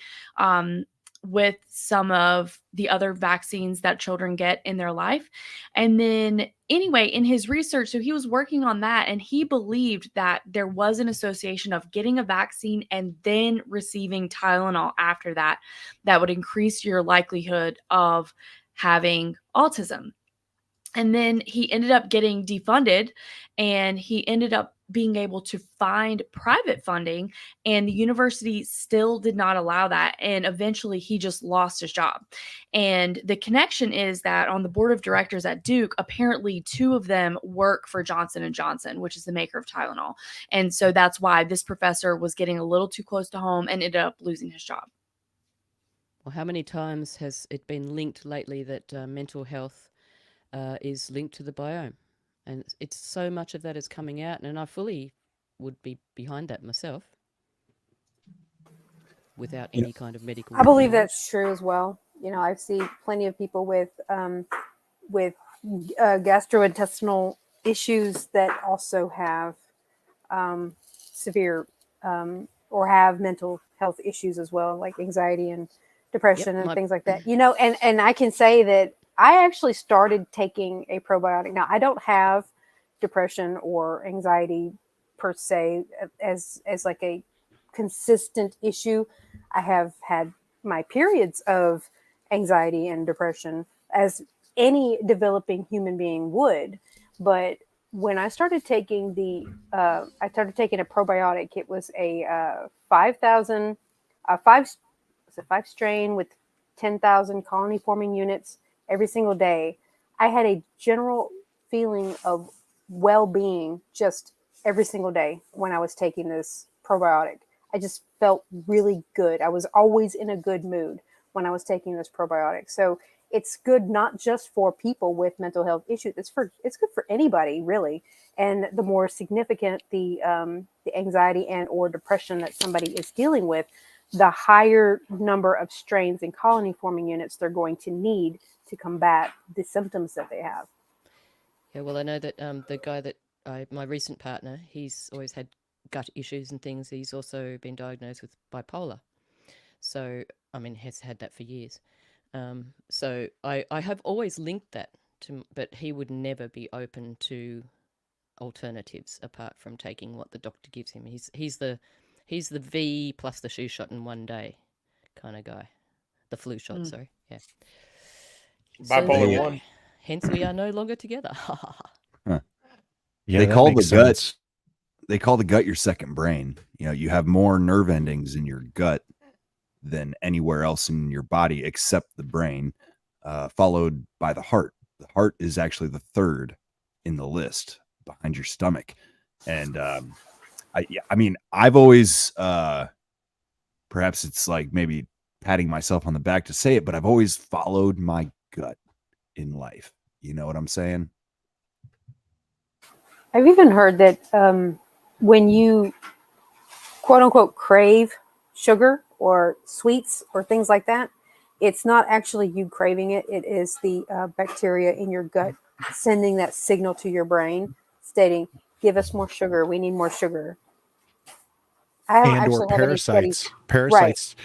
with some of the other vaccines that children get in their life. And then, anyway, in his research, so he was working on that, and he believed that there was an association of getting a vaccine and then receiving Tylenol after that would increase your likelihood of having autism. And then he ended up getting defunded, and he ended up being able to find private funding, and the university still did not allow that. And eventually he just lost his job. And the connection is that on the board of directors at Duke, apparently 2 of them work for Johnson & Johnson, which is the maker of Tylenol. And so that's why this professor was getting a little too close to home and ended up losing his job. Well, how many times has it been linked lately that mental health is linked to the biome? And it's so much of that is coming out, and I fully would be behind that myself without any kind of medical I believe knowledge. that's true as well. I've seen plenty of people with gastrointestinal issues that also have severe or have mental health issues as well, like anxiety and depression and things like that. And I can say that I actually started taking a probiotic. Now, I don't have depression or anxiety per se as like a consistent issue. I have had my periods of anxiety and depression, as any developing human being would. But when I started taking a probiotic, it was a 5 strain with 10,000 colony forming units every single day. I had a general feeling of well-being just every single day when I was taking this probiotic. I just felt really good. I was always in a good mood when I was taking this probiotic. So it's good not just for people with mental health issues. It's good for anybody, really. And the more significant the anxiety and or depression that somebody is dealing with, the higher number of strains and colony forming units they're going to need to combat the symptoms that they have. Yeah, well, I know that the guy that my recent partner, he's always had gut issues and things. He's also been diagnosed with bipolar. So, I mean, has had that for years. So I have always linked that to, but he would never be open to alternatives apart from taking what the doctor gives him. He's the V plus the shoe shot in one day kind of guy. The flu shot, sorry. Yeah. Bipolar So, 1. hence we are no longer together. Huh. Yeah, they that call the makes gut. sense. They call the gut your second brain. You know, you have more nerve endings in your gut than anywhere else in your body except the brain, followed by the heart. The heart is actually the third in the list behind your stomach. And I mean, I've always, perhaps it's like maybe patting myself on the back to say it, but I've always followed my gut in life. You know what I'm saying? I've even heard that when you quote unquote crave sugar or sweets or things like that, it's not actually you craving it. It is the bacteria in your gut sending that signal to your brain stating, give us more sugar. We need more sugar. I don't And or actually have any studies. parasites. Parasites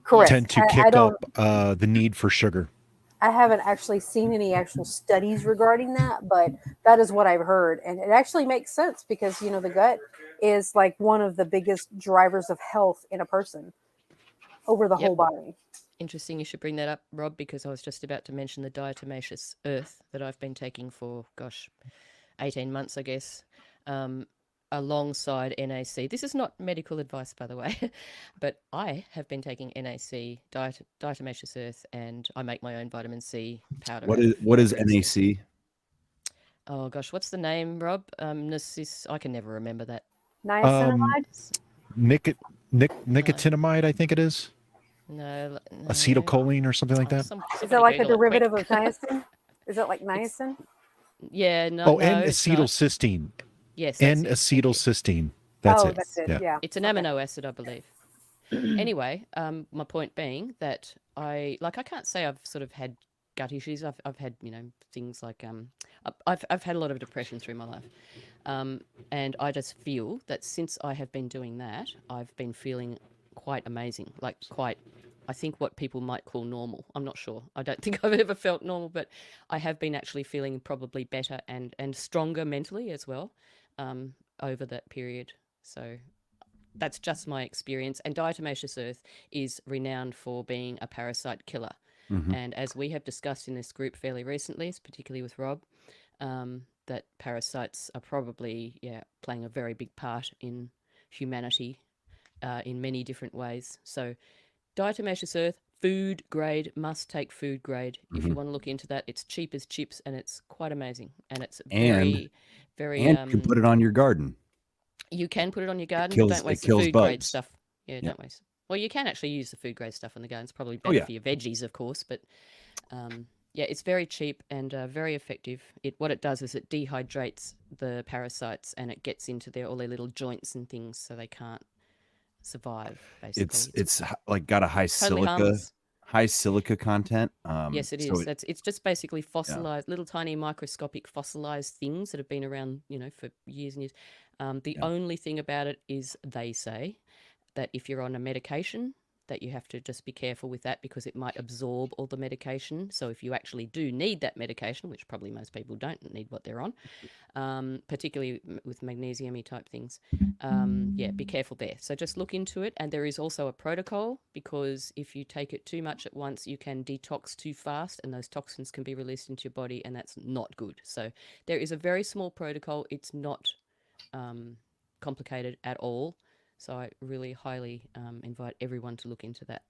Correct. tend to I kick don't. up the need for sugar. I haven't actually seen any actual studies regarding that, but that is what I've heard. And it actually makes sense because, you know, the gut is like one of the biggest drivers of health in a person over the whole body. Interesting you should bring that up, Rob, because I was just about to mention the diatomaceous earth that I've been taking for, 18 months, I guess, alongside NAC. This is not medical advice, by the way, but I have been taking NAC, diatomaceous earth, and I make my own vitamin C powder. What is NAC? Oh gosh, what's the name, Rob? I can never remember that. Niacinamide? Nicotinamide, I think it is. No. Acetylcholine or something like that. Is it like a derivative of niacin? Is it like niacin? Yeah, no. Oh, no, and it's not. acetylcysteine. Yes. N-acetylcysteine. That's it. That's it. Yeah. It's an amino acid, I believe. Anyway, my point being that I can't say I've sort of had gut issues. I've had, you know, things like I've had a lot of depression through my life. And I just feel that since I have been doing that, I've been feeling quite amazing. I think what people might call normal. I'm not sure. I don't think I've ever felt normal, but I have been actually feeling probably better and stronger mentally as well over that period. So that's just my experience. And diatomaceous earth is renowned for being a parasite killer. Mhm. And as we have discussed in this group fairly recently, particularly with Rob, that parasites are probably playing a very big part in humanity in many different ways. So diatomaceous earth, food grade, must take food grade. If you Mhm. want to look into that, it's cheap as chips and it's quite amazing. And it's And very you can put it on your garden. You can put it on your garden, kills- but don't waste it the kills food grade bugs. stuff. Yeah, Yeah. don't waste. Well, you can actually use the food grade stuff in the garden. It's probably Oh, better yeah. for your veggies, of course, but it's very cheap and very effective. What it does is it dehydrates the parasites and it gets into all their little joints and things, so they can't survive. Basically, It's like got a totally harmless. high silica content. Yes, it so is. It's just basically fossilized, little tiny microscopic fossilized things that have been around, you know, for years and years. The only thing about it is they say that if you're on a medication, that you have to just be careful with that because it might absorb all the medication. So if you actually do need that medication, which probably most people don't need what they're on, particularly with magnesium-y type things, be careful there. So just look into it. And there is also a protocol because if you take it too much at once, you can detox too fast and those toxins can be released into your body and that's not good. So there is a very small protocol. It's not complicated at all. So I really highly invite everyone to look into that.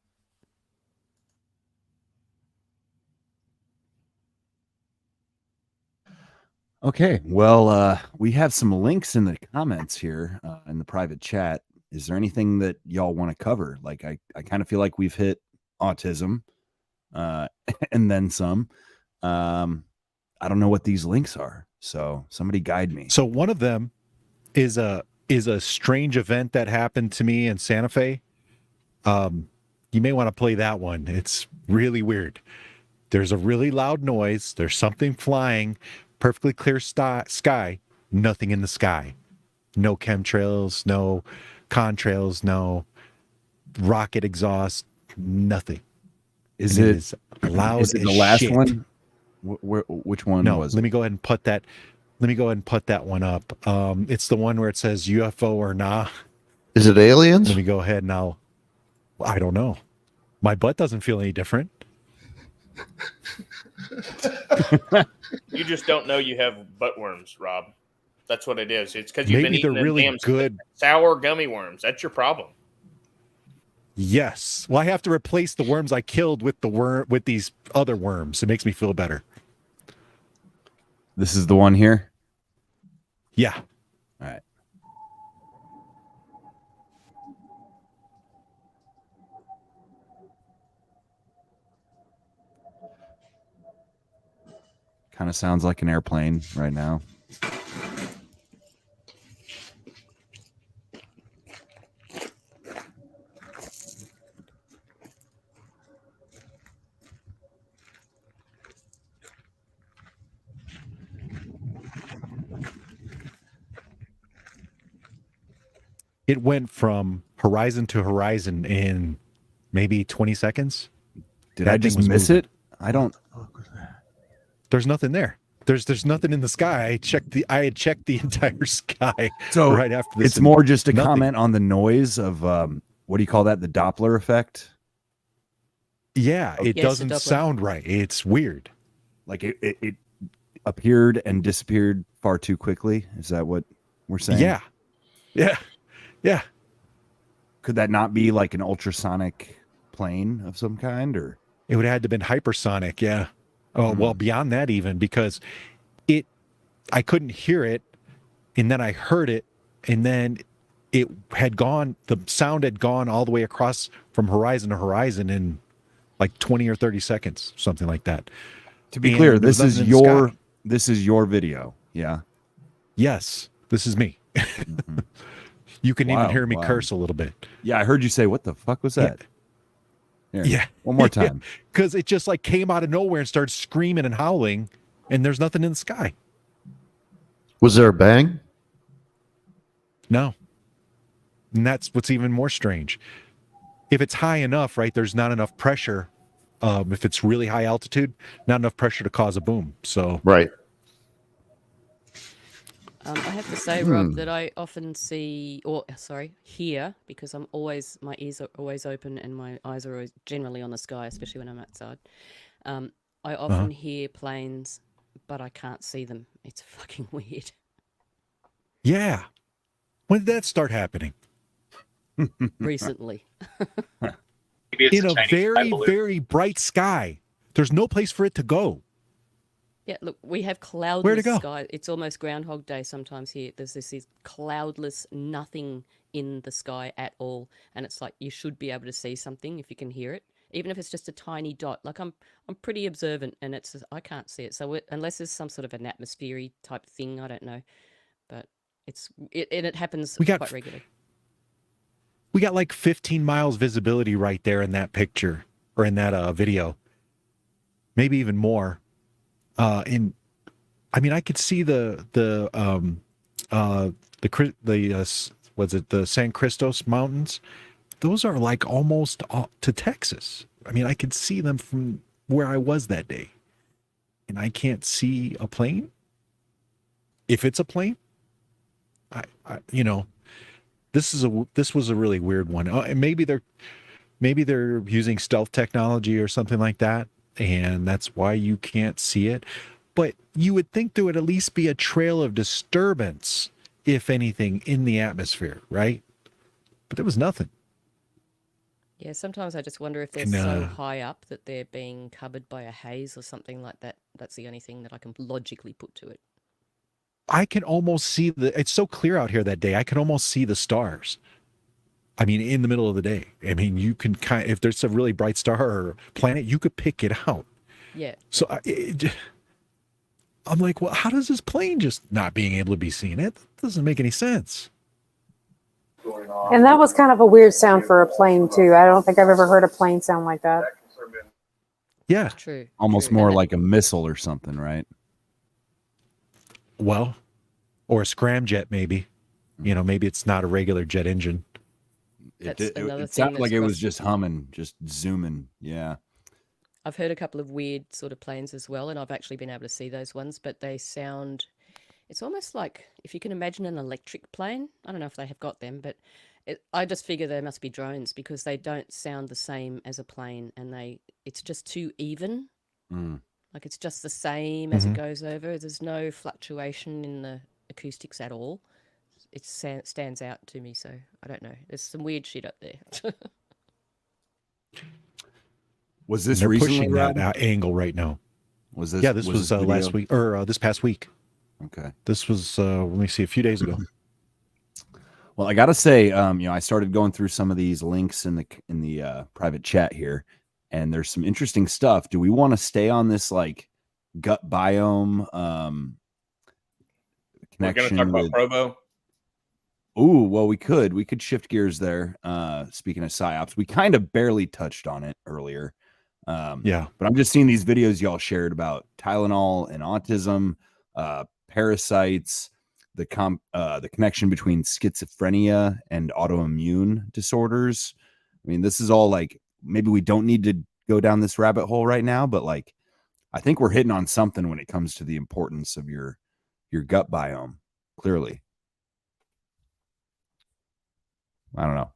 Okay, well, we have some links in the comments here in the private chat. Is there anything that y'all want to cover? Like, I kind of feel like we've hit autism and then some. I don't know what these links are, so somebody guide me. So one of them is a strange event that happened to me in Santa Fe. You may want to play that one. It's really weird. There's a really loud noise. There's something flying, perfectly clear sky, nothing in the sky. No chemtrails, no contrails, no rocket exhaust, nothing. Is and it is loud is it the as last shit. one? Which one No, was let it? me go ahead and put that. Let me go ahead and put that one up. It's the one where it says UFO or nah. Is it aliens? Let me go ahead now. I don't know. My butt doesn't feel any different. You just don't know you have butt worms, Rob. That's what it is. It's because you've been Maybe they're eating them really damn good. sour gummy worms. That's your problem. Yes. Well, I have to replace the worms I killed with these other worms. It makes me feel better. This is the one here? Yeah. All right. Kind of sounds like an airplane right now. It went from horizon to horizon in maybe 20 seconds. Did I just miss it? I don't. There's nothing there. There's nothing in the sky. I had checked the entire sky So right after this. it's more just a nothing. comment on the noise of what do you call that? The Doppler effect? Yeah, it Yes, doesn't the Doppler. sound right. It's weird. Like it appeared and disappeared far too quickly. Is that what we're saying? Yeah. Yeah. Yeah. Could that not be like an ultrasonic plane of some kind, or It would have had to been hypersonic, yeah. Oh, well, beyond that even, because I couldn't hear it, and then I heard it, and then it had gone, the sound had gone all the way across from horizon to horizon in like 20 or 30 seconds, something like that. to be And clear, there was this is nothing in the sky. your video. Yeah. Yes, this is me. You can Wow, even hear me wow. curse a little bit. Yeah, I heard you say, "What the fuck was that?" Here, Yeah. one more time. Because it just like came out of nowhere and started screaming and howling, and there's nothing in the sky. Was there a bang? No. And that's what's even more strange. If it's high enough, right, there's not enough pressure. If it's really high altitude, not enough pressure to cause a boom. So right. I have to say, Rob, that I often hear, because my ears are always open and my eyes are always generally on the sky, especially when I'm outside. I often hear planes, but I can't see them. It's fucking weird. yeah. When did that start happening? Recently. Maybe it's In a Chinese very, sky balloon. very bright sky. There's no place for it to go. Yeah, look, we have Where cloudless to go? sky. It's almost Groundhog Day sometimes here. There's this cloudless, nothing in the sky at all, and it's like you should be able to see something if you can hear it, even if it's just a tiny dot. Like I'm pretty observant, and I can't see it. So unless there's some sort of an atmosphere type thing, I don't know, but it happens quite regularly. We got like 15 miles visibility right there in that picture or in that video. Maybe even more. I could see the San Cristos Mountains. Those are like almost to Texas. I mean, I could see them from where I was that day, and I can't see a plane. If it's a plane, this was a really weird one. And maybe they're using stealth technology or something like that, and that's why you can't see it. But you would think there would at least be a trail of disturbance, if anything, in the atmosphere, right? But there was nothing. Yeah, sometimes I just wonder if they're And, so high up that they're being covered by a haze or something like that. That's the only thing that I can logically put to it. I can almost see it's so clear out here that day. I can almost see the stars. I mean, in the middle of the day. I mean, you can if there's a really bright star or planet, you could pick it out. Yeah. So I'm like, well, how does this plane just not being able to be seen? It doesn't make any sense. And that was kind of a weird sound for a plane too. I don't think I've ever heard a plane sound like that. Yeah. True. Almost more like a missile or something, right? Well, or a scramjet, maybe. Maybe it's not a regular jet engine. It sounded like it was just humming, just zooming. Yeah. I've heard a couple of weird sort of planes as well, and I've actually been able to see those ones, but they sound, it's almost like if you can imagine an electric plane. I don't know if they have got them, but I just figure they must be drones because they don't sound the same as a plane, and it's just too even. Like it's just the same as it goes over. There's no fluctuation in the acoustics at all. It stands out to me, so I don't know. There's some weird shit up there. Was this They're recently, pushing that Rob? angle right now? Was this? Yeah, this was video? last week or this past week. Okay. This was let me see, a few days ago. Well, I gotta say, I started going through some of these links in the private chat here, and there's some interesting stuff. Do we want to stay on this like gut biome connection? We're going to talk about Provo. Ooh, well, we could shift gears there. Speaking of psyops, we kind of barely touched on it earlier. Yeah, but I'm just seeing these videos y'all shared about Tylenol and autism, parasites, the connection between schizophrenia and autoimmune disorders. I mean, this is all like, maybe we don't need to go down this rabbit hole right now, but like, I think we're hitting on something when it comes to the importance of your gut biome. Clearly. I don't know.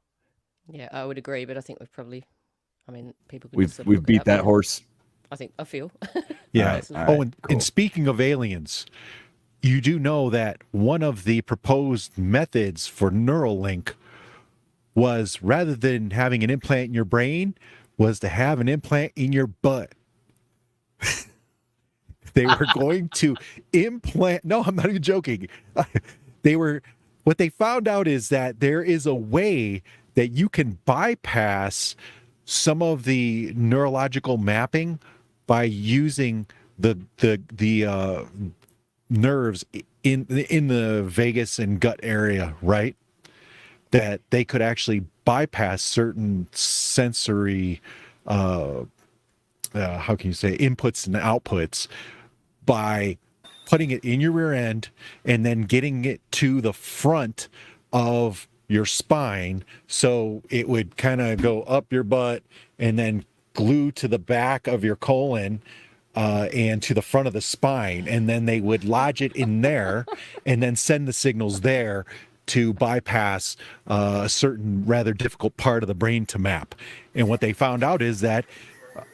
Yeah, I would agree, but I think people can We've beat that horse. I feel. Yeah. All right, and speaking of aliens, you do know that one of the proposed methods for Neuralink was, rather than having an implant in your brain, was to have an implant in your butt. They were going to implant. No, I'm not even joking. What they found out is that there is a way that you can bypass some of the neurological mapping by using the nerves in the vagus and gut area, right? That they could actually bypass certain sensory how can you say, inputs and outputs by putting it in your rear end and then getting it to the front of your spine, so it would kind of go up your butt and then glue to the back of your colon and to the front of the spine, and then they would lodge it in there and then send the signals there to bypass a certain rather difficult part of the brain to map. And what they found out is that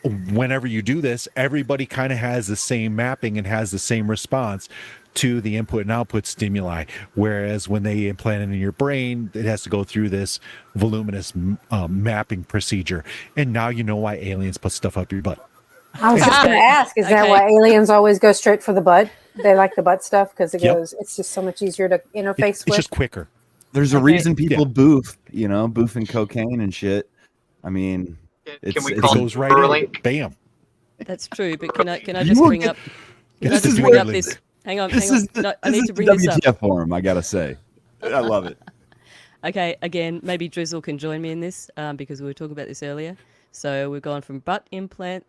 whenever you do this, everybody kind of has the same mapping and has the same response to the input and output stimuli. Whereas when they implant it in your brain, it has to go through this voluminous mapping procedure. And now you know why aliens put stuff up your butt. I was just going to ask, is that why aliens always go straight for the butt? They like the butt stuff because it's just so much easier to interface with. It's just quicker. There's a reason people boof, boofing cocaine and shit. I mean, it goes right in. Bam. That's true, but can I just bring up? This is where this. Hang on. No, I need to bring this up. WTF Forum, I gotta say, I love it. Okay, again, maybe Drizzle can join me in this because we were talking about this earlier. So we've gone from brain implants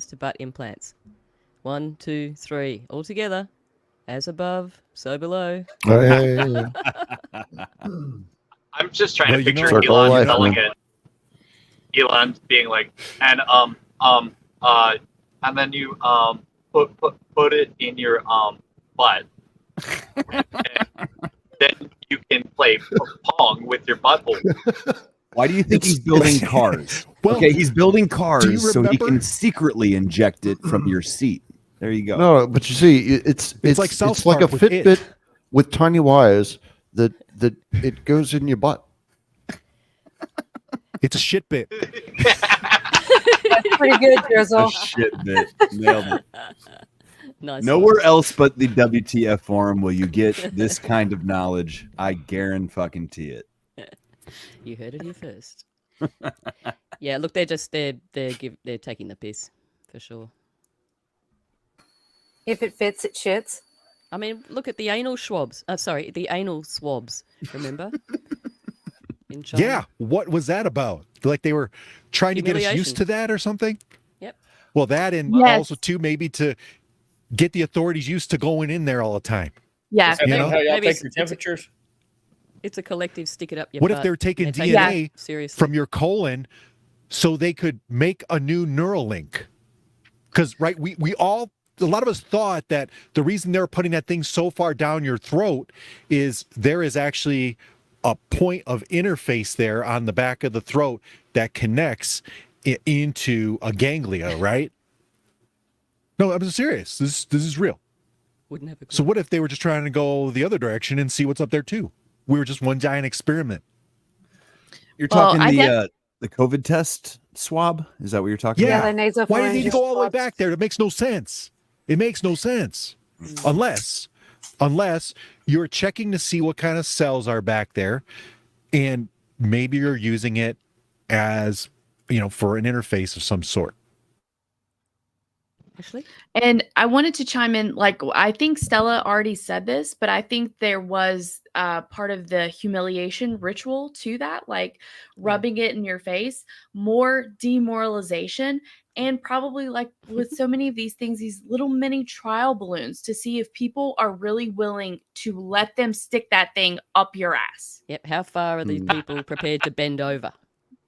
to butt implants. 1, 2, 3, all together, as above, so below. I'm just trying to picture Elon being like, and then you put it in your butt, and then you can play pong with your butthole. Why do you think he's building cars? Okay, he's building cars so he can secretly inject it from your seat. There you go. No, but you see, it's like South it's like a Park with Fitbit with tiny wires that it goes in your butt. It's a shit bit. That's pretty good, Drizzle. A shit bit. Nailed it. Nice. Nowhere else but the WTF Forum will you get this kind of knowledge. I guarantee it. You heard it here first. Yeah, look, they're taking the piss for sure. If it fits, it shits. I mean, look at the anal swabs. The anal swabs. Remember? In China. Yeah, what was that about? Like they were trying to get us used to that or something? Yep. Well, that and also too maybe to get the authorities used to going in there all the time. Yeah. Is that how y'all take your temperatures? It's a collective stick it up your What butt. if they're taking and DNA seriously from your colon so they could make a new neural link. Because, right, we all, a lot of us thought that the reason they're putting that thing so far down your throat is there is actually a point of interface there on the back of the throat that connects into a ganglia, right? No, I'm serious. This is real. Wouldn't have a So what if they were just trying to go the other direction and see what's up there too? We were just one giant experiment. You're Well, talking I the COVID test swab? Is that what you're talking Yeah. about? Why do you need to go all the way back there? It makes no sense. It makes no sense. Unless you're checking to see what kind of cells are back there, and maybe you're using it as, for an interface of some sort. Ashley? And I wanted to chime in, like, I think Stella already said this, but I think there was part of the humiliation ritual to that, like rubbing it in your face, more demoralization, and probably like with so many of these things, these little mini trial balloons to see if people are really willing to let them stick that thing up your ass. Yep. How far are these people prepared to bend over?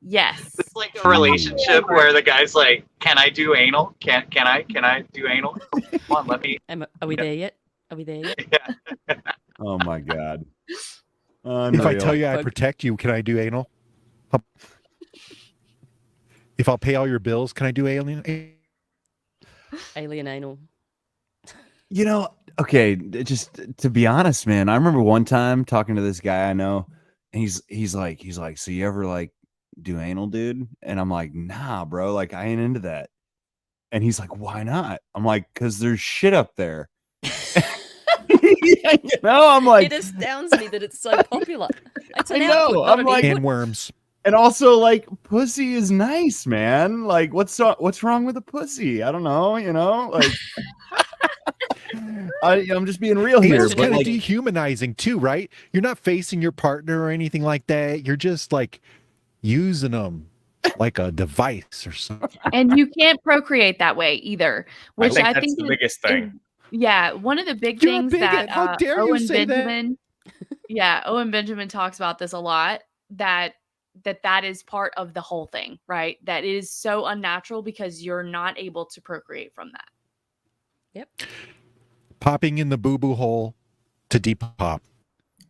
Yes. It's like a relationship where the guy's like, "Can I do anal? Can I do anal? Come on, let me." Are we there yet? Are we there yet? Oh my God. If I tell you I protect you, can I do anal? If I'll pay all your bills, can I do alien? Alien anal. Okay, just to be honest, man, I remember one time talking to this guy I know, and he's like, so you ever like do anal, dude? And I'm like, nah, bro, like I ain't into that. And he's like, why not? I'm like, because there's shit up there. I'm like, it astounds me that it's so popular. It's an I know. output, not I'm like, input. Worms. And also, like, pussy is nice, man. Like, what's wrong with a pussy? I don't know, like. I'm just being real here. It's kind of like, dehumanizing too, right? You're not facing your partner or anything like that. You're just like using them like a device or something. And you can't procreate that way either, which I that's think the is- biggest thing. Yeah, one of the big You're a things bigot. that How dare you Owen say that? Benjamin, Owen Benjamin talks about this a lot. That is part of the whole thing, right? That it is so unnatural because you're not able to procreate from that. Yep. Popping in the boo-boo hole to depop.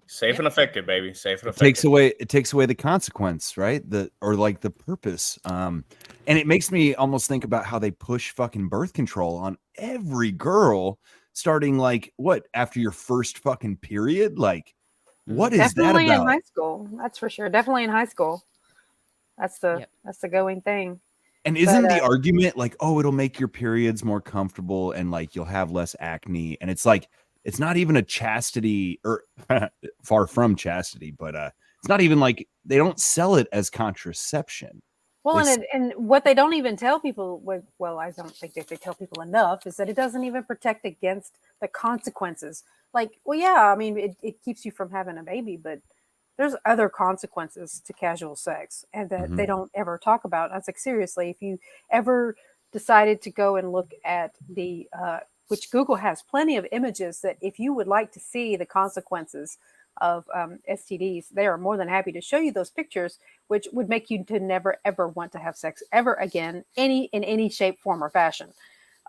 Safe and effective, baby. Safe and effective. it takes away the consequence, right? The purpose. And it makes me almost think about how they push fucking birth control on every girl starting like what after your first fucking period. Like, what is Definitely that in about? high school. That's for sure. Definitely in high school. That's the going thing. And isn't But, the argument like, oh, it'll make your periods more comfortable and like you'll have less acne? And it's like, it's not even a chastity or far from chastity, but it's not even like they don't sell it as contraception. Well, They and what they don't even tell people, well, I don't think that they tell people enough, is that it doesn't even protect against the consequences. Like, well, yeah, I mean, it keeps you from having a baby, but there's other consequences to casual sex and that they don't ever talk about. I was like, seriously, if you ever decided to go and look at the, which Google has plenty of images that if you would like to see the consequences of STDs, they are more than happy to show you those pictures, which would make you to never, ever want to have sex ever again, in any shape, form, or fashion.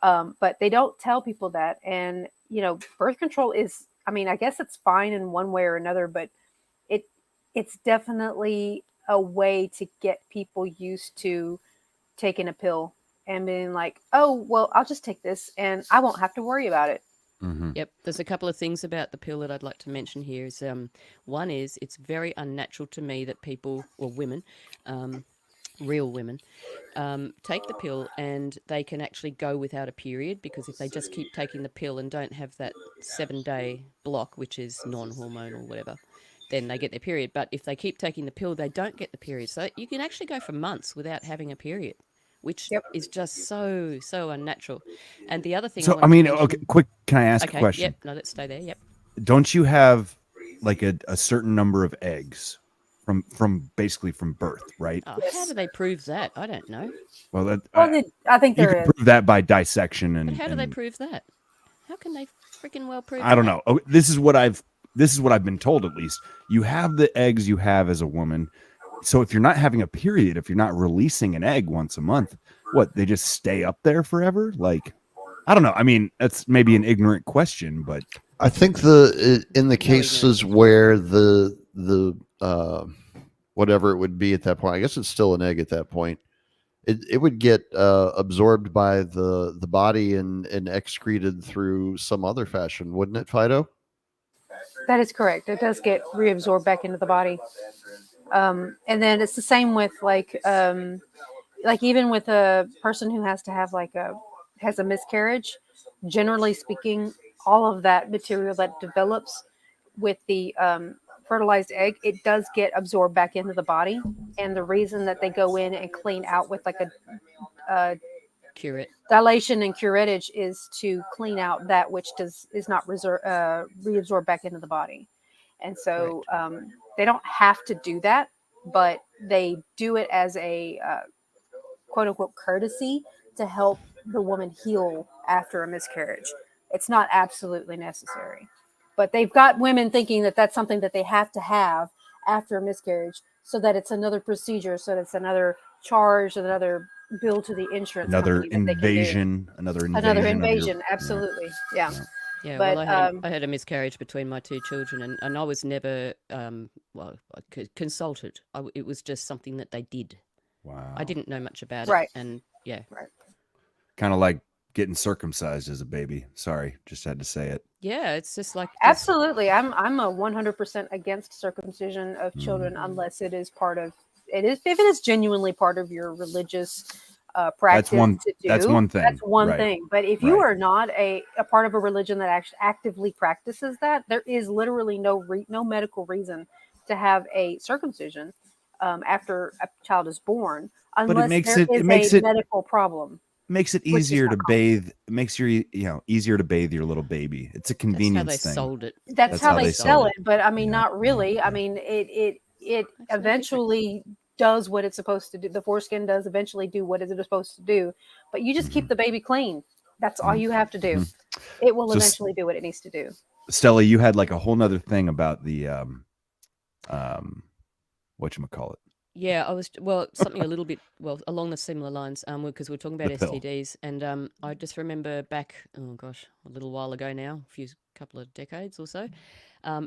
But they don't tell people that. And, birth control is, I mean, I guess it's fine in one way or another, but it's definitely a way to get people used to taking a pill and being like, oh, well, I'll just take this and I won't have to worry about it. Yep. There's a couple of things about the pill that I'd like to mention here. Is one is it's very unnatural to me that people or women, real women, take the pill and they can actually go without a period, because if they just keep taking the pill and don't have that 7-day block, which is non-hormonal, whatever, then they get their period. But if they keep taking the pill, they don't get the period. So you can actually go for months without having a period, which is just so unnatural. And the other thing, So, I mean, okay, quick, can I ask a question? Yep. No, let's stay there. Yep. Don't you have like a certain number of eggs from basically from birth, right? Oh, how do they prove that? I don't know. Well, I think you there can is. prove that by dissection and. But how do they and- prove that? How can they freaking well prove I don't that? know. Oh, this is what I've been told, at least. You have the eggs you have as a woman, so if you're not having a period, if you're not releasing an egg once a month, what, they just stay up there forever? Like, I don't know. I mean, that's maybe an ignorant question, but I think in the cases where the whatever it would be at that point, I guess it's still an egg at that point. It would get absorbed by the body and excreted through some other fashion, wouldn't it, Fido? That is correct. It does get reabsorbed back into the body. And then it's the same with like even with a person who has to have has a miscarriage, generally speaking, all of that material that develops with the fertilized egg, it does get absorbed back into the body. And the reason that they go in and clean out with like a curate dilation and curettage is to clean out that which is not reabsorbed back into the body. And so they don't have to do that, but they do it as a quote unquote courtesy to help the woman heal after a miscarriage. It's not absolutely necessary, but they've got women thinking that that's something that they have to have after a miscarriage, so that it's another procedure, so that it's another charge, another bill to the insurance another company that invasion, another of invasion. your, Absolutely, yeah. Yeah, But well, I had a miscarriage between my two children, and I was never consulted. It was just something that they did. Wow. I didn't know much about Right. it, and yeah, right. kind of like getting circumcised as a baby. Sorry, just had to say it. Yeah, it's just like Absolutely, I'm a 100% against circumcision of children unless it is part of if it is genuinely part of your religious practice to do. That's one thing. That's one right. thing. But if you are not a part of a religion that actually actively practices that, there is literally no medical reason to have a circumcision after a child is born, unless there is a medical problem. Makes it easier to bathe. It makes easier to bathe your little baby. It's a convenience thing. Sold it. That's how they sell it. But I mean, not really. I mean, it eventually does what it's supposed to do. The foreskin does eventually do what it's supposed to do. But you just keep the baby clean. That's all you have to do. It will eventually do what it needs to do. Stella, you had like a whole nother thing about the whatchamacallit. Yeah, I was something a little bit along the similar lines because we're talking about STDs, and I just remember back a little while ago now, couple of decades or so,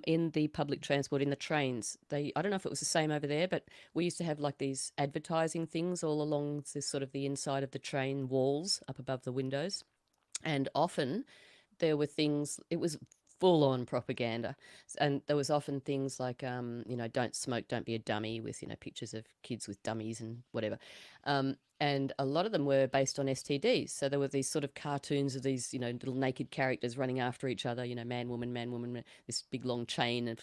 in the public transport, in the trains, I don't know if it was the same over there, but we used to have like these advertising things all along this sort of the inside of the train walls up above the windows, and often there were things. It was full-on propaganda, and there was often things like don't smoke, don't be a dummy, with pictures of kids with dummies and whatever, and a lot of them were based on STDs. So there were these sort of cartoons of these little naked characters running after each other, man, woman, this big long chain of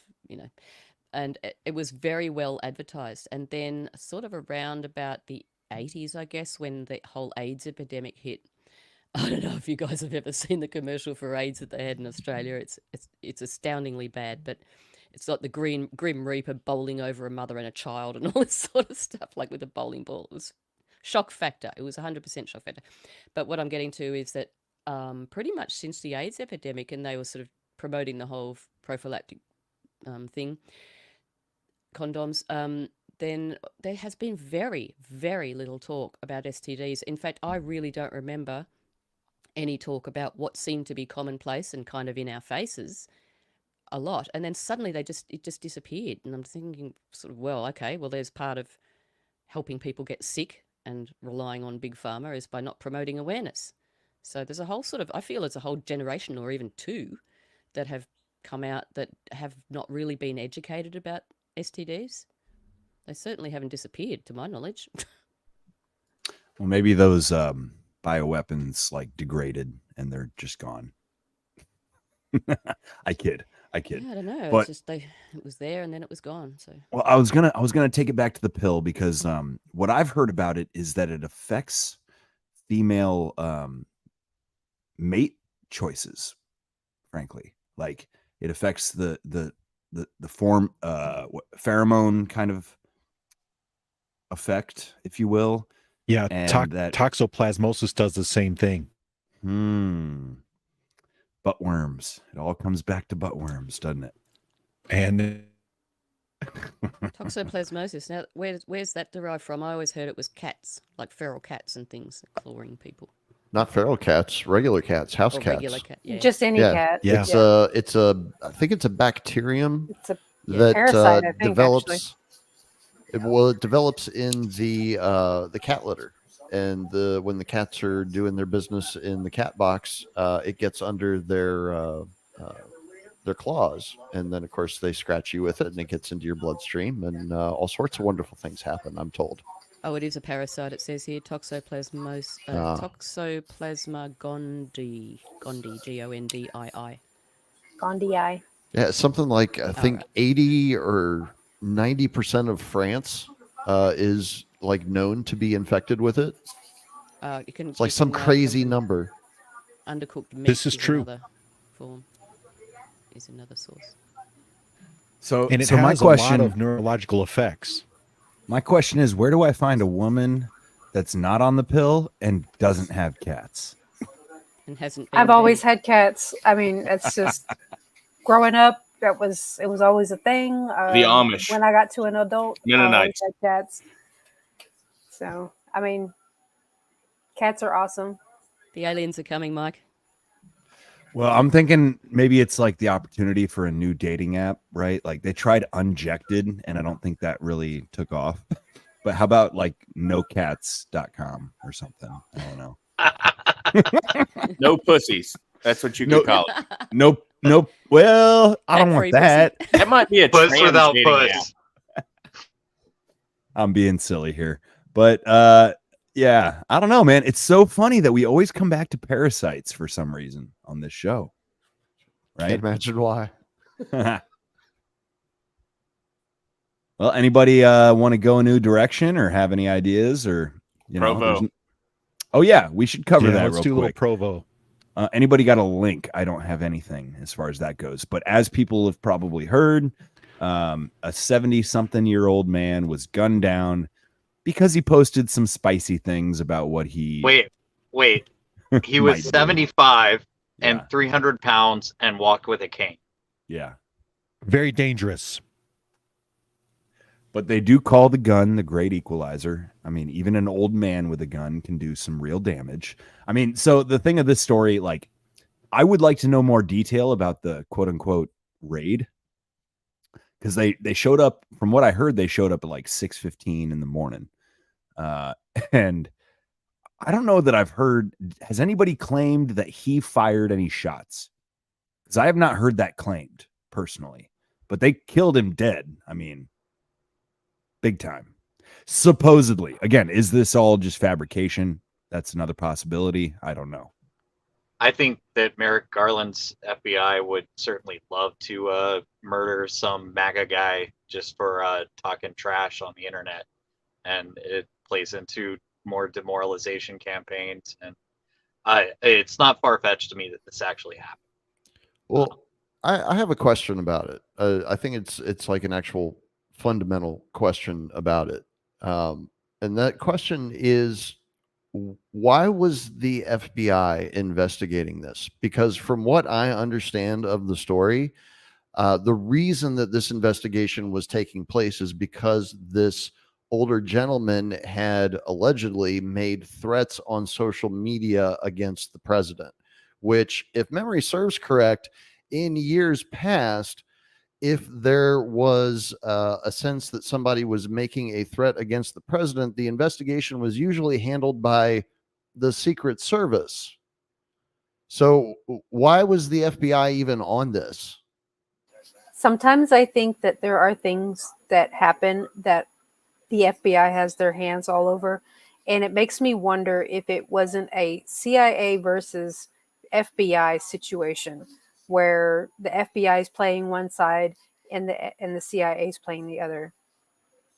and it was very well advertised. And then sort of around about the 80s, I guess, when the whole AIDS epidemic hit, I don't know if you guys have ever seen the commercial for AIDS that they had in Australia. It's astoundingly bad, but it's like the Grim Reaper bowling over a mother and a child and all this sort of stuff, like with a bowling ball. It was shock factor. It was 100% shock factor. But what I'm getting to is that pretty much since the AIDS epidemic, and they were sort of promoting the whole prophylactic thing, condoms, then there has been very, very little talk about STDs. In fact, I really don't remember any talk about what seemed to be commonplace and kind of in our faces a lot, and then suddenly it just disappeared. And I'm thinking sort of, there's part of helping people get sick and relying on big pharma is by not promoting awareness. So there's a whole sort of, I feel it's a whole generation or even two that have come out that have not really been educated about STDs. They certainly haven't disappeared to my knowledge. Well, maybe those bioweapons like degraded and they're just gone. I kid. Yeah, I don't know. But it's just it was there and then it was gone. So well, I was gonna take it back to the pill because what I've heard about it is that it affects female mate choices. Frankly, like it affects the form pheromone kind of effect, if you will. Yeah, and toxoplasmosis does the same thing. Buttworms. It all comes back to buttworms, doesn't it? And Toxoplasmosis. Now, where's that derived from? I always heard it was cats, like feral cats and things clawing people. Not feral cats, regular cats, house Or cats. regular cat, yeah. Just any cat. It's I think it's a bacterium It's a that parasite, I think, develops. It develops in the cat litter, and when the cats are doing their business in the cat box, it gets under their claws, and then of course they scratch you with it, and it gets into your bloodstream, and all sorts of wonderful things happen, I'm told. Oh, it is a parasite. It says here Toxoplasma gondii, Gondii. Gondii. Yeah, something like I think 80 or 90% of France is like known to be infected with it. It's like some crazy number. Undercooked meat. This is true. Another form. Is another source. So, And it so has my a question, lot of neurological effects. My question is, where do I find a woman that's not on the pill and doesn't have cats? And hasn't. I've always had cats. I mean, it's just growing up. It was always a thing. The Amish. When I got to an adult, I always Mennonites. had cats. So I mean, cats are awesome. The aliens are coming, Mike. Well, I'm thinking maybe it's like the opportunity for a new dating app, right? Like they tried Unjected, and I don't think that really took off. But how about like nocats.com or something? I don't know. No pussies. That's what you could call it. Nope. Well, I don't want that. That might be a Puss trans without dating puss. app. I'm being silly here. But yeah, I don't know, man. It's so funny that we always come back to parasites for some reason on this show. Right? Can't imagine why. Well, anybody want to go a new direction or have any ideas or Provo. Oh yeah, we should cover that Let's real do a little quick. Provo. Anybody got a link? I don't have anything as far as that goes. But as people have probably heard, a 70-something-year-old man was gunned down because he posted some spicy things about what he. Wait. He was might do. 75 and 300 pounds and walked with a cane. Yeah. Very dangerous. But they do call the gun the great equalizer. I mean, even an old man with a gun can do some real damage. I mean, so the thing of this story, like, I would like to know more detail about the quote unquote raid. Because they showed up, from what I heard, they showed up at like 6:15 in the morning. And I don't know that I've heard, has anybody claimed that he fired any shots? Because I have not heard that claimed personally. But they killed him dead. I mean, big time. Supposedly. Again, is this all just fabrication? That's another possibility. I don't know. I think that Merrick Garland's FBI would certainly love to murder some MAGA guy just for talking trash on the internet. And it plays into more demoralization campaigns. And it's not far-fetched to me that this actually happened. Well, I have a question about it. I think it's like an actual fundamental question about it. And that question is, why was the FBI investigating this? Because from what I understand of the story, the reason that this investigation was taking place is because this older gentleman had allegedly made threats on social media against the president, which, if memory serves correct, in years past, if there was a sense that somebody was making a threat against the president, the investigation was usually handled by the Secret Service. So why was the FBI even on this? Sometimes I think that there are things that happen that the FBI has their hands all over. And it makes me wonder if it wasn't a CIA versus FBI situation where the FBI is playing one side and the CIA is playing the other.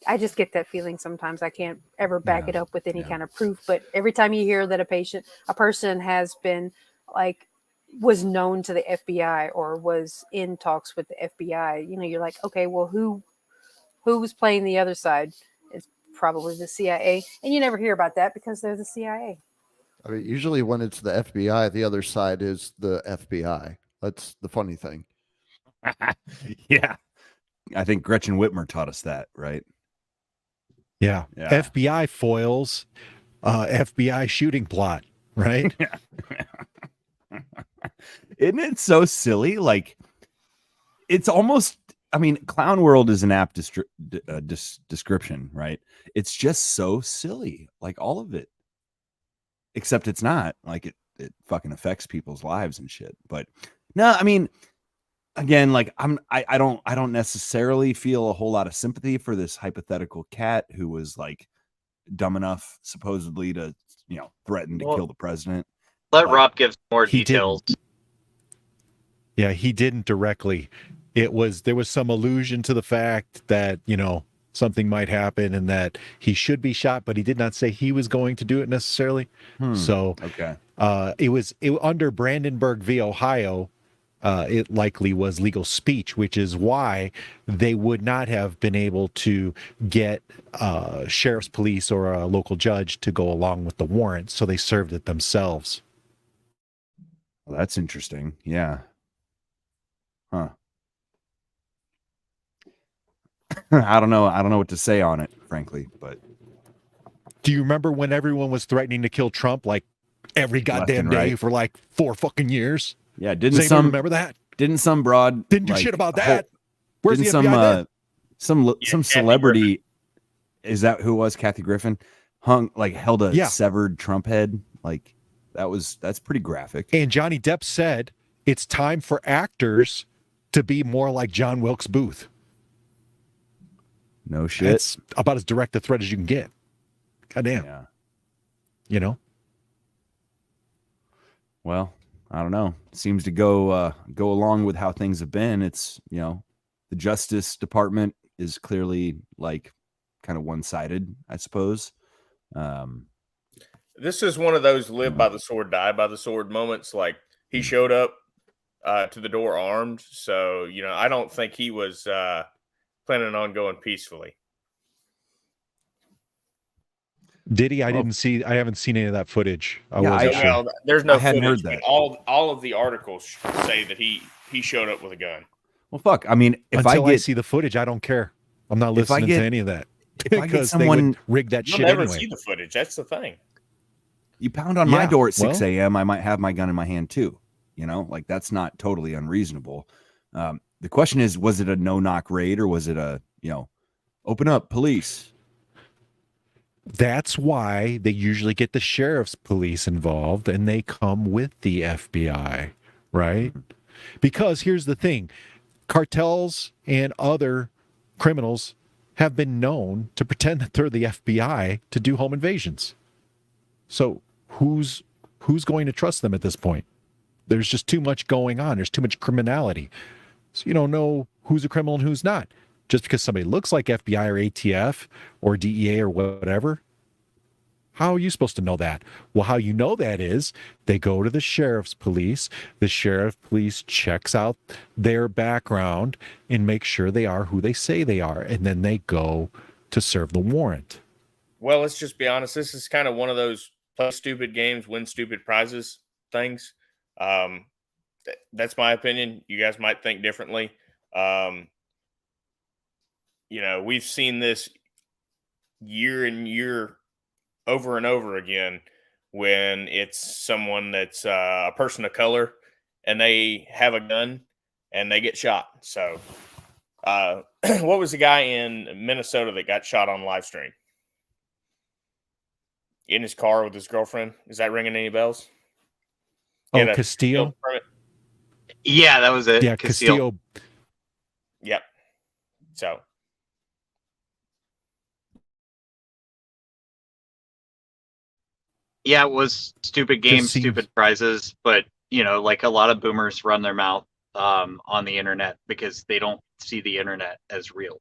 I just get that feeling sometimes. I can't ever back it up with any kind of proof. But every time you hear that a person has been was known to the FBI or was in talks with the FBI, you're like, okay, well, who was playing the other side? It's probably the CIA. And you never hear about that because they're the CIA. I mean, usually when it's the FBI, the other side is the FBI. That's the funny thing. Yeah. I think Gretchen Whitmer taught us that, right? Yeah. Yeah. FBI foils, FBI shooting plot, right? Isn't it so silly? Like, it's almost, I mean, Clown World is an apt description, right? It's just so silly, like all of it. Except it's not. Like, it fucking affects people's lives and shit. But no, I mean, again, like I don't necessarily feel a whole lot of sympathy for this hypothetical cat who was like dumb enough supposedly to, threaten to kill the president. Let But Rob give more he details. Yeah, he didn't directly. There was some allusion to the fact that, something might happen and that he should be shot, but he did not say he was going to do it necessarily. So okay. It was under Brandenburg v. Ohio. It likely was legal speech, which is why they would not have been able to get sheriff's police or a local judge to go along with the warrant. So they served it themselves. Well, that's interesting. Yeah. Huh. I don't know what to say on it, frankly, but do you remember when everyone was threatening to kill Trump like every goddamn day right. for like 4 fucking years? Yeah, Does anyone remember that? Didn't some broad didn't do shit about that? Where's the didn't FBI some then? celebrity, is that who it was? Kathy Griffin held a severed Trump head. Like that's pretty graphic. And Johnny Depp said it's time for actors to be more like John Wilkes Booth. No shit. It's about as direct a threat as you can get. Goddamn. Yeah. Well, I don't know. Seems to go along with how things have been. It's, the Justice Department is clearly like kind of one-sided, I suppose. This is one of those live by the sword, die by the sword moments. Like, he showed up to the door armed. So, I don't think he was planning on going peacefully. Did he? I haven't seen any of that footage. I wasn't sure. Well, there's no I hadn't footage, heard that. but all of the articles say that he showed up with a gun. Well, fuck. I mean, if Until I I see the footage, I don't care. I'm not listening to any of that. If I get Because someone they would rig that You'll shit never anyway. see the footage. That's the thing. You pound on my door at 6 well. a.m., I might have my gun in my hand too. Like that's not totally unreasonable. The question is, was it a no-knock raid or was it a, open up, police? That's why they usually get the sheriff's police involved and they come with the FBI, right? Because here's the thing. Cartels and other criminals have been known to pretend that they're the FBI to do home invasions. So who's going to trust them at this point? There's just too much going on. There's too much criminality. So you don't know who's a criminal and who's not. Just because somebody looks like FBI or ATF or DEA or whatever. How are you supposed to know that? Well, how you know that is they go to the sheriff's police. The sheriff police checks out their background and make sure they are who they say they are. And then they go to serve the warrant. Well, let's just be honest. This is kind of one of those play stupid games, win stupid prizes things. That's my opinion. You guys might think differently. We've seen this year and year over and over again when it's someone that's a person of color and they have a gun and they get shot. So what was the guy in Minnesota that got shot on live stream? In his car with his girlfriend? Is that ringing any bells? Oh, Castillo? Yeah, that was it. Yeah, Castillo. Yep. So. Yeah, it was stupid games, stupid prizes, but like a lot of boomers run their mouth on the internet because they don't see the internet as real.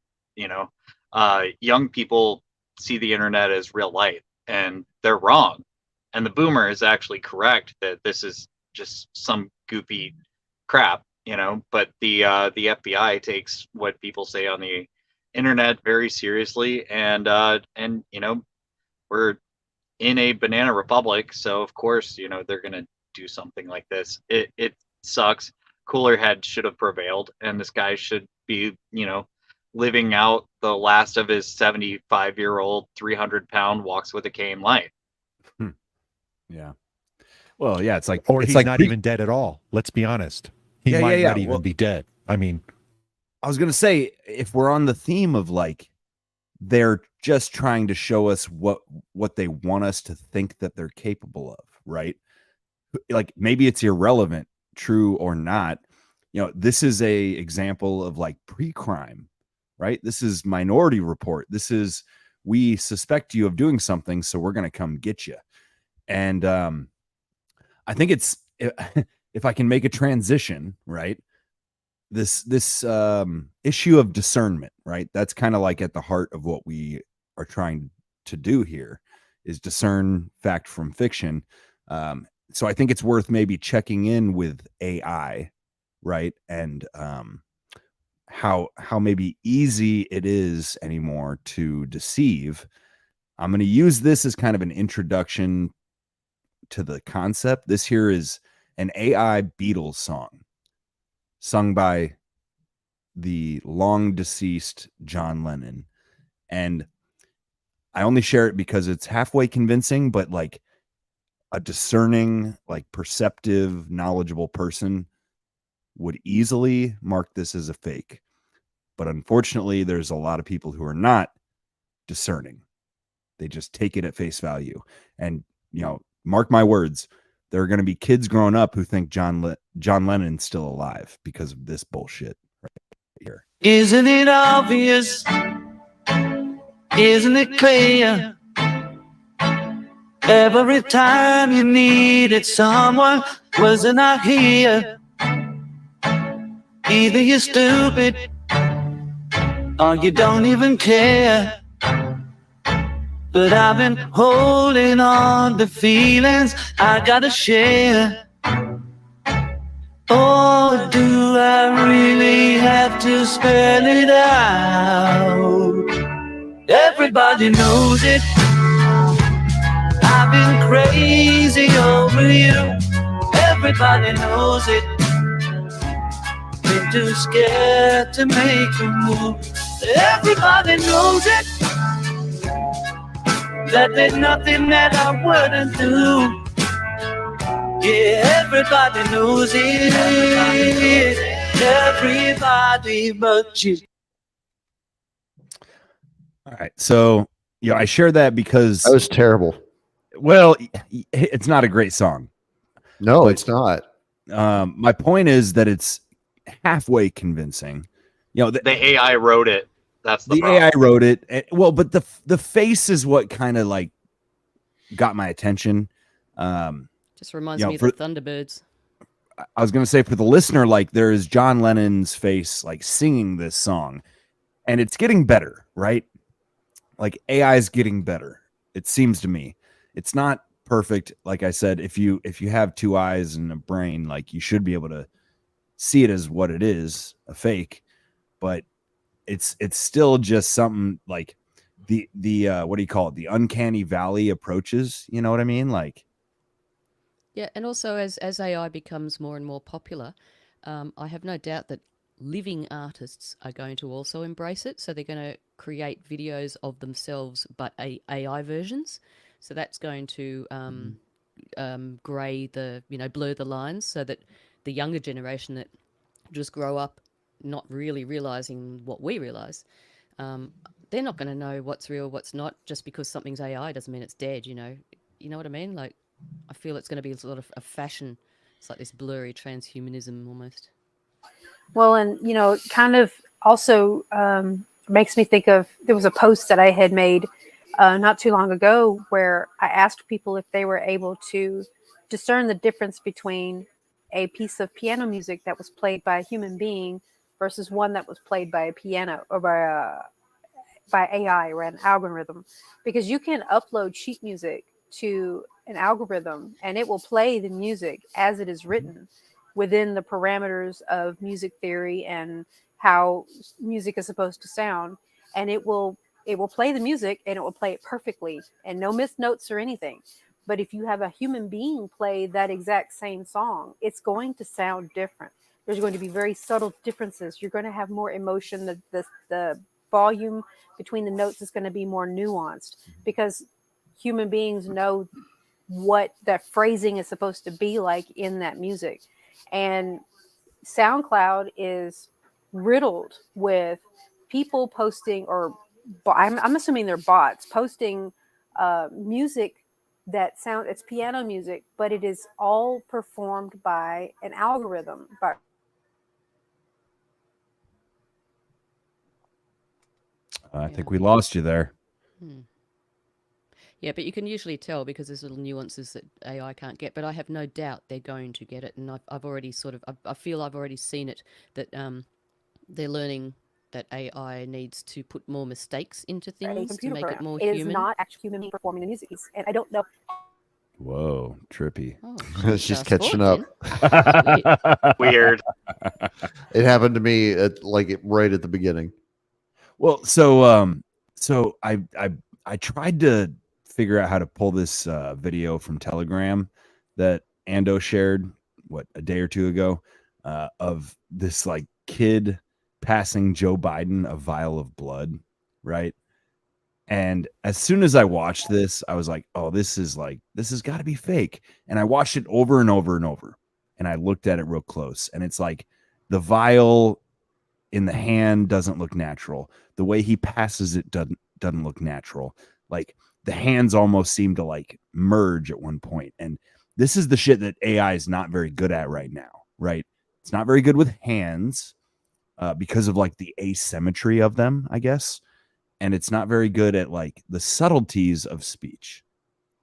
Young people see the internet as real life, and they're wrong. And the boomer is actually correct that this is just some goofy crap, But the FBI takes what people say on the internet very seriously, and we're in a banana republic, so of course they're gonna do something like this. It sucks. Cooler head should have prevailed, and this guy should be living out the last of his 75-year-old 300-pound walks with a cane life. Yeah. Well, yeah, it's like, or it's he's like not even dead at all. Let's be honest. He might not even Well, be dead. I mean, I was gonna say, if we're on the theme of like they're just trying to show us what they want us to think that they're capable of, right? Like maybe it's irrelevant, true or not. You know, this is a example of like pre-crime, right? This is Minority Report. This is, we suspect you of doing something, so we're going to come get you. And I think it's, if I can make a transition, right? This issue of discernment, right? That's kind of like at the heart of what we are trying to do here, is discern fact from fiction. So I think it's worth maybe checking in with AI, right? And how maybe easy it is anymore to deceive. I'm going to use this as kind of an introduction to the concept. This here is an AI Beatles song sung by the long deceased John Lennon. And I only share it because it's halfway convincing, but like a discerning, like perceptive, knowledgeable person would easily mark this as a fake. But unfortunately, there's a lot of people who are not discerning. They just take it at face value. And, you know, mark my words, there are going to be kids growing up who think John Lennon's still alive because of this bullshit right here. Isn't it obvious? Isn't it clear? Every time you needed someone, wasn't I here? Either you're stupid or you don't even care. But I've been holding on to feelings I gotta share. Oh, do I really have to spell it out? Everybody knows it. I've been crazy over you. Everybody knows it. Been too scared to make a move. Everybody knows it. That there's nothing that I wouldn't do. Yeah, everybody knows it. Everybody but you. All right. So, yeah, I share that because that was terrible. Well, it's not a great song. No, it's not. My point is that it's halfway convincing. You know, The AI wrote it. That's the the problem. AI wrote it. Well, but the face is what kind of like got my attention. Just reminds you know, me of for- the Thunderbirds. I was going to say, for the listener, like there is John Lennon's face like singing this song, and it's getting better, right? Like AI is getting better. It seems to me. It's not perfect. Like I said, if you have two eyes and a brain, like you should be able to see it as what it is, a fake, but it's still just something like the what do you call it? The uncanny valley approaches, you know what I mean? Like, Yeah, and also as AI becomes more and more popular, I have no doubt that living artists are going to also embrace it. So they're going to create videos of themselves, but AI versions. So that's going to blur the lines, so that the younger generation that just grow up not really realizing what we realize, they're not going to know what's real, what's not. Just because something's AI doesn't mean it's dead. You know what I mean? Like, I feel it's going to be sort of a fashion. It's like this blurry transhumanism almost. Well, and it kind of also makes me think of, there was a post that I had made not too long ago where I asked people if they were able to discern the difference between a piece of piano music that was played by a human being versus one that was played by a piano or by AI or an algorithm, because you can upload sheet music to an algorithm and it will play the music as it is written within the parameters of music theory and how music is supposed to sound, and it will play the music and it will play it perfectly and no missed notes or anything. But if you have a human being play that exact same song, it's going to sound different. There's going to be very subtle differences. You're going to have more emotion. The volume between the notes is going to be more nuanced because human beings know what that phrasing is supposed to be like in that music. And SoundCloud is riddled with people posting, or I'm assuming they're bots posting music it's piano music, but it is all performed by an algorithm. I think we lost you there. Yeah, but you can usually tell because there's little nuances that AI can't get. But I have no doubt they're going to get it, and I've already I feel I've already seen it that they're learning that AI needs to put more mistakes into things to make it more It human. is not actually human being performing the music, and I don't know. Whoa, trippy. Oh, She's catching up. Weird. It happened to me right at the beginning. Well, so I tried to figure out how to pull this video from Telegram that Ando shared a day or two ago of this like kid passing Joe Biden a vial of blood, right? And as soon as I watched this, I was like, oh, this has got to be fake. And I watched it over and over and over. And I looked at it real close. And it's like the vial in the hand doesn't look natural. The way he passes it doesn't look natural. Like the hands almost seem to like merge at one point. And this is the shit that AI is not very good at right now, right? It's not very good with hands because of like the asymmetry of them, I guess. And it's not very good at like the subtleties of speech.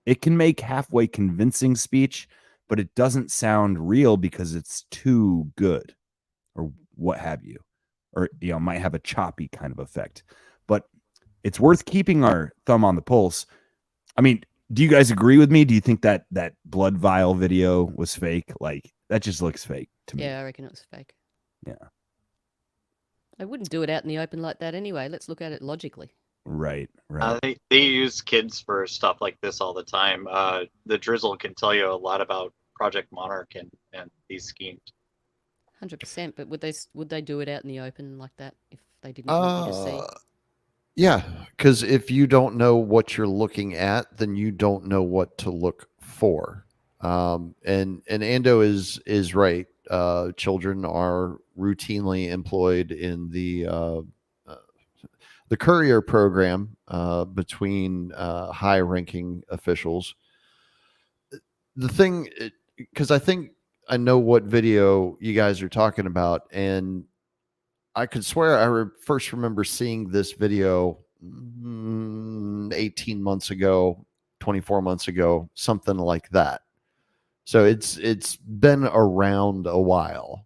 It can make halfway convincing speech, but it doesn't sound real because it's too good or what have you. Or, might have a choppy kind of effect. But it's worth keeping our thumb on the pulse. I mean, do you guys agree with me? Do you think that blood vial video was fake? Like, that just looks fake to me. Yeah, I reckon it was fake. Yeah. I wouldn't do it out in the open like that anyway. Let's look at it logically. Right. They use kids for stuff like this all the time. The Drizzle can tell you a lot about Project Monarch and these schemes. 100%. But would they do it out in the open like that if they didn't want you to see? Yeah, because if you don't know what you're looking at, then you don't know what to look for. And Ando is right. Children are routinely employed in the courier program between high-ranking officials. The thing, because I think I know what video you guys are talking about, and I could swear I first remember seeing this video 18 months ago, 24 months ago, something like that. So it's been around a while.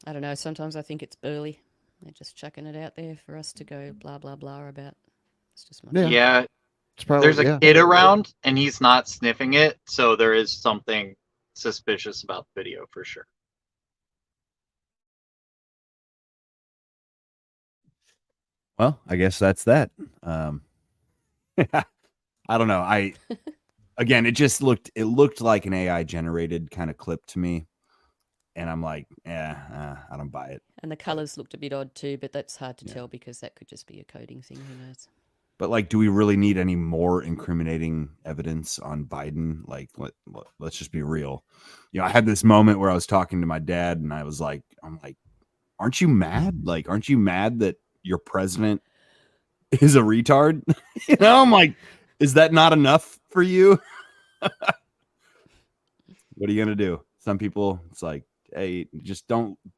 I don't know. Sometimes I think it's early. They're just chucking it out there for us to go blah, blah, blah about. It's just my Yeah. Probably, there's a kid around and he's not sniffing it, so there is something suspicious about the video for sure. Well, I guess that's that. I don't know. Again, it looked like an AI generated kind of clip to me. And I'm like, I don't buy it. And the colors looked a bit odd too, but that's hard to tell because that could just be a coding thing. Who knows? But like, do we really need any more incriminating evidence on Biden? Like, let's just be real. I had this moment where I was talking to my dad and I'm like, aren't you mad? Like, aren't you mad that your president is a retard? I'm like, is that not enough for you? What are you going to do? Some people, it's like, hey,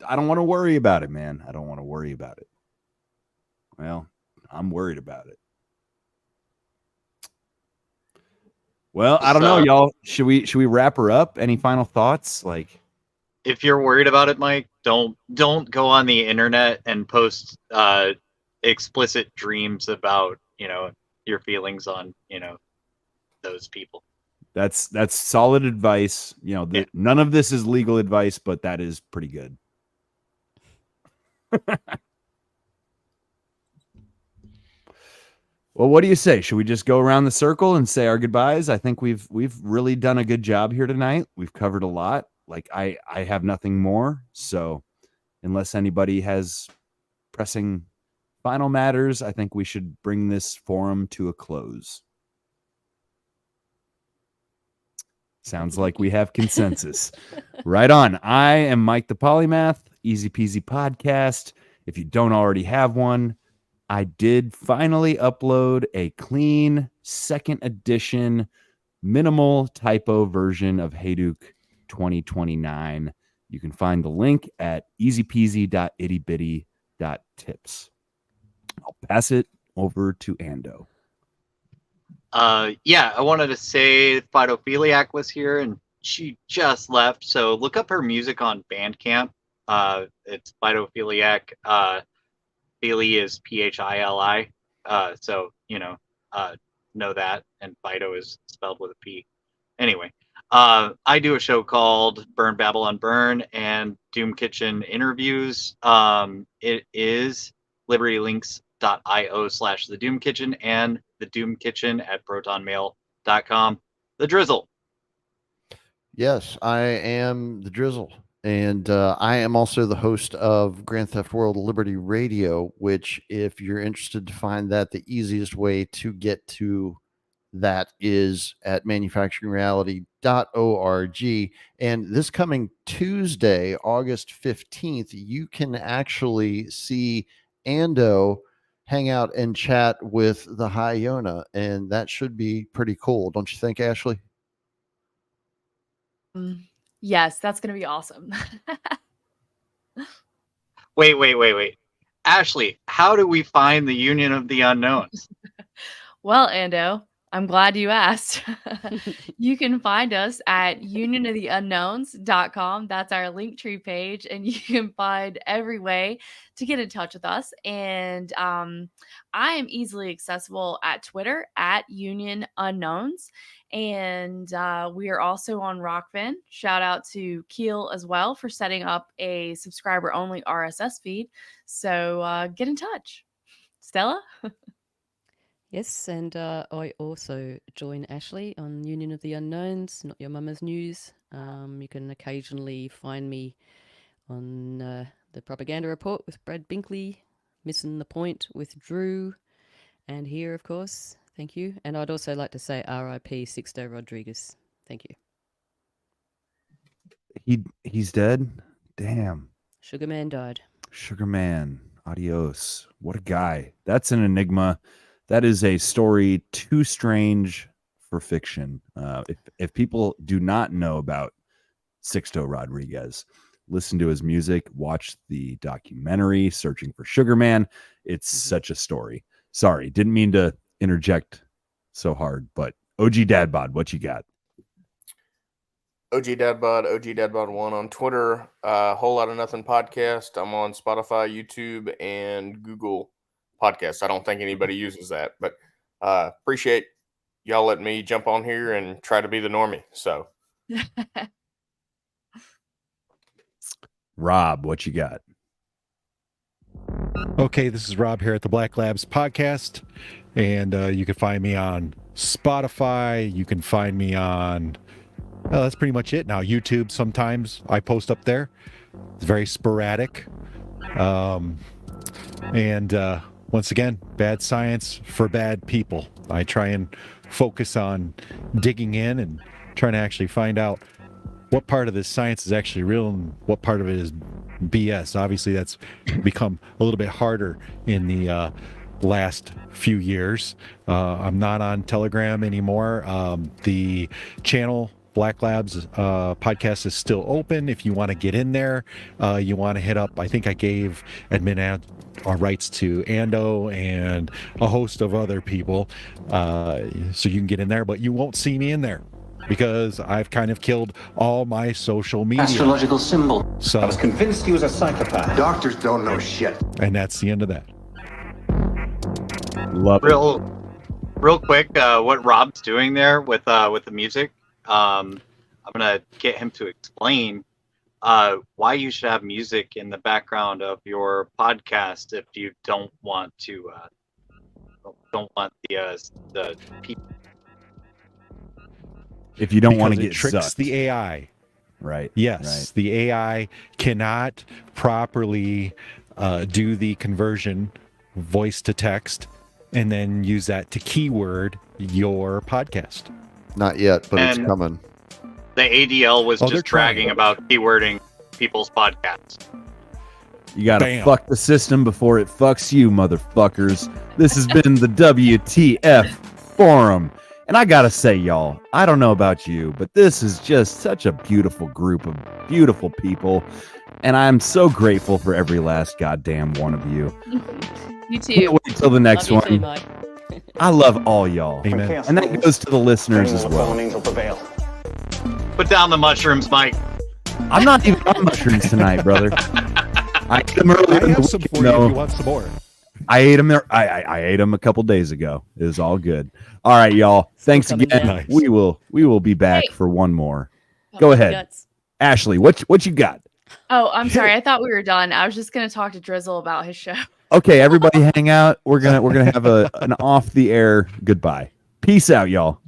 I don't want to worry about it, man. I don't want to worry about it. Well, I'm worried about it. Well, I don't know, y'all. Should we wrap her up? Any final thoughts? Like, if you're worried about it, Mike, don't go on the internet and post explicit dreams about your feelings on those people. That's solid advice. None of this is legal advice, but that is pretty good. Well, what do you say? Should we just go around the circle and say our goodbyes? I think we've really done a good job here tonight. We've covered a lot. Like I have nothing more. So unless anybody has pressing final matters, I think we should bring this forum to a close. Sounds like we have consensus. Right on. I am Mike the Polymath, Easy Peasy Podcast. If you don't already have one, I did finally upload a clean second edition minimal typo version of Hadouk 2029. You can find the link at easypeasy.ittybitty.tips. I'll pass it over to Ando. Yeah, I wanted to say Phytophiliac was here and she just left. So look up her music on Bandcamp. It's Phytophiliac. Philly is Phili. So, know that. And Phyto is spelled with a P. Anyway, I do a show called Burn Babylon Burn and Doom Kitchen Interviews. It is libertylinks.io/the Doom Kitchen and the Doom Kitchen at protonmail.com. The Drizzle. Yes, I am the Drizzle. And I am also the host of Grand Theft World Liberty Radio, which, if you're interested to find that, the easiest way to get to that is at manufacturingreality.org. And this coming Tuesday, August 15th, you can actually see Ando hang out and chat with the Hyona. And that should be pretty cool. Don't you think, Ashley? Yes, that's going to be awesome. Wait. Ashley, how do we find the Union of the Unknowns? Well, Ando, I'm glad you asked. You can find us at unionoftheunknowns.com. That's our Linktree page, and you can find every way to get in touch with us. And I am easily accessible at Twitter at Union Unknowns. And we are also on Rockfin. Shout out to Keel as well for setting up a subscriber only RSS feed. So get in touch. Stella? Yes, and I also join Ashley on Union of the Unknowns, Not Your Mama's News. You can occasionally find me on the Propaganda Report with Brad Binkley, Missing the Point with Drew, and here, of course. Thank you. And I'd also like to say R.I.P. Sixto Rodriguez. Thank you. He's dead? Damn. Sugar Man died. Sugar Man. Adios. What a guy. That's an enigma. That is a story too strange for fiction. If people do not know about Sixto Rodriguez, listen to his music, watch the documentary Searching for Sugar Man. It's such a story. Sorry, didn't mean to interject so hard, but OG Dadbod, what you got? OG Dadbod1 on Twitter, Whole Lot of Nothing podcast. I'm on Spotify, YouTube, and Google Podcasts. I don't think anybody uses that, but appreciate y'all letting me jump on here and try to be the normie. So, Rob, what you got? Okay, this is Rob here at the Black Labs podcast, and you can find me on Spotify. You can find me on, that's pretty much it now. YouTube, sometimes I post up there. It's very sporadic. Once again, bad science for bad people. I try and focus on digging in and trying to actually find out what part of this science is actually real and what part of it is BS. Obviously, that's become a little bit harder in the last few years. I'm not on Telegram anymore. The channel Black Labs podcast is still open. If you want to get in there, you want to hit up, I think I gave admin rights to Ando and a host of other people, so you can get in there, but you won't see me in there because I've kind of killed all my social media. Astrological symbol. So I was convinced he was a psychopath. Doctors don't know shit. And that's the end of that. Love Real quick, what Rob's doing there with the music, I'm gonna get him to explain why you should have music in the background of your podcast if you don't want to don't want the people. If you don't want to Because it get tricks sucked. the AI. Right. Yes, Right. the AI cannot properly do the conversion voice to text and then use that to keyword your podcast. Not yet, but it's And- coming. The ADL was Oh, they're just bragging trying. about keywording people's podcasts. You gotta Bam. fuck the system before it fucks you, motherfuckers. This has been the WTF Forum. And I gotta say, y'all, I don't know about you, but this is just such a beautiful group of beautiful people. And I'm so grateful for every last goddamn one of you. You Can't too. wait till the next Love you one. too, Mike. I love all y'all. Amen. And that goes to the listeners as well. Put down the mushrooms, Mike. I'm not even on mushrooms tonight, brother. I ate them earlier I in the have some week, for you though. if you want some more. I ate them there. I ate them a couple days ago. It was all good. All right, y'all. Thanks coming again. down. Nice. We will be back Hey. for one more. Oh, Go my ahead, guts. Ashley. What you got? Oh, I'm sorry. I thought we were done. I was just gonna talk to Drizzle about his show. Okay, everybody, hang out. We're gonna have an off the air goodbye. Peace out, y'all.